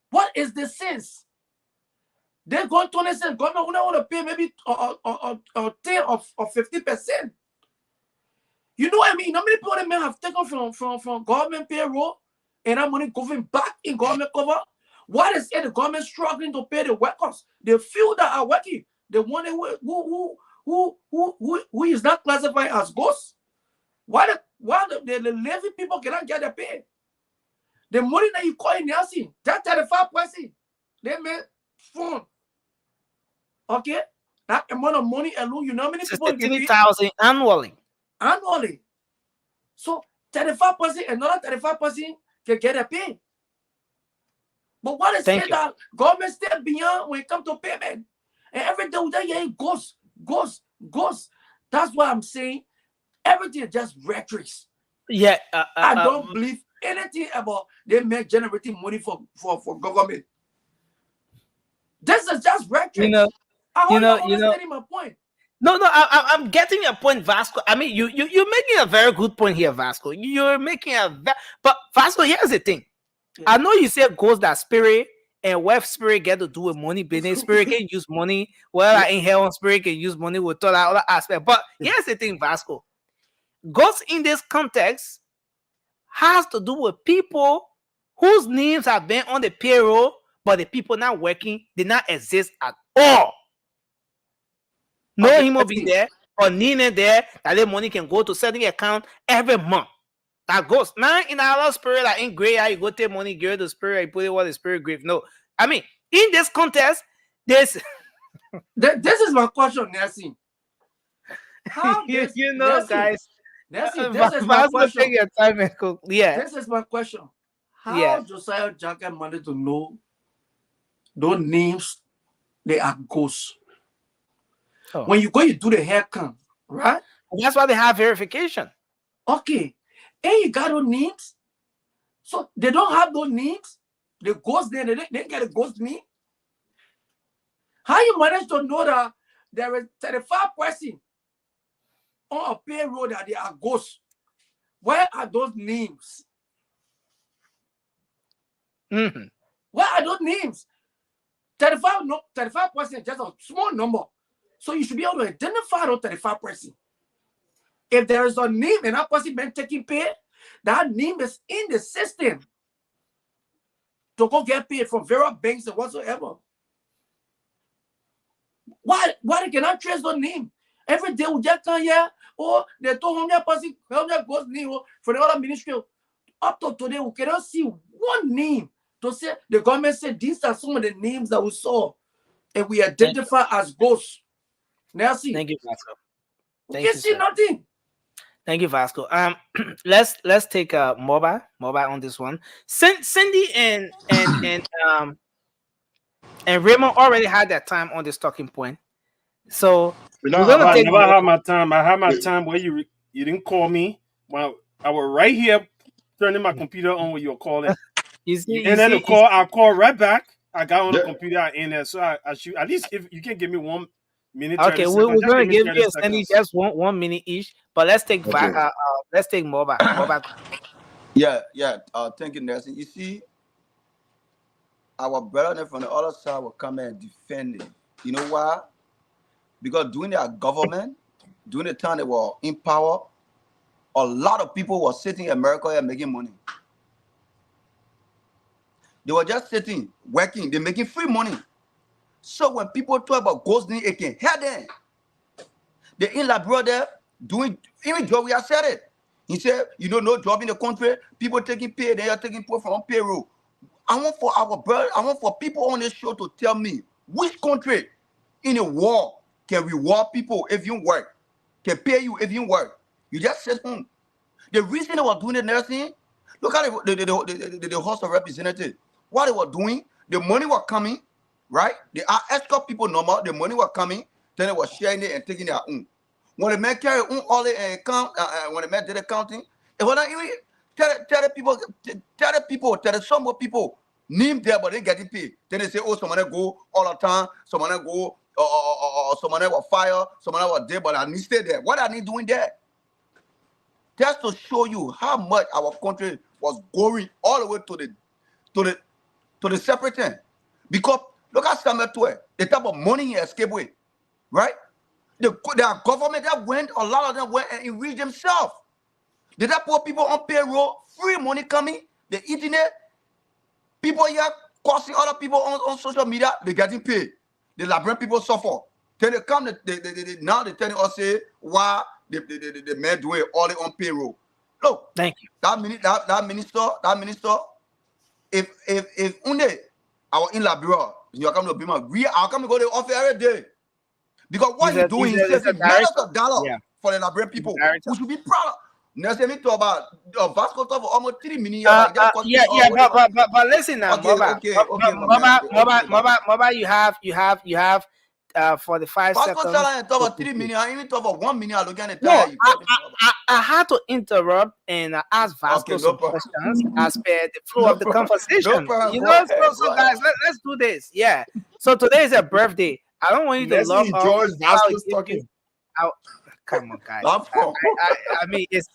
What is the sense? They're going to say government will not want to pay maybe 10 or 50%. You know what I mean? How many people they may have taken from government payroll and that money going back in government cover? What is it? The government struggling to pay the workers, the few that are working, the one who is not classified as ghosts? Why the lazy people cannot get their pay? The money that you call in Nelson, that 35%, they made phone. Okay? That amount of money alone, you know how many people 60,000 annually. Annually. So 35%, another 35% can get a pay. But what is it that government step beyond when it comes to payment? And everything that goes. That's why I'm saying everything is just rhetoric. Yeah. I don't believe anything about they make generating money for government. This is just rhetoric. I understand my point. No, I'm getting your point, Vasco. I mean, you're making a very good point here, Vasco. You're making but Vasco, here's the thing. Yeah. I know you said ghost that spirit And what spirit get to do with money business? Spirit can use money. Well, I in hell on spirit can use money with all that other aspect. But here's the thing, Vasco. Ghost in this context has to do with people whose names have been on the payroll, but the people not working, they not exist at all. No human being there or Nina there that the money can go to certain account every month. That goes now in our spirit, like in gray, you go take money, give the spirit, you put it what the spirit grave. No, I mean in this contest, this is my question, Nancy. How this, you know, Nancy, guys. Nancy, this is my question. Take your time and cook. Yeah, this is my question. How Josiah Jacket managed to know those names? They are ghosts. Oh. When you go, you do the hair count, right? That's why they have verification. Okay, and you got those names. So they don't have those names. The ghost there, they get a ghost name. How you manage to know that there is 35 person on a payroll that they are ghosts? Where are those names? Mm-hmm. Where are those names? 35 person is just a small number. So you should be able to identify those 35 person. If there is a name and that person been taking pay, that name is in the system to go get paid from various banks and whatsoever. Why they cannot trace the name? Every day we just come here, oh, they told 100 person, 100 goes name for the other ministry. Up to today, we cannot see one name to say the government said these are some of the names that we saw and we identify as ghosts. Now see. Thank you, Vasco. We can see nothing. Thank you, Vasco. Let's take mobile on this one. Cindy and Raymond already had that time on this talking point. So we're gonna take. I have my time. I have my time where you didn't call me. Well, I was right here turning my computer on when you were calling. I call right back. I got on the computer in there, so I should at least if you can give me 1 minute. Okay, we're gonna give you Cindy just one minute each, but let's take mobile. Yeah. Thank you, Nelson. You see, our brother from the other side will come and defend it. You know why? Because during their government, during the time they were in power, a lot of people were sitting in America and making money. They were just sitting, working, they're making free money. So when people talk about ghost name, it can hear them. The in-lab brother doing, even job, we have said it. He said, no job in the country, people taking pay, they are taking pay from payroll. I want for our brother, I want for people on this show to tell me which country in the world can reward people if you work, can pay you if you work. You just sit home. The reason they were doing the nursing, look at the House of Representatives. What they were doing, the money was coming, right? They are escort people normal, the money was coming, then they were sharing it and taking their own. When the man carry all the account, when the man did accounting, it was not even tell some more people name there, but they getting paid. Then they say, oh, someone go all the time, someone go, or someone was fired, someone was there, but I need to stay there. What are they doing there? Just to show you how much our country was going all the way to the separate thing. Because look at Samuel 12, the type of money he escaped with, right? The government that went, a lot of them went and enriched themselves. Did that poor people on payroll, free money coming, they eating it. People here costing other people on social media, they getting paid. The Liberian people suffer. Then they come, now they telling us say why the men do it all on payroll. Look, thank you. That minister, if only our in Liberia, you are coming to Bima, we are coming to go to the office every day. Because what he's doing is saving millions of dollars for the Liberian people. We should be proud. Now, say me talk about Vasco talk for almost 3 million. But listen now, Mobile, you have 45 Vasco seconds. talk about 3 million. I even talk about 1 million. I look at it. No, I had to interrupt and ask Vasco some questions as per the flow of the conversation. So guys, let's do this. Yeah. So today is a birthday. I don't want you to love George Vasco's talking. Come on, guys. I mean, it's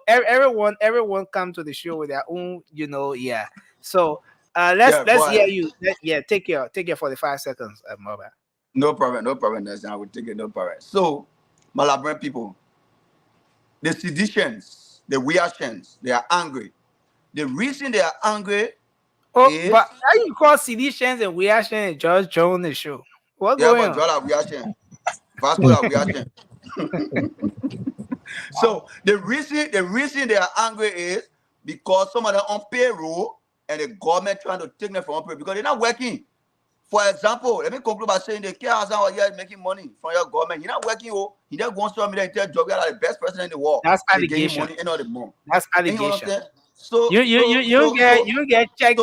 everyone come to the show with their own, yeah. So Let's go hear ahead. you. Take your 45 seconds, mobile. No problem, no problem. Next time I will take it, no problem. So, my Labrador people, the seditions, the reactions, they are angry. The reason they are angry is but how you call seditions and reaction and George Jones the show? What yeah, going but on? draw reaction, Vasco reaction. So the reason they are angry is because some of them on payroll and the government trying to take them from payroll because they're not working. For example, let me conclude by saying the care house out here making money from your government. You're not working, he just wants to me and tell job you are the best person in the world. That's They getting allegation. money end of the month. That's And you allegation. understand? You get check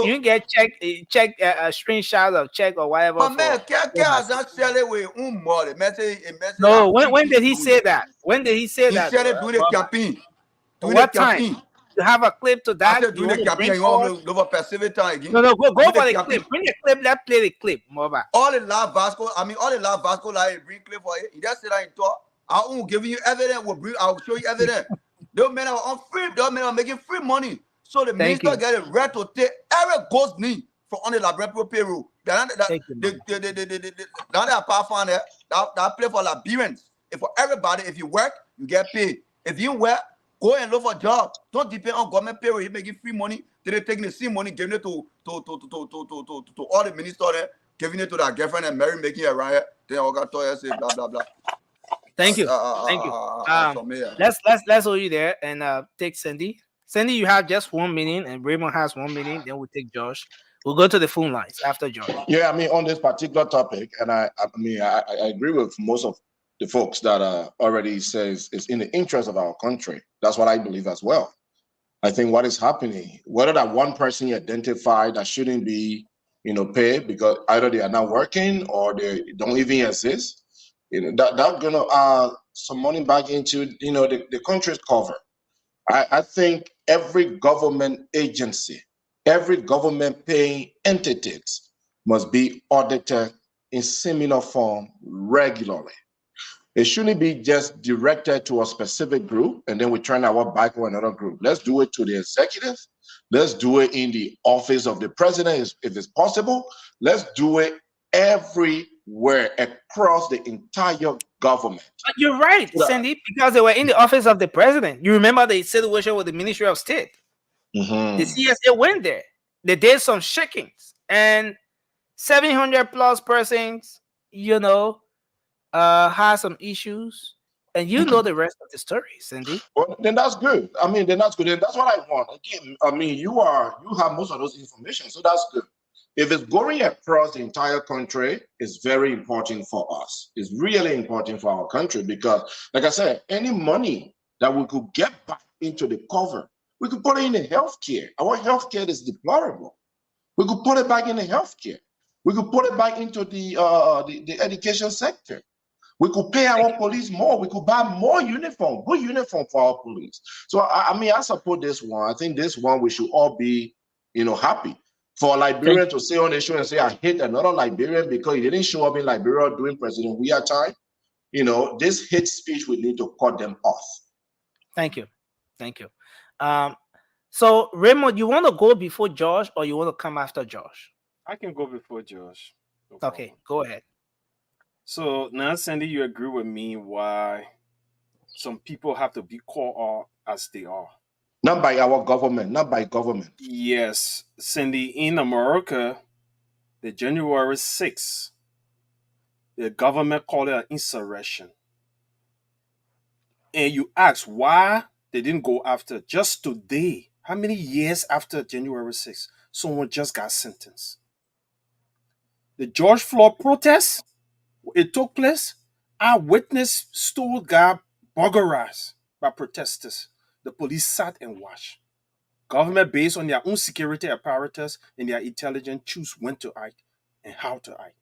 a screenshot of check or whatever. But man, care house not sell it with money. Message No, when did he say that? When did he say He that? said it during the campaign. During What the time? campaign. You have a clip to I that? said You during want the to campaign, bring you forward? want to over Pacific time again. No, go During for the campaign. clip. Bring the clip. Let's play the clip. Mobile. All the love Vasco, all the love Vasco like bring clip for it. He just said that in talk. I won't give you evidence. I'll show you evidence. Those men are on free. Those men are making free money. So the Thank minister you. get a right to take every ghost name from on the laboratory payroll. Now they are powerful on there. That play for Liberians. If for everybody, if you work, you get paid. If you work, go and look for a job. Don't depend on government payroll. You're making free money. They're taking the same money, giving it to all the ministers there, giving it to their girlfriend and Mary making it around here. Then all got told say blah blah blah. Thank you. Thank you. Let's hold you there and take Cindy. Cindy, you have just 1 minute, and Raymond has 1 minute. Then we'll take Josh. We'll go to the phone lines after Josh. Yeah, I mean, on this particular topic, and I agree with most of the folks that already says it's in the interest of our country. That's what I believe as well. I think what is happening, whether that one person you identify that shouldn't be, paid because either they are not working or they don't even exist, that's gonna some money back into the country's cover. I think every government agency, every government paying entities must be audited in similar form regularly. It shouldn't be just directed to a specific group and then we turn our back on another group. Let's do it to the executive. Let's do it in the office of the president if it's possible. Let's do it everywhere across the entire government. But you're right, Cindy, because they were in the office of the president. You remember the situation with the Ministry of State. Mm-hmm. The CSA went there. They did some shakings, and 700 plus persons, has some issues, and the rest of the story, Cindy. Well, then that's good. I mean, then that's good. And that's what I want. Again, I mean, you have most of those information, so that's good. If it's going across the entire country, it's very important for us. It's really important for our country because, like I said, any money that we could get back into the cover, we could put it in the healthcare. Our healthcare is deplorable. We could put it back in the healthcare. We could put it back into the education sector. We could pay our police more. We could buy more uniform, good uniform for our police. So, I mean, I support this one. I think this one we should all be, happy. For a Liberian to say on the show and say, I hate another Liberian because he didn't show up in Liberia during President Weah time, this hate speech, we need to cut them off. Thank you. Thank you. So, Raymond, you want to go before Josh or you want to come after Josh? I can go before Josh. No okay, go ahead. So now, Sandy, you agree with me why some people have to be called out as they are? Not by our government, not by government. Yes, Cindy, in America, the January 6th, the government called it an insurrection. And you ask why they didn't go after just today. How many years after January 6th, someone just got sentenced? The George Floyd protest, it took place. Eyewitness store got burglarized by protesters. The police sat and watched. Government, based on their own security apparatus and their intelligence, choose when to act and how to act.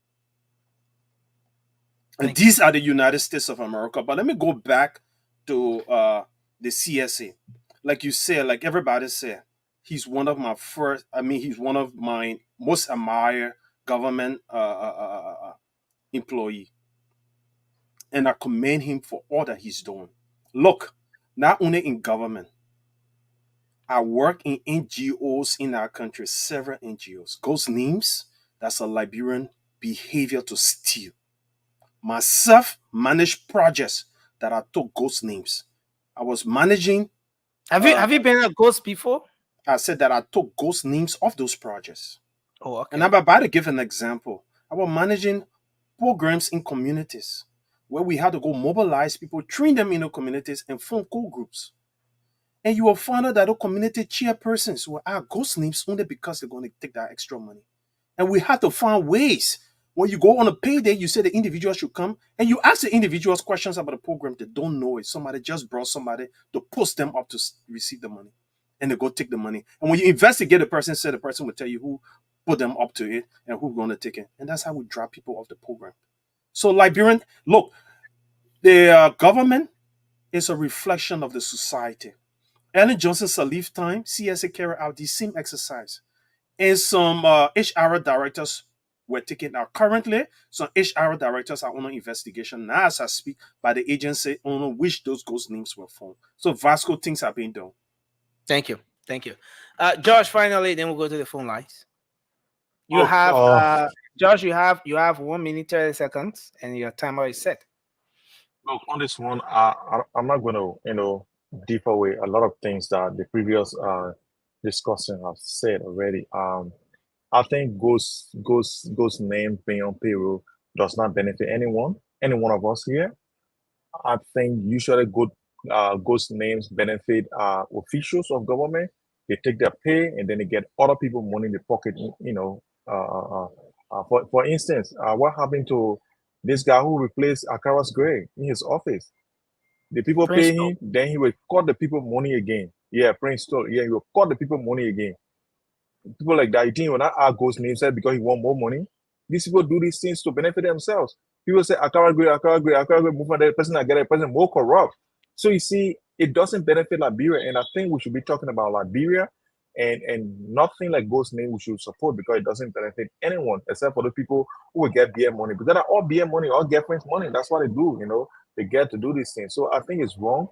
And these are the United States of America. But let me go back to the CSA. Like you said, like everybody said, he's one of my he's one of my most admired government employee. And I commend him for all that he's doing. Look, not only in government, I work in NGOs in our country, several NGOs. Ghost names, that's a Liberian behavior to steal. Myself managed projects that I took ghost names. I was managing. Have you been a ghost before? I said that I took ghost names of those projects. Oh, okay. And I'm about to give an example. I was managing programs in communities where we had to go mobilize people, train them in the communities, and form core groups. And you will find out that the community chairpersons were our ghost names only because they're going to take that extra money. And we had to find ways. When you go on a payday, you say the individual should come, and you ask the individuals questions about the program. They don't know it. Somebody just brought somebody to post them up to receive the money, and they go take the money. And when you investigate the person, say the person will tell you who put them up to it and who's going to take it. And that's how we drop people off the program. So Liberian, look, the government is a reflection of the society. Ellen Johnson's lifetime, CSA carried out the same exercise. And some HR directors were taken out. Currently, some HR directors are under investigation now as I speak by the agency on which those ghost names were formed. So Vasco, things are being done. Thank you. Thank you. Josh, finally, then we'll go to the phone lines. You have Josh, you have 1 minute 30 seconds and your timer is set. Look, on this one, I'm not going to, deep away a lot of things that the previous discussant have said already. I think ghost name being on payroll does not benefit any one of us here. I think usually good ghost names benefit officials of government. They take their pay and then they get other people money in the pocket. For instance, what happened to this guy who replaced Akara's Gray in his office? The people Prince pay him, then he will cut the people money again. Yeah, Prince Store. Yeah, he will cut the people money again. People like that, you think when our ghost name said because he want more money? These people do these things to benefit themselves. People say Akara Gray, movement, the person that get a person more corrupt. So you see, it doesn't benefit Liberia, and I think we should be talking about Liberia and nothing like ghost name we should support because it doesn't benefit anyone except for the people who will get BM money. But then all BM money, all girlfriends money. That's what they do, They get to do these things. So I think it's wrong.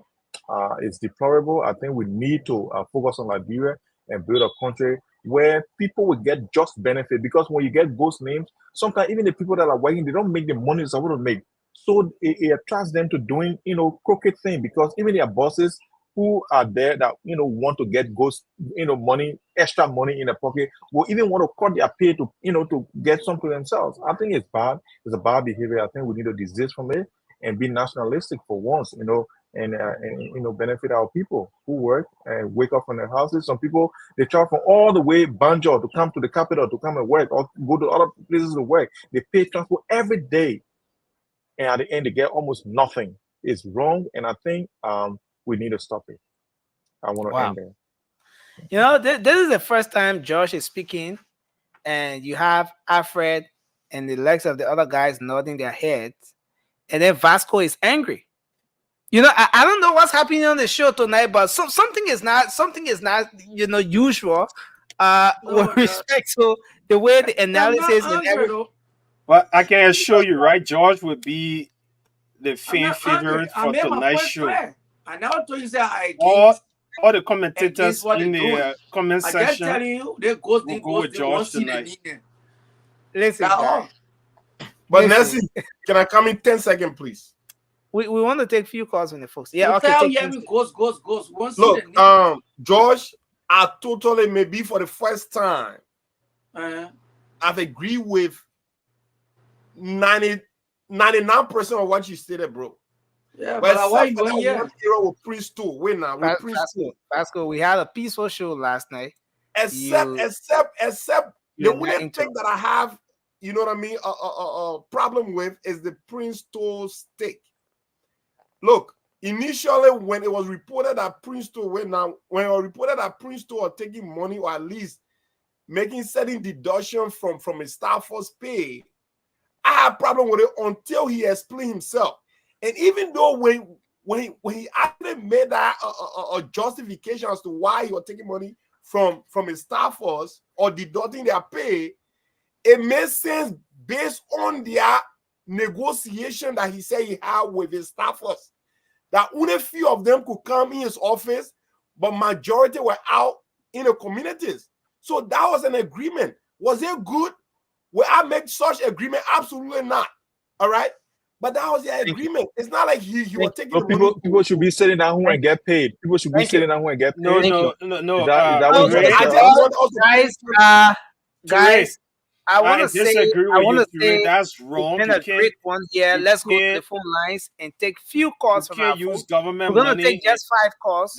It's deplorable. I think we need to focus on Liberia and build a country where people will get just benefit, because when you get ghost names, sometimes even the people that are working, they don't make the money they're supposed to make. So it attracts them to doing, crooked thing, because even their bosses who are there that, want to get ghost, money, extra money in their pocket, will even want to cut their pay to, to get something to themselves. I think it's bad. It's a bad behavior. I think we need to desist from it and be nationalistic for once, and benefit our people who work and wake up from their houses. Some people, they travel from all the way Banjo to come to the capital to come and work, or go to other places to work. They pay transport every day, and at the end they get almost nothing. It's wrong, and I think we need to stop it. I want to end there. This is the first time Josh is speaking, and you have Alfred and the legs of the other guys nodding their heads, and then Vasco is angry. I don't know what's happening on the show tonight, but something is not usual. With respect to the way the analysis and everything. But I can assure you, right? George would be the fan favorite for tonight's show. I never told you that all the commentators in the comment section. I just telling you, they go with George tonight. Listen, guys. But Nancy, can I come in 10 seconds, please? We want to take a few calls on the folks. Yeah, okay. Look, George, I totally, maybe for the first time, I've agreed with 99% of what you stated, bro. Yeah, but why you going here? With Prince too. Wait now, with Prince too. Pascal, we had a peaceful show last night. Except the only thing that I have, you know what I mean, a problem with is the Prince Tour stake. Look, initially when it was reported that Prince Tour are taking money, or at least making certain deduction from his staff force pay, I had a problem with it until he explained himself. And even though when he actually made that a justification as to why he was taking money from his staff force or deducting their pay, it made sense based on their negotiation that he said he had with his staff force. That only few of them could come in his office, but majority were out in the communities. So that was an agreement. Was it good? Will I make such agreement? Absolutely not. All right. But that was the agreement. It's not like he was taking the money. People should be sitting down who and get paid. People should be sitting down who and get paid. No. Is that what Ture, guys, I want to say, disagree I with want you, to Ture. say, That's wrong. it's been a great one here. Let's go to can't- the phone lines and take few calls You from our can't use phone. government We're gonna money. take just 5 calls.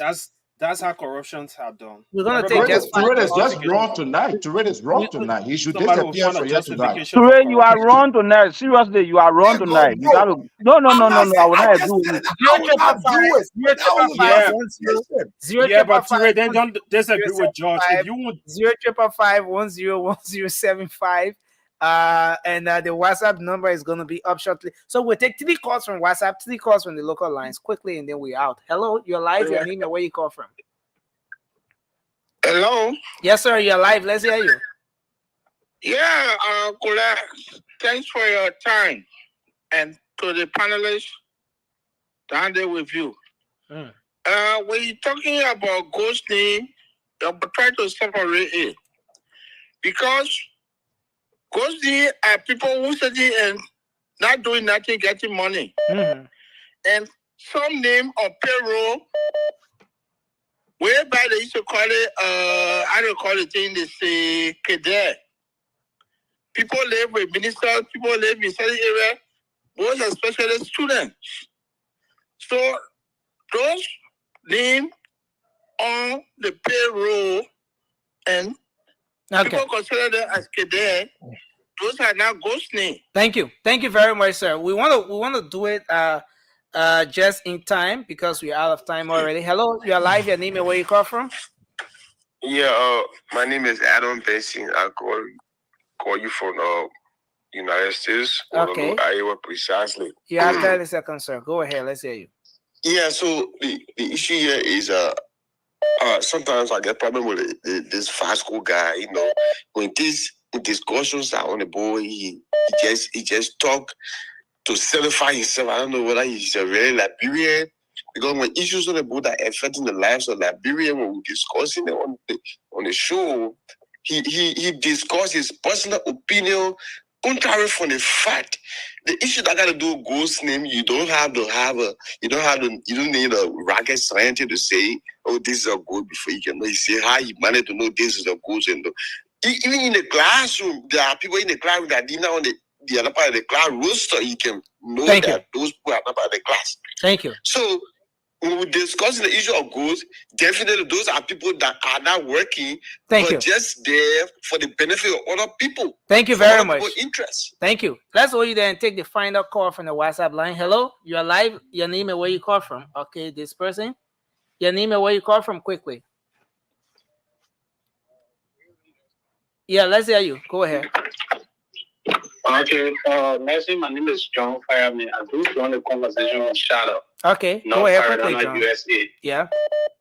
That's how corruptions are done. We're gonna take just 5 Tourette is calls. just wrong tonight. Tourette is wrong tonight. He should Somebody will disappear find a for you tonight. justification for Ture, you are wrong tonight. Seriously, you are wrong tonight. You gotta no. I will not agree with you. 0 Yeah, but Ture, then don't disagree with George. If you would 05551010075. And the WhatsApp number is going to be up shortly. So we'll take 3 calls from WhatsApp, 3 calls from the local lines quickly, and then we're out. Hello, you're live. Your name and where you call from? Hello. Yes, sir. You're live. Let's hear you. Yeah, Kula, thanks for your time, and to the panelists down there with you. When you're talking about ghosting, you try to separate it because ghosting are people who sitting and not doing nothing, getting money, and some name on payroll, whereby they used to call it, I don't call it thing, they say cadet. People live with ministers, people live in certain areas, most especially students. So those names on the payroll and people consider them as cadet, those are not ghost names. Thank you very much, sir. We want to do it just in time because we're out of time already. Hello, you're live. Your name and where you call from? Yeah, my name is Adam Benson. I call you from United States, Okay. Iowa, precisely. You have 30 seconds, sir. Go ahead. Let's hear you. Yeah. So the issue here is sometimes I get problem with this fast school guy. You know, when these discussions are on the board, he just talk to certify himself. I don't know whether he's a really Liberian. Because when issues on the board are affecting the lives of Liberian, when we're discussing it on the show, he discussed his personal opinion contrary from the fact. The issue that got to do with ghost name, you don't need a rocket scientist to say, oh, this is a ghost before you can know. You say how you managed to know this is a ghost. And even in the classroom, there are people in the classroom that did not on the other part of the class roster. You can know that those people are not part of the class. Thank you. So when we discuss the issue of ghosts, definitely those are people that are not working, just there for the benefit of other people. Thank you very much. Interest. Thank you. Let's hold you there and take the final call from the WhatsApp line. Hello, you're live. Your name and where you call from. Okay, this person. Your name and where you call from quickly. Yeah, let's hear you. Go ahead. Okay, Mercy, my name is John Fireman. I do join the conversation on Shadow. Okay, North go ahead. Carolina, John. USA. Yeah.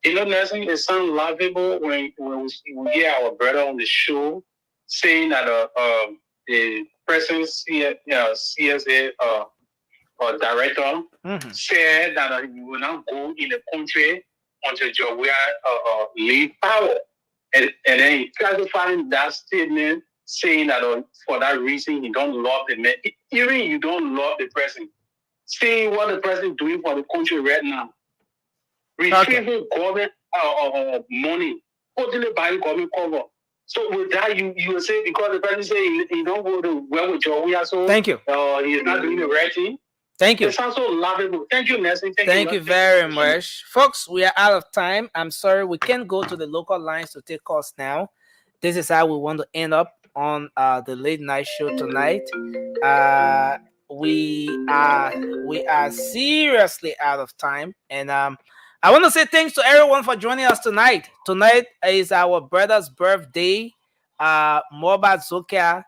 You know, Nelson, it sounds laughable when we hear our brother on the show saying that the present CSA director said that he will not go in the country until Georgia leave power. And then he classifying that statement saying that for that reason, you don't love the man. Even you don't love the person. See what the president is doing for the country right now. Retrieving government money, putting it by government cover. So with that, you will say because the president say he don't go to well with Georgia, so thank you. He's not doing the right thing. Thank you. It sounds so laughable. Thank you, Nelson. Thank you very much. Folks, we are out of time. I'm sorry we can't go to the local lines to take calls now. This is how we want to end up on the late night show tonight. We are seriously out of time, and I want to say thanks to everyone for joining us tonight. Tonight is our brother's birthday. Morbad Zokia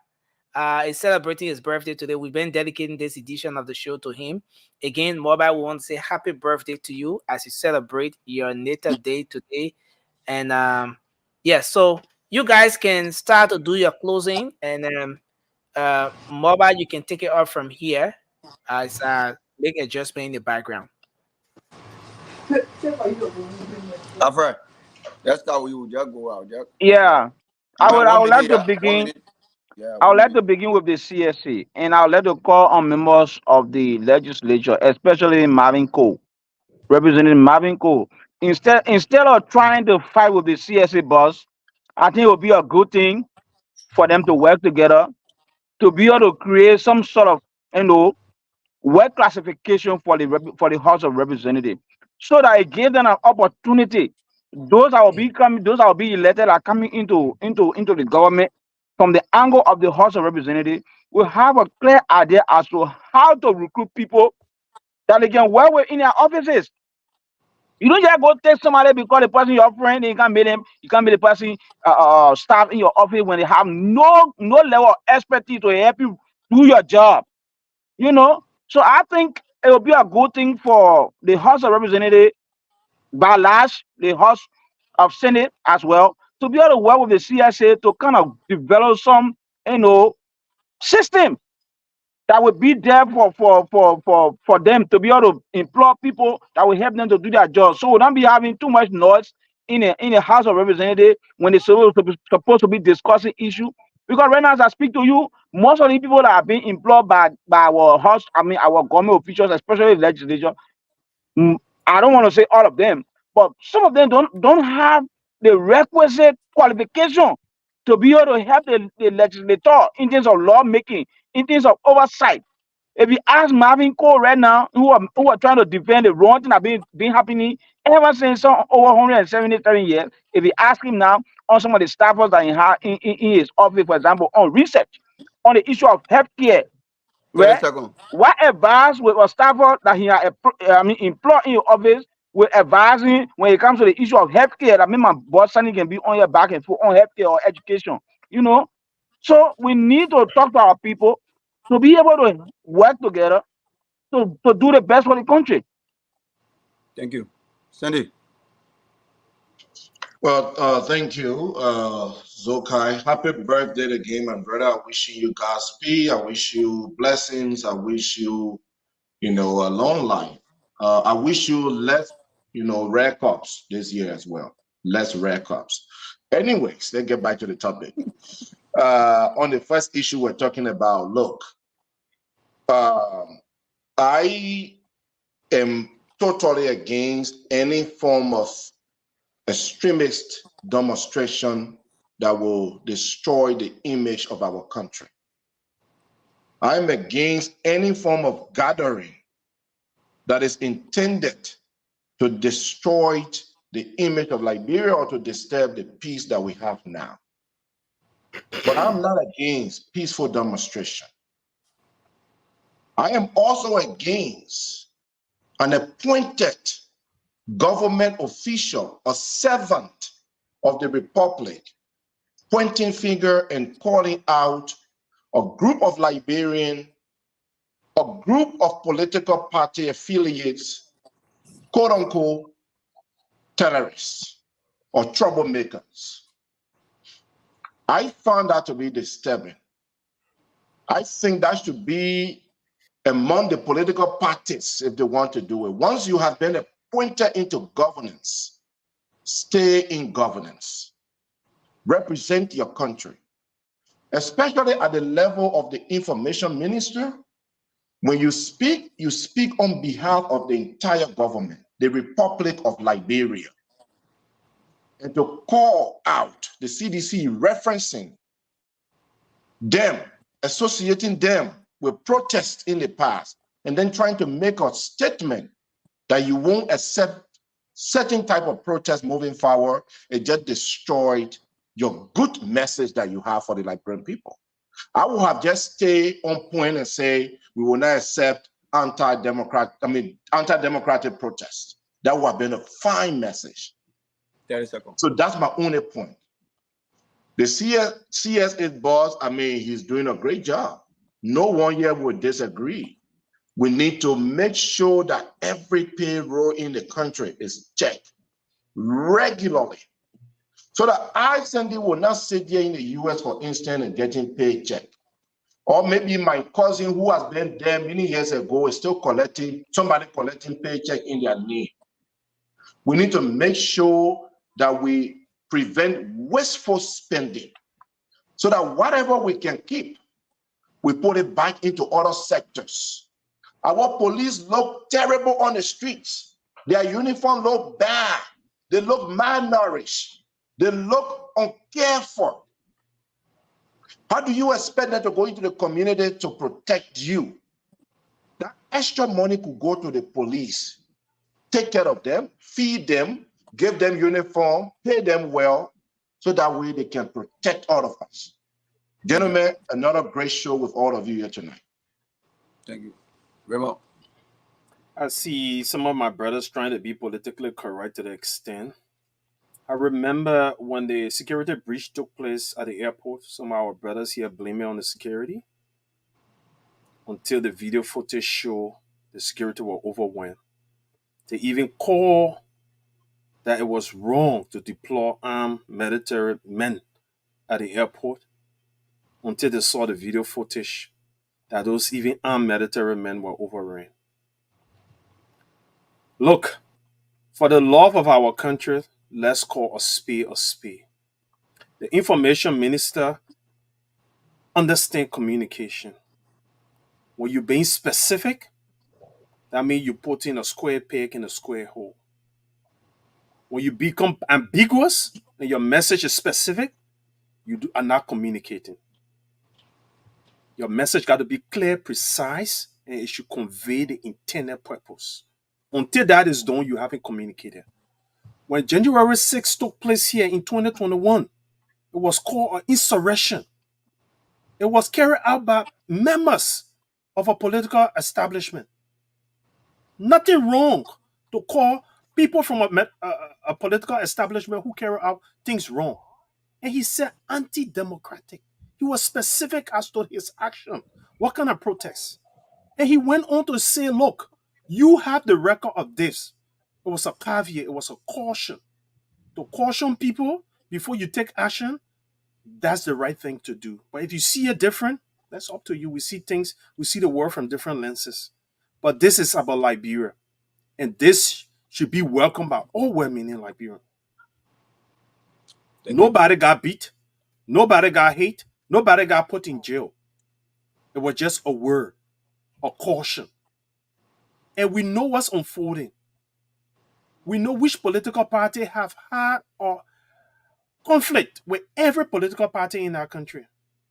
is celebrating his birthday today. We've been dedicating this edition of the show to him. Again, Morbad, we want to say happy birthday to you as you celebrate your natal day today. And so you guys can start to do your closing, and Morbad, you can take it up from here as make adjustment in the background. Alfred. That's how we would just go out. Just, Yeah, I would like to begin. Yeah, I would like to begin with the CSA, and I would like to call on members of the legislature, especially Marvin Cole, representing Marvin Cole. Instead of trying to fight with the CSA boss, I think it would be a good thing for them to work together to be able to create some sort of, you know, work classification for the House of Representatives, so that it gives them an opportunity. Those that will be coming, those that will be elected are coming into the government from the angle of the House of Representatives. Will have a clear idea as to how to recruit people that they can work with in their offices. You don't just go take somebody because the person your friend, you can't make them, you can't make the person staff in your office when they have no level of expertise to help you do your job. You know, so I think it will be a good thing for the House of Representatives, by large, the House of Senate as well, to be able to work with the CSA to kind of develop some, you know, system that would be there for them to be able to employ people that will help them to do their job. So we don't be having too much noise in the House of Representatives when they're supposed to be discussing issue. Because right now, as I speak to you, most of the people that are being employed by our house, I mean our government officials, especially the legislature, I don't want to say all of them, but some of them don't have the requisite qualification to be able to help the legislator in terms of lawmaking, in terms of oversight. If you ask Marvin Cole right now, who are trying to defend the wrong thing that been happening ever since over 177 years, if you ask him now on some of the staffers that he had in his office, for example, on research, on the issue of healthcare, right? What advice with a staffer that he had employed in your office will advise him when it comes to the issue of healthcare? That means my boss Sunny can be on your back and forth on healthcare or education, you know? So we need to talk to our people to be able to work together to do the best for the country. Thank you. Sandy. Well, thank you, Zokai. Happy birthday again, my brother. I wish you Godspeed. I wish you blessings. I wish you, a long life. I wish you less, rare cups this year as well. Less rare cups. Anyways, let's get back to the topic. On the first issue we're talking about, look, I am totally against any form of extremist demonstration that will destroy the image of our country. I'm against any form of gathering that is intended to destroy the image of Liberia or to disturb the peace that we have now. But I'm not against peaceful demonstration. I am also against an appointed government official, a servant of the Republic, pointing finger and calling out a group of Liberians, a group of political party affiliates, quote unquote, terrorists or troublemakers. I found that to be disturbing. I think that should be among the political parties if they want to do it. Once you have been appointed into governance, stay in governance. Represent your country, especially at the level of the information minister. When you speak on behalf of the entire government, the Republic of Liberia. And to call out the CDC, referencing them, associating them with protests in the past, and then trying to make a statement that you won't accept certain type of protest moving forward, it just destroyed your good message that you have for the Liberian people. I will have just stayed on point and say we will not accept anti-democratic protests. That would have been a fine message. 30 seconds. So that's my only point. The CSA boss, he's doing a great job. No one here would disagree. We need to make sure that every payroll in the country is checked regularly, so that I, Sandy, will not sit here in the US, for instance, and getting paycheck. Or maybe my cousin who has been there many years ago is still collecting paycheck in their name. We need to make sure that we prevent wasteful spending so that whatever we can keep, we put it back into other sectors. Our police look terrible on the streets. Their uniform look bad. They look malnourished. They look uncared for. How do you expect them to go into the community to protect you? That extra money could go to the police. Take care of them, feed them, give them uniform, pay them well, so that way they can protect all of us. Gentlemen, another great show with all of you here tonight. Thank you. Remo. I see some of my brothers trying to be politically correct to the extent. I remember when the security breach took place at the airport, some of our brothers here blaming on the security until the video footage show the security were overwhelmed. They even call that it was wrong to deploy armed military men at the airport until they saw the video footage that those even armed military men were overrun. Look, for the love of our country, let's call a spade a spade. The information minister understands communication. When you're being specific, that means you put in a square peg in a square hole. When you become ambiguous and your message is specific, you are not communicating. Your message got to be clear, precise, and it should convey the intended purpose. Until that is done, you haven't communicated. When January 6th took place here in 2021, it was called an insurrection. It was carried out by members of a political establishment. Nothing wrong to call people from a political establishment who carry out things wrong. And he said anti-democratic. He was specific as to his action. What kind of protest? And he went on to say, look, you have the record of this. It was a caveat, it was a caution. To caution people before you take action, that's the right thing to do. But if you see it different, that's up to you. We see things, we see the world from different lenses. But this is about Liberia. And this should be welcomed by all women in Liberia. Nobody got beat. Nobody got hate. Nobody got put in jail. It was just a word, a caution. And we know what's unfolding. We know which political party have had a conflict with every political party in our country,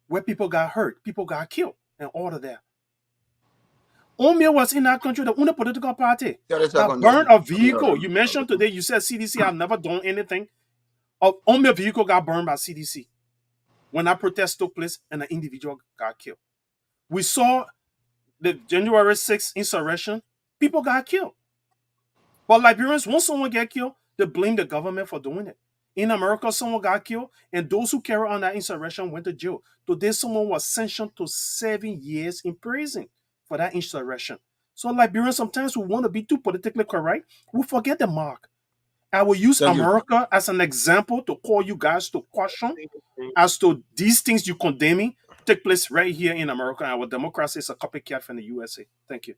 where people got hurt, people got killed, and all of that. Omia was in our country, the only political party that burned a vehicle. You mentioned today, you said CDC have never done anything. Omia vehicle got burned by CDC when that protest took place and an individual got killed. We saw the January 6th insurrection, people got killed. But Liberians, once someone get killed, they blame the government for doing it. In America, someone got killed, and those who carried on that insurrection went to jail. Today, someone was sentenced to 7 years in prison for that insurrection. So Liberians, sometimes we want to be too politically correct. We forget the mark. I will use America as an example to call you guys to caution as to these things you condemning take place right here in America. Our democracy is a copycat from the USA. Thank you.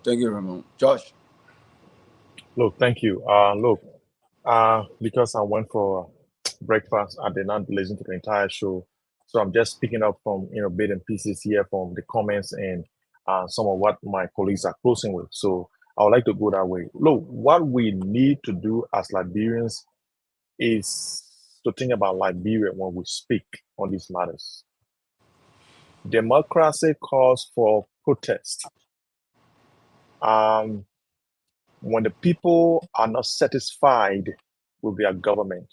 Thank you, Ramon. Josh. Look, thank you. Because I went for breakfast, I did not listen to the entire show. So I'm just picking up from, bits and pieces here from the comments and some of what my colleagues are closing with. So I would like to go that way. Look, what we need to do as Liberians is to think about Liberia when we speak on these matters. Democracy calls for protest. When the people are not satisfied with their government,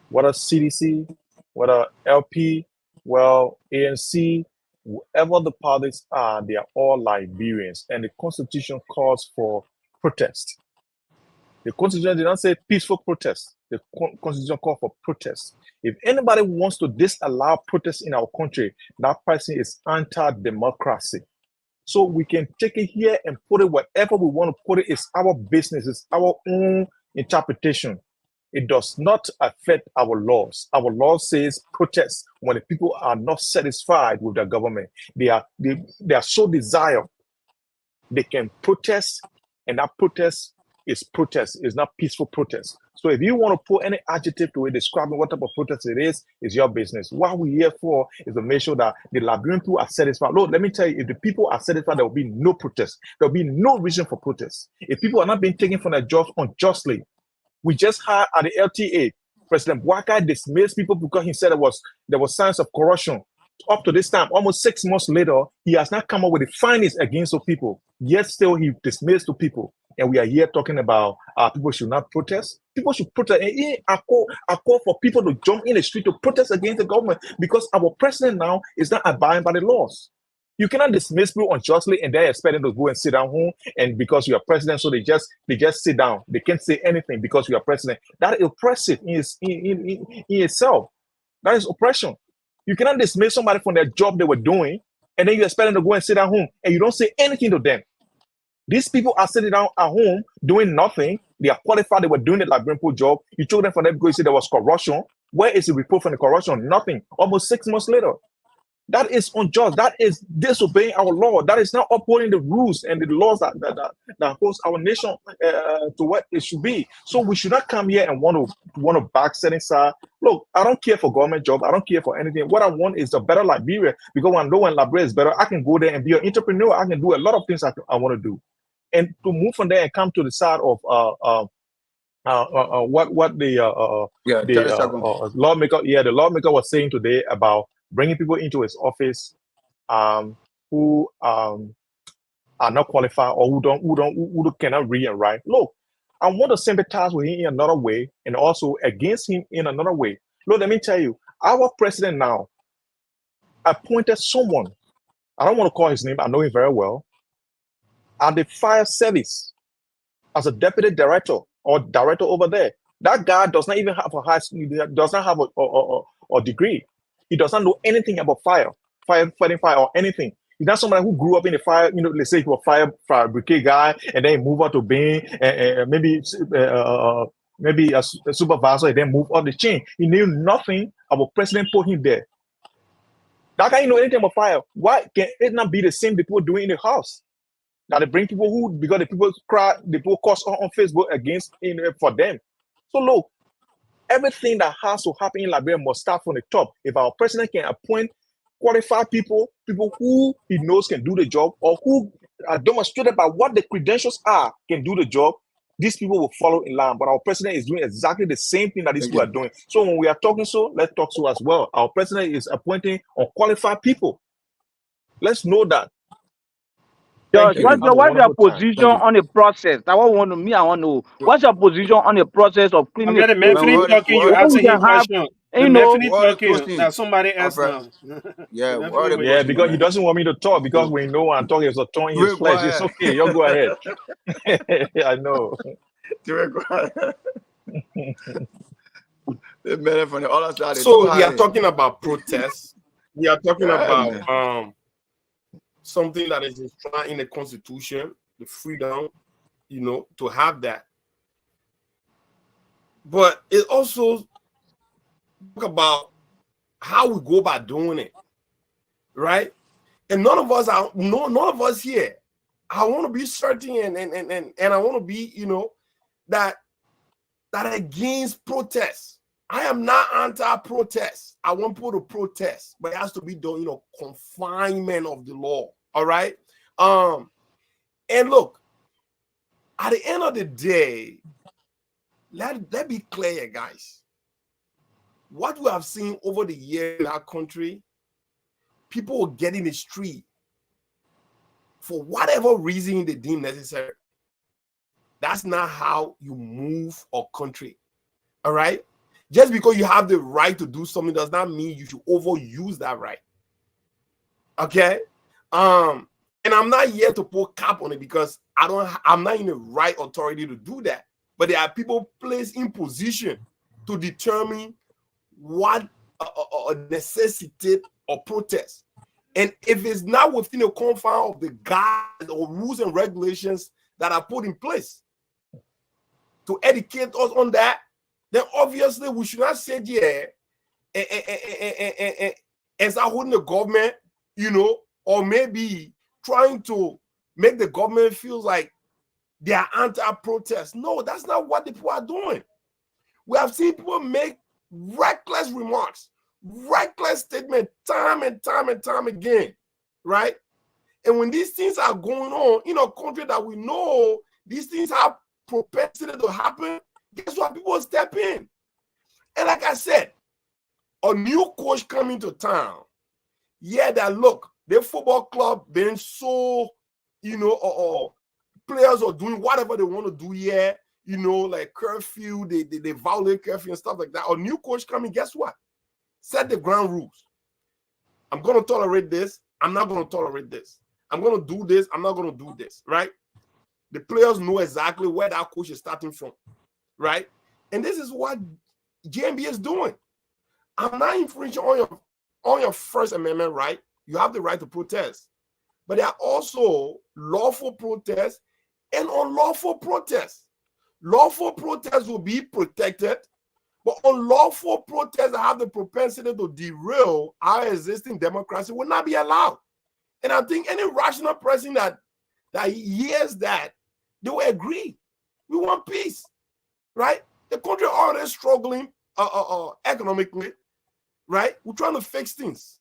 whether CDC, whether LP, ANC, whoever the parties are, they are all Liberians, and the Constitution calls for protest. The Constitution did not say peaceful protest. The Constitution calls for protest. If anybody wants to disallow protest in our country, that person is anti-democracy. So we can take it here and put it wherever we want to put it. It's our business. It's our own interpretation. It does not affect our laws. Our law says protest when the people are not satisfied with their government. They are so desire. They can protest, and that protest is protest. It's not peaceful protest. So if you want to put any adjective to it describing what type of protest it is your business. What we're here for is to make sure that the Liberian people are satisfied. Look, let me tell you, if the people are satisfied, there will be no protest. There will be no reason for protest. If people are not being taken from their jobs unjustly, we just had at the LTA, President Bwaka dismissed people because he said there was signs of corruption. Up to this time, almost 6 months later, he has not come up with the findings against those people. Yet still he dismissed the people. And we are here talking about people should not protest. People should protest. And I call for people to jump in the street to protest against the government because our president now is not abiding by the laws. You cannot dismiss people unjustly and then expect them to go and sit down home. And because you are president, so they just sit down. They can't say anything because you are president. That is oppressive in itself. That is oppression. You cannot dismiss somebody from their job they were doing, and then you expect them to go and sit at home, and you don't say anything to them. These people are sitting down at home doing nothing. They are qualified. They were doing the Liberian job. You told them for them because you said there was corruption. Where is the report from the corruption? Nothing. Almost 6 months later. That is unjust. That is disobeying our law. That is not upholding the rules and the laws that holds our nation to what it should be. So we should not come here and want to back setting side. Look, I don't care for government job. I don't care for anything. What I want is a better Liberia, because when I know when Liberia is better, I can go there and be an entrepreneur. I can do a lot of things I want to do. And to move from there and come to the side of what the lawmaker was saying today about bringing people into his office who are not qualified or who cannot read and write. Look, I want to sympathize with him in another way and also against him in another way. Look, let me tell you, our president now appointed someone, I don't want to call his name, I know him very well, at the fire service as a deputy director or director over there. That guy does not even have a high school, does not have a degree. He does not know anything about fighting fire or anything. He's not somebody who grew up in the fire, let's say he was a fire brigade guy, and then he moved out to being maybe a supervisor, and then move up the chain. He knew nothing. Our president put him there. That guy know anything about fire. Why can it not be the same people doing in the house? Now they bring people because the people cry, the people curse on Facebook against for them. So look, everything that has to happen in Liberia must start from the top. If our president can appoint qualified people who he knows can do the job, or who are demonstrated by what the credentials are, can do the job, these people will follow in line. But our president is doing exactly the same thing that these people are doing. So when we are talking let's talk as well. Our president is appointing unqualified people. Let's know that. George, what's your position on the process? I want to know. What's your position on the process of cleaning the Memphis talking, you asking him question. Now somebody else now. Yeah, because he doesn't want me to talk, because when no one talking, it's a thorn in his flesh. It's okay, you go ahead. I know. So we are talking about protests. We are talking about something that is enshrined in the Constitution, the freedom, to have that. But it also talk about how we go about doing it, right? And none of us here. I want to be certain and I want to be, that against protests. I am not anti-protest. I want people to protest, but it has to be done, confinement of the law. All right. And look, at the end of the day, let be clear, guys. What we have seen over the years in our country, people will get in the street for whatever reason they deem necessary. That's not how you move a country. All right. Just because you have the right to do something does not mean you should overuse that right. Okay. And I'm not here to put cap on it, because I'm not in the right authority to do that. But there are people placed in position to determine what necessitates a protest. And if it's not within the confines of the guidelines or rules and regulations that are put in place to educate us on that, then obviously we should not sit here and start holding the government, or maybe trying to make the government feel like they are anti-protest. No, that's not what the people are doing. We have seen people make reckless remarks, reckless statements time and time and time again, right? And when these things are going on in a country that we know these things have propensity to happen, guess what? People step in. And like I said, a new coach coming to town, yeah, that look, their football club being so, players are doing whatever they want to do here, like curfew, they violate curfew and stuff like that. A new coach coming, guess what? Set the ground rules. I'm going to tolerate this. I'm not going to tolerate this. I'm going to do this. I'm not going to do this, right? The players know exactly where that coach is starting from, right? And this is what JMB is doing. I'm not infringing on your First Amendment right. You have the right to protest. But there are also lawful protests and unlawful protests. Lawful protests will be protected, but unlawful protests that have the propensity to derail our existing democracy will not be allowed. And I think any rational person that hears that, they will agree. We want peace, right? The country already struggling economically, right? We're trying to fix things,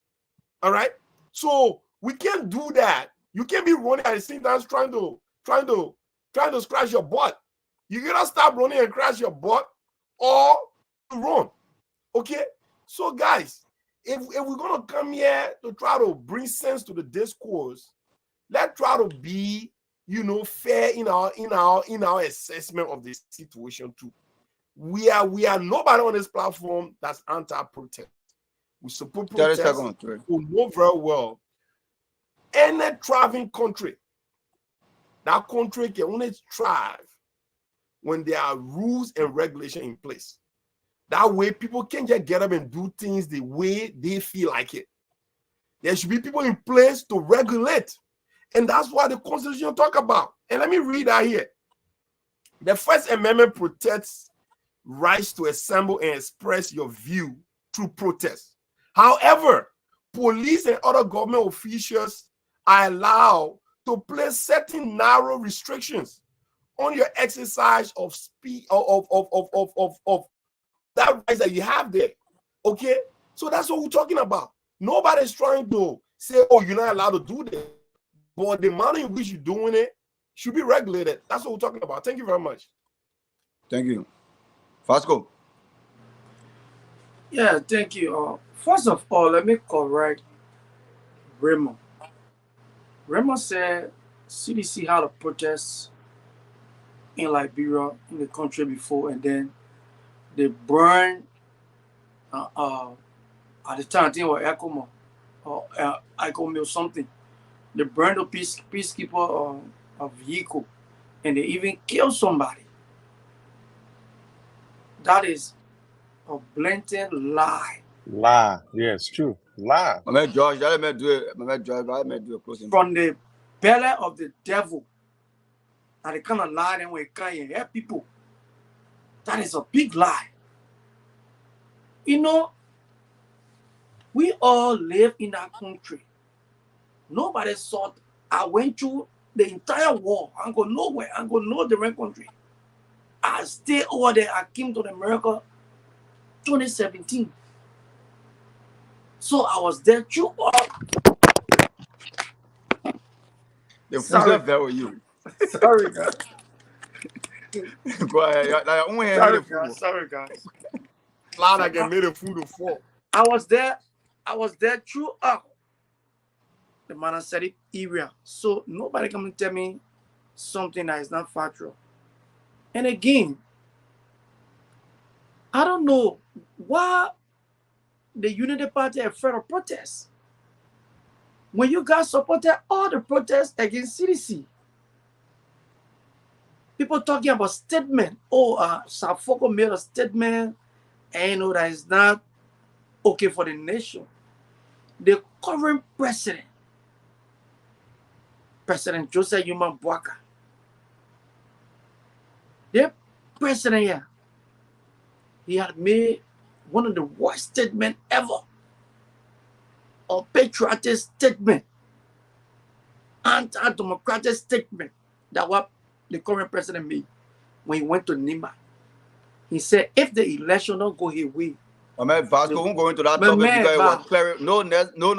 all right? So we can't do that. You can't be running at the same time trying to scratch your butt. You gotta stop running and crash your butt or run, okay? So guys, if we're gonna come here to try to bring sense to the discourse, let's try to be, fair in our assessment of the situation too. We are nobody on this platform that's anti-protest. We support protest. We know very well. Any thriving country, that country can only thrive when there are rules and regulations in place. That way, people can just get up and do things the way they feel like it. There should be people in place to regulate. And that's what the Constitution talk about. And let me read that here. The First Amendment protects rights to assemble and express your view through protest. However, police and other government officials are allowed to place certain narrow restrictions on your exercise of speech of that rights that you have there. Okay, so that's what we're talking about. Nobody's trying to say, "Oh, you're not allowed to do this," but the manner in which you're doing it should be regulated. That's what we're talking about. Thank you very much. Thank you, Fasco. Yeah, thank you. First of all, let me correct Raymond. Raymond said CDC had a protest in Liberia, in the country before, and then they burned at the time, I think it was Ecomo or Ecomo or something. They burned a peacekeeper a vehicle, and they even killed somebody. That is a blatant lie. Lie. Yes, true. Lie. George, let me do it closing. From the belly of the devil. And the kind of lie that we can help people. That is a big lie. We all live in that country. Nobody thought I went through the entire war. I go nowhere. I go no different country. I stay over there. I came to America 2017. So I was there through all. The food there with you. Sorry, guys. Go ahead. Sorry, guys. Glad I can make the food to fall. I was there throughout the monastic area. So nobody can tell me something that is not factual. And again, I don't know why the Unity Party are afraid of protests. When you guys supported all the protests against CDC, people talking about statement. Safoko made a statement, and that is not okay for the nation. The current president, President Joseph Yuma Bwaka, the president here, he had made one of the worst statements ever. A patriotic statement, anti-democratic statement that was the current president made when he went to Nima. He said, if the election don't go his way, I mean, Vasco, won't go into that topic because it was clear. No,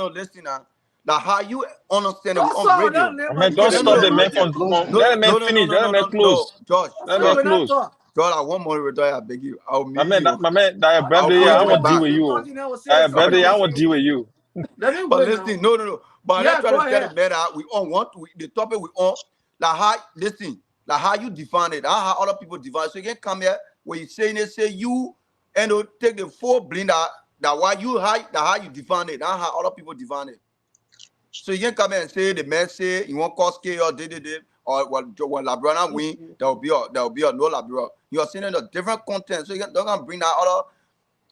listen now. Now, how you understand it on radio? Don't stop the man from let the man finish. Let the man close. George, let the man close. George, I want more retire. I beg you. I'll meet you. My man, that birthday, I want to deal with you. That birthday, I want to deal with you. But listen, no. But let's try to tell the man that we all want the topic we all like how listen, like how you define it, how other people define it. So you can come here when you saying it, say you and take the full blend that why you how you define it, not how other people define it. So you can come here and say the man say you want cause chaos, or when Labrana win, there will be a no Labra. You are seeing a different content, so you don't bring that other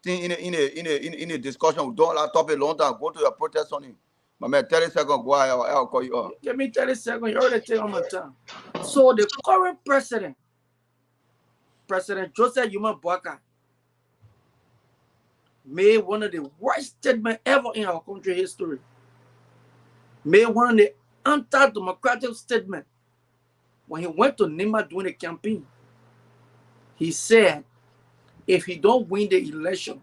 thing in a discussion. We don't like topic long time. Go to your protest on it. My man, 30 seconds, go ahead, I'll call you up. Give me 30 seconds, you already take on my time. So the current president, President Joseph Yuma Boakai, made one of the worst statements ever in our country history. Made one of the anti-democratic statements when he went to Nima during the campaign. He said, if he don't win the election,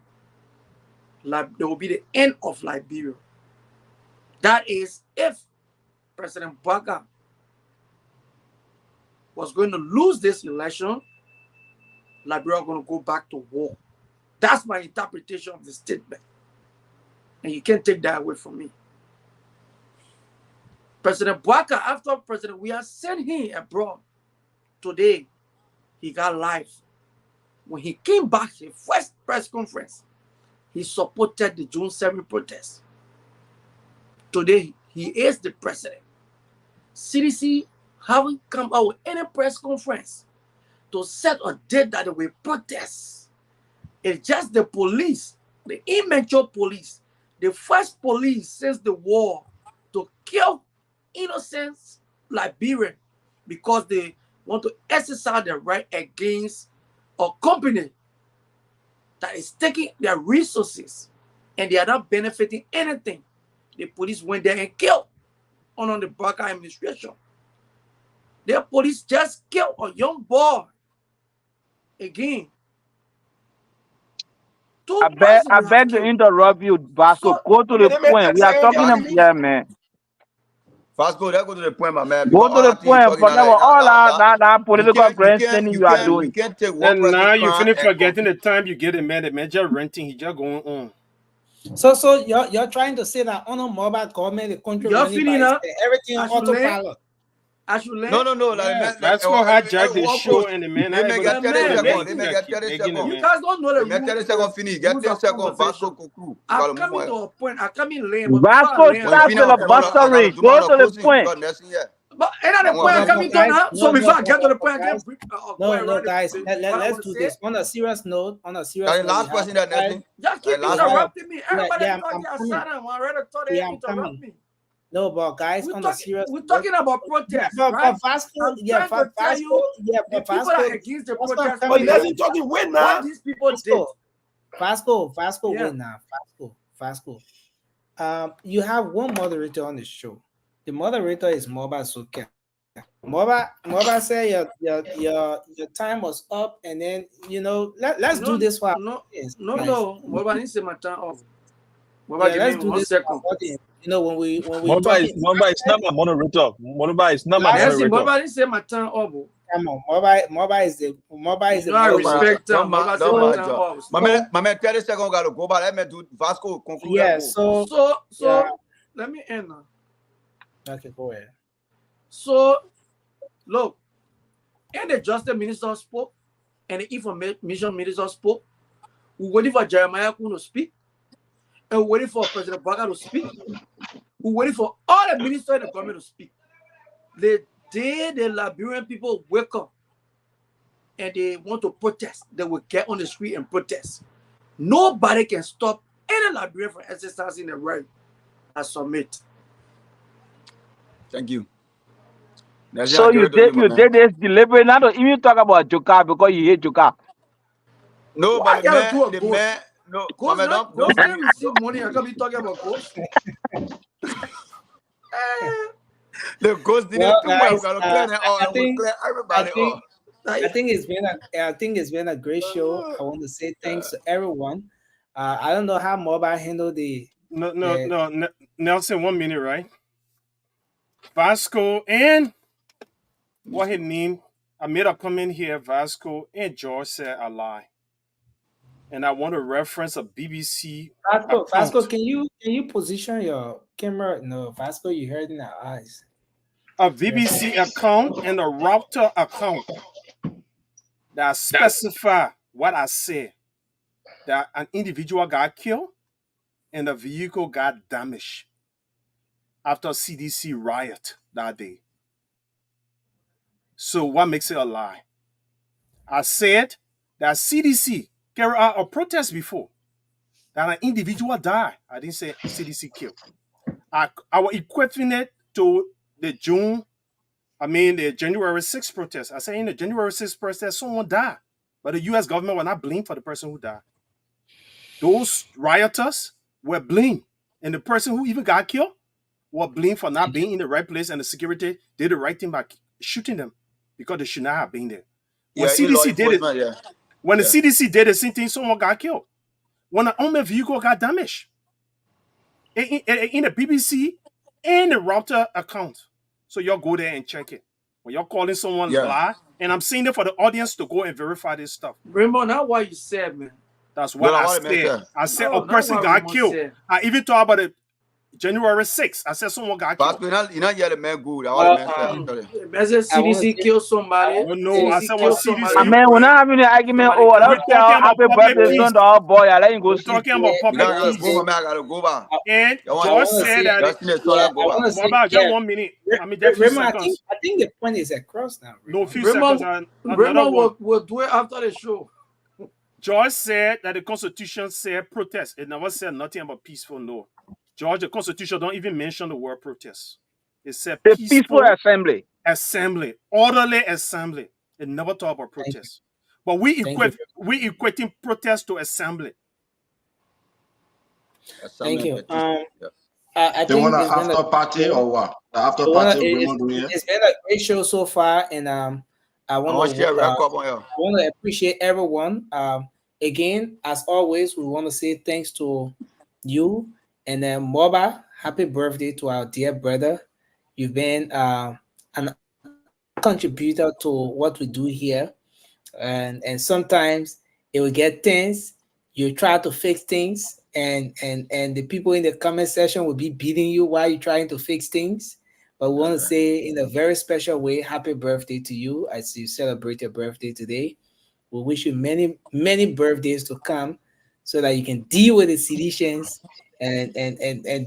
there will be the end of Liberia. That is, if President Boakai was going to lose this election, Liberia was going to go back to war. That's my interpretation of the statement. And you can't take that away from me. President Boakai, after President, we have sent him abroad. Today, he got life. When he came back, his first press conference, he supported the June 7 protest. Today, he is the president. CDC haven't come out with any press conference to set a date that they will protest. It's just the police, the immature police, the first police since the war to kill innocent Liberians because they want to exercise their right against a company that is taking their resources and they are not benefiting anything. The police went there and killed under the Boakai administration. The police just killed a young boy. Again. I beg to interrupt you, Vasco. So, go to the point. We are talking here, man. Vasco, let's go to the point, my man. Go to the point. Forget about all that political grandstanding you are doing. You can't take one and now you finish forgetting the time you get a man. The man just renting. He just going on. So you're trying to say that on a mobile government, the country running by everything autopilot. No. Let's go hijack the show and the man. You guys don't know the rules. 30 seconds finish. Get 10 seconds. Vasco conclude. I'm coming to a point. I'm coming late. Vasco, stop filibustering. Go to the point. But ain't the point I'm coming to now? So before I get to the point, I can No, guys. Let's do this. On a serious note, last question that nothing. Just keep interrupting me. Everybody talking outside. I'm already thought they interrupt me. No, but guys, on a serious we're talking about protests, right? But Vasco, Vasco, the people are against the protest. Oh, he doesn't talking win now. What these people did. Vasco, win now. Vasco. You have one moderator on the show. The moderator is Moba Soke. Moba say your time was up, and then let's do this one. No. Moba needs to my time off. Let's do this. When we Moba is not my moderator. Moba is not my moderator. Moba didn't say my time off. Come on, Moba is the I respect him. My man, 30 seconds gotta go, but let me do Vasco conclude. Yeah, so let me end now. Okay, go ahead. So look, and the Justice Minister spoke, and the Information Minister spoke. We waiting for Jeremiah Kuhn to speak, and we waiting for President Boakai to speak. We waiting for all the ministers in the government to speak. The day the Liberian people wake up and they want to protest, they will get on the street and protest. Nobody can stop any Liberian from exercising the right I submit. Thank you. So you did this deliberate, not to even talk about Joka because you hate Joka. No, but the man, no, don't receive money. I can't be talking about ghosts. The ghost did it Well, too much. guys, We gotta clear that all. I And we think clear I everybody think off. I think it's been a great show. I want to say thanks to everyone. I don't know how mobile handle the Nelson, 1 minute, right? Vasco and what his name? I made a comment here. Vasco and George said a lie, and I want to reference a BBC account. Vasco, can you position your camera? No, Vasco, you heard in our eyes. A BBC account and a router account that specify what I said, that an individual got killed and the vehicle got damaged after CDC riot that day. So what makes it a lie? I said that CDC carried out a protest before, that an individual died. I didn't say CDC killed. I was equating it to the January 6th protest. I said in the January 6th protest, someone died, but the U.S. government will not blame for the person who died. Those rioters were blamed, and the person who even got killed was blamed for not being in the right place, and the security did the right thing by shooting them because they should not have been there. When CDC did it, the CDC did the same thing, someone got killed. When an unmanned vehicle got damaged, in the BBC and the router account. So y'all go there and check it. When you're calling someone lie, and I'm saying it for the audience to go and verify this stuff. Rainbow, not what you said, man. That's what I said. I said a person got killed. I even talked about it January 6th. I said someone got killed. You know, yeah, the man good. I CDC killed somebody. No, I said what CDC. I mean, we're not having an argument. Oh, I don't care. Happy birthday, son, to our boy. I let him go. Talking about public peace. And George said that. Just 1 minute. I mean, just few seconds. I think the point is across now. No, few seconds. Raymond will do it after the show. George said that the Constitution said protest. It never said nothing about peaceful. No. George, the Constitution don't even mention the word protest. It said peaceful assembly. Assembly. Orderly assembly. It never talk about protest. But we equating protest to assembly. Thank you. I think want an after party or what? The after party. It's been a great show so far, and I want to appreciate everyone. Again, as always, we want to say thanks to you, and then Moba. Happy birthday to our dear brother. You've been an contributor to what we do here, and sometimes it will get tense. You try to fix things, and the people in the comment section will be beating you while you're trying to fix things. But we want to say in a very special way, happy birthday to you as you celebrate your birthday today. We wish you many, many birthdays to come so that you can deal with the seditions and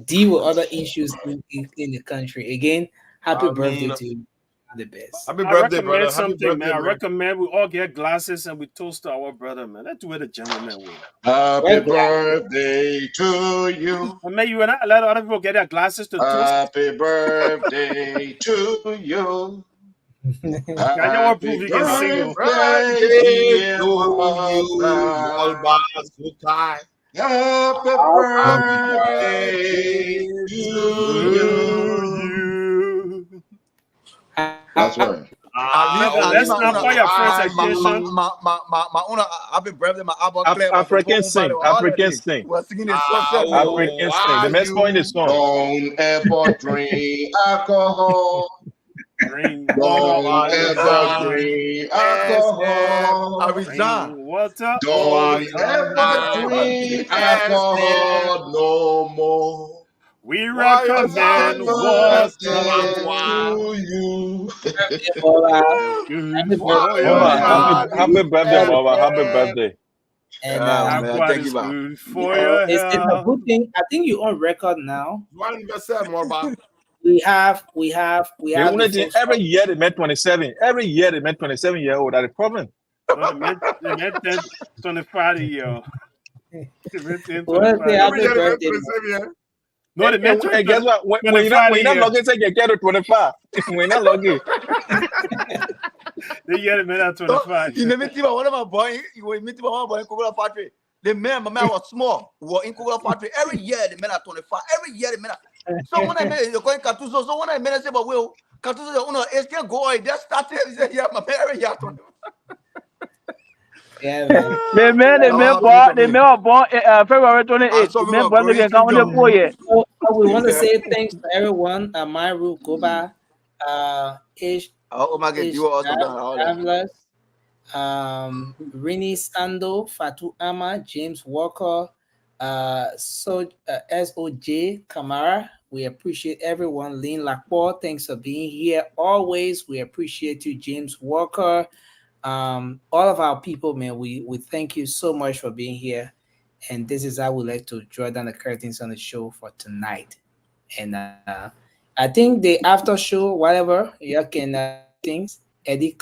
deal with other issues in the country. Again, happy birthday to you. The best. Happy birthday, brother. Happy birthday, man. I recommend we all get glasses and we toast our brother, man. Let's do it a gentleman way. Happy birthday to you. I mean, you will not let other people get their glasses to toast. Happy birthday to you. Happy birthday to you. That's right. Let's not call your friends attention. My own happy birthday, my African sing. African sing. We're singing this African sing. The best point is song. Don't ever drink alcohol. Don't ever drink alcohol. Water. Don't ever drink alcohol no more. We recommend water to you. Happy birthday, Baba. Happy birthday. And thank you, man. For your it's a good thing. I think you're on record now. 1% We have. Every year they met 27. Every year they met 27-year-old. That's the problem. They met 25 year. No, they meant and guess what? When you're not logging, say you get 25. We're not logging. The year men at 25. You never think about one of my boys. You will meet one boy in Coca Factory. My man was small. We were in Coca Factory. Every year the men are 25. Every year the men are So when I met you're going Katuso, so when I met I said, but will Katuso, you know, it's can go, just started. He said, yeah, my parents, yeah. Yeah, man. The man was born February 28th. The man born again, come on the 4 year. So we want to say thanks to everyone. Amaru, Koba, Oh my God, you also done all that. Travelers, Rini Sando, Fatu Ama, James Walker, SOJ Kamara. We appreciate everyone. Lynn Laporte, thanks for being here. Always, we appreciate you, James Walker. All of our people, man, we thank you so much for being here. And this is how we like to draw down the curtains on the show for tonight. And I think the after show, whatever, you can things, Eddie